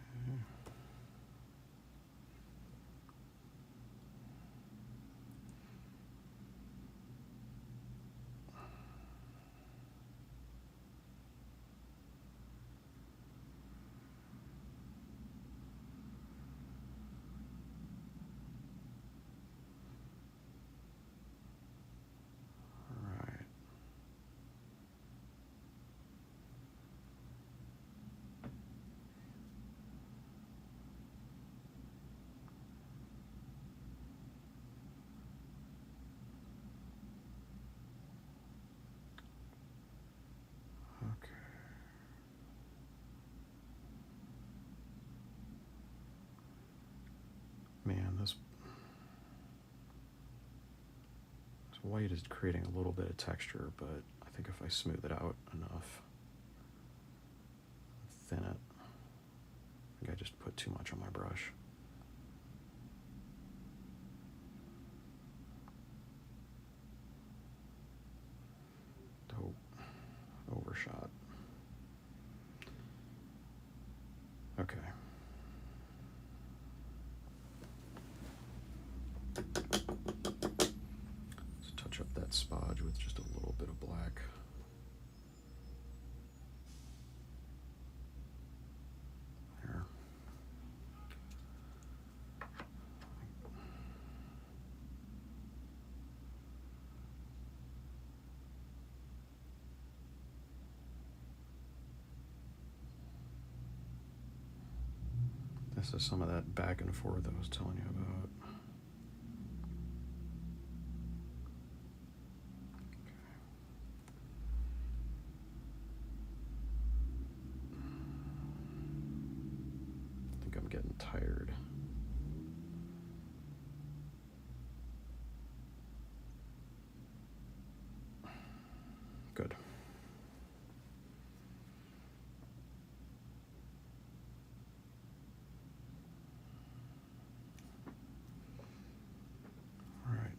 A: white is creating a little bit of texture, but I think if I smooth it out enough, thin it, I think I just put too much on my brush. Oh, overshot. Okay. Let's touch up that spodge with just a little bit of black. There. This is some of that back and forth I was telling you about. I think I'm getting tired. Good. All right.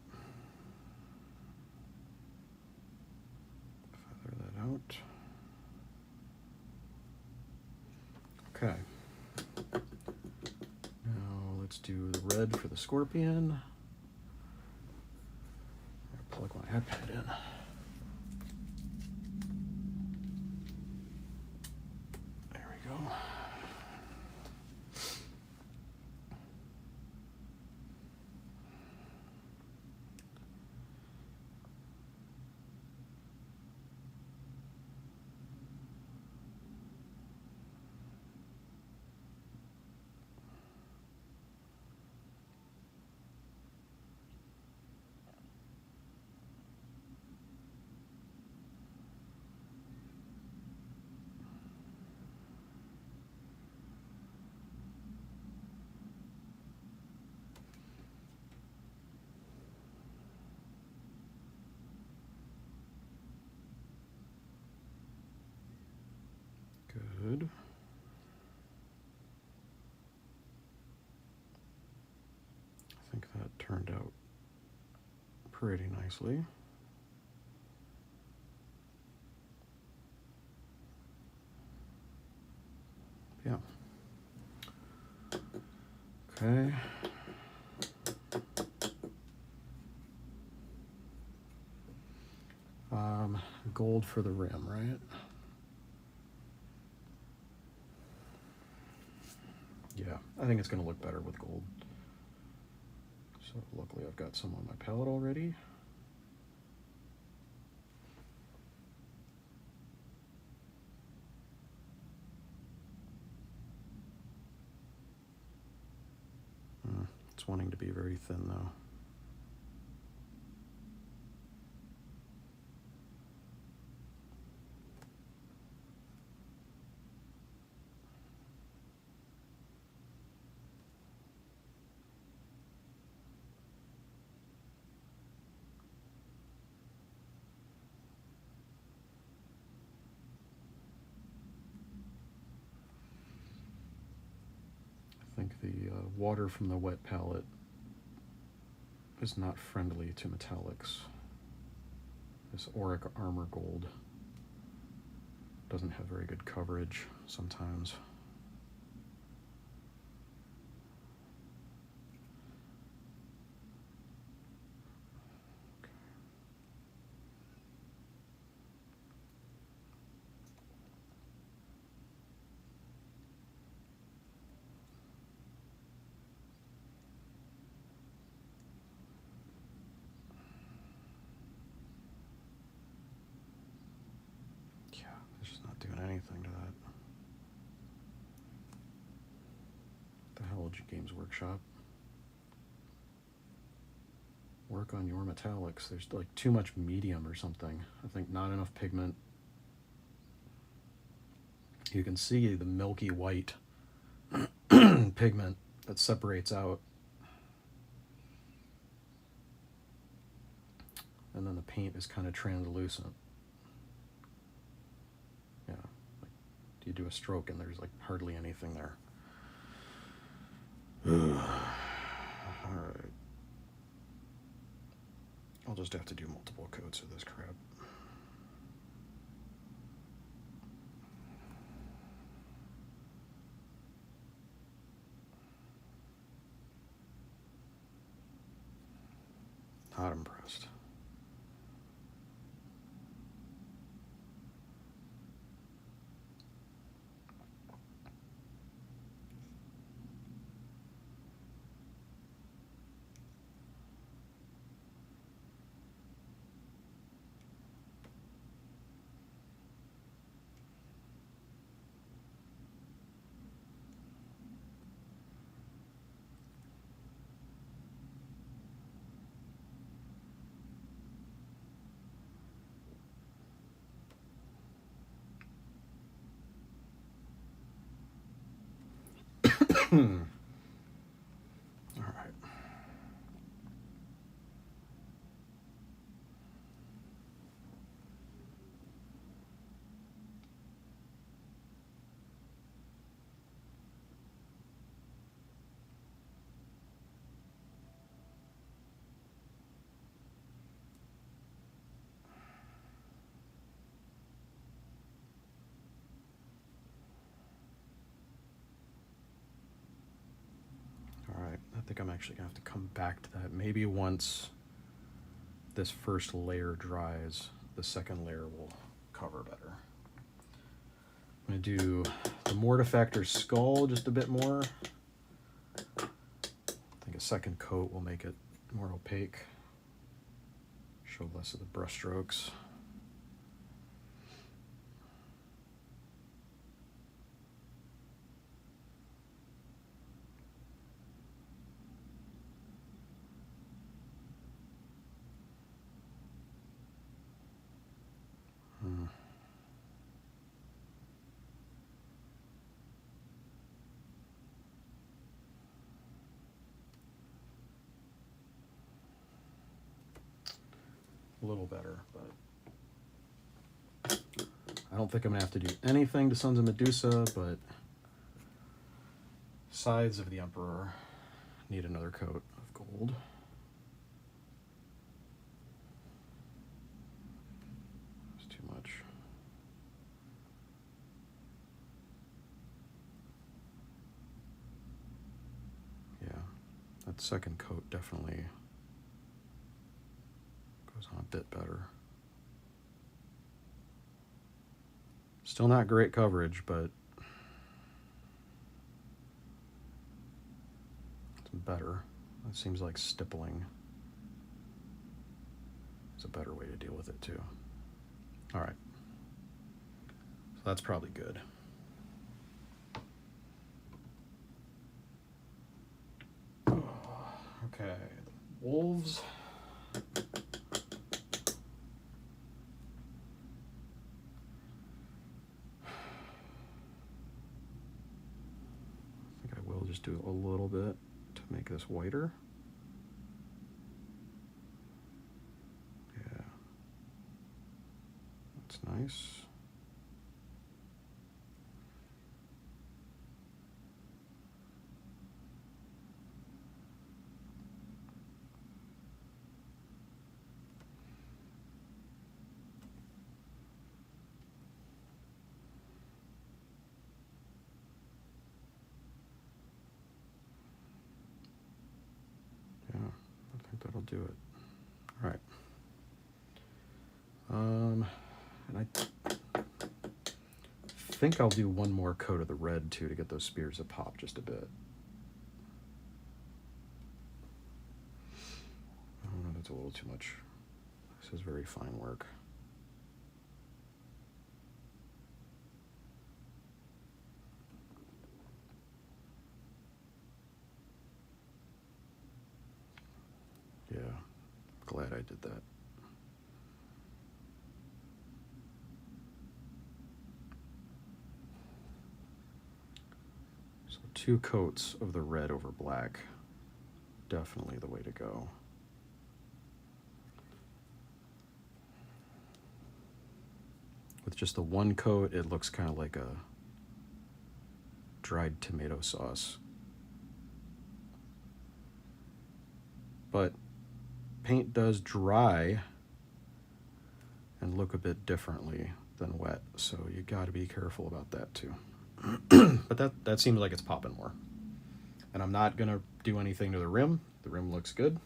A: Feather that out. Okay. Now let's do the red for the scorpion. I'll plug my iPad in. There we go. Good. I think that turned out pretty nicely. Yeah. Okay. Gold for the rim, right? Yeah, I think it's going to look better with gold. So luckily I've got some on my palette already. It's wanting to be very thin though. I think the water from the wet palette is not friendly to metallics. This auric armor gold doesn't have very good coverage sometimes. Anything to that. The hell, Games Workshop? Work on your metallics. There's like too much medium or something. I think not enough pigment. You can see the milky white pigment that separates out. and then the paint is kind of translucent. Yeah, like you do a stroke and there's like hardly anything there. Alright. I'll just have to do multiple coats of this crap. Not impressed. All right. Alright, I think I'm actually going to have to come back to that. Maybe once this first layer dries, the second layer will cover better. I'm going to do the Mortifactor skull just a bit more. I think a second coat will make it more opaque. Show less of the brush strokes. A little better, but I don't think I'm gonna have to do anything to Sons of Medusa, but Sides of the Emperor need another coat of gold. It's too much. Yeah, that second coat definitely goes on a bit better. Still not great coverage, but it's better. It seems like stippling is a better way to deal with it too. All right, so that's probably good. Okay, wolves. Just do a little bit to make this whiter. Yeah, that's nice. That'll do it. All right. And I think I'll do one more coat of the red too to get those spears to pop just a bit. I don't know, that's a little too much. This is very fine work. Yeah, glad I did that. So 2 coats of the red over black, definitely the way to go. with just the one coat, it looks kind of like a dried tomato sauce. But paint does dry and look a bit differently than wet, so you got to be careful about that too. But that seems like it's popping more. And I'm not going to do anything to the rim. The rim looks good.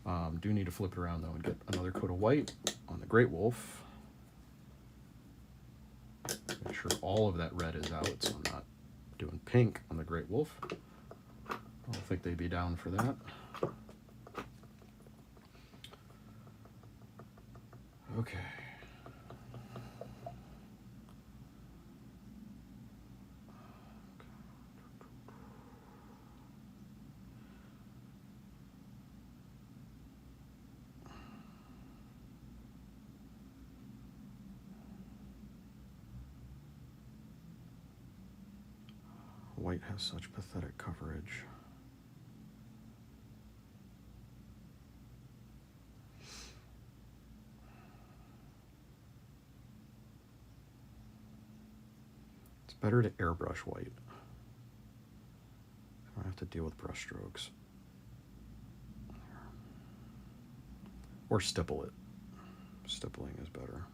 A: Do need to flip it around though and get another coat of white on the Great Wolf. Make sure all of that red is out, so I'm not doing pink on the Great Wolf. I don't think they'd be down for that. Okay. White has such pathetic coverage. It's better to airbrush white. I don't have to deal with brush strokes. Or stipple it. Stippling is better.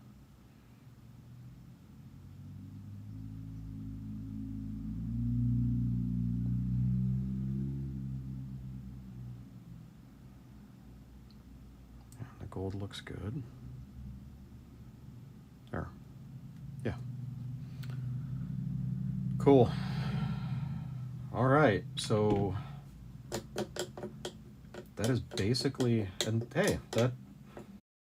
A: Gold looks good. There. Yeah. Cool. All right. So that is basically, and hey, that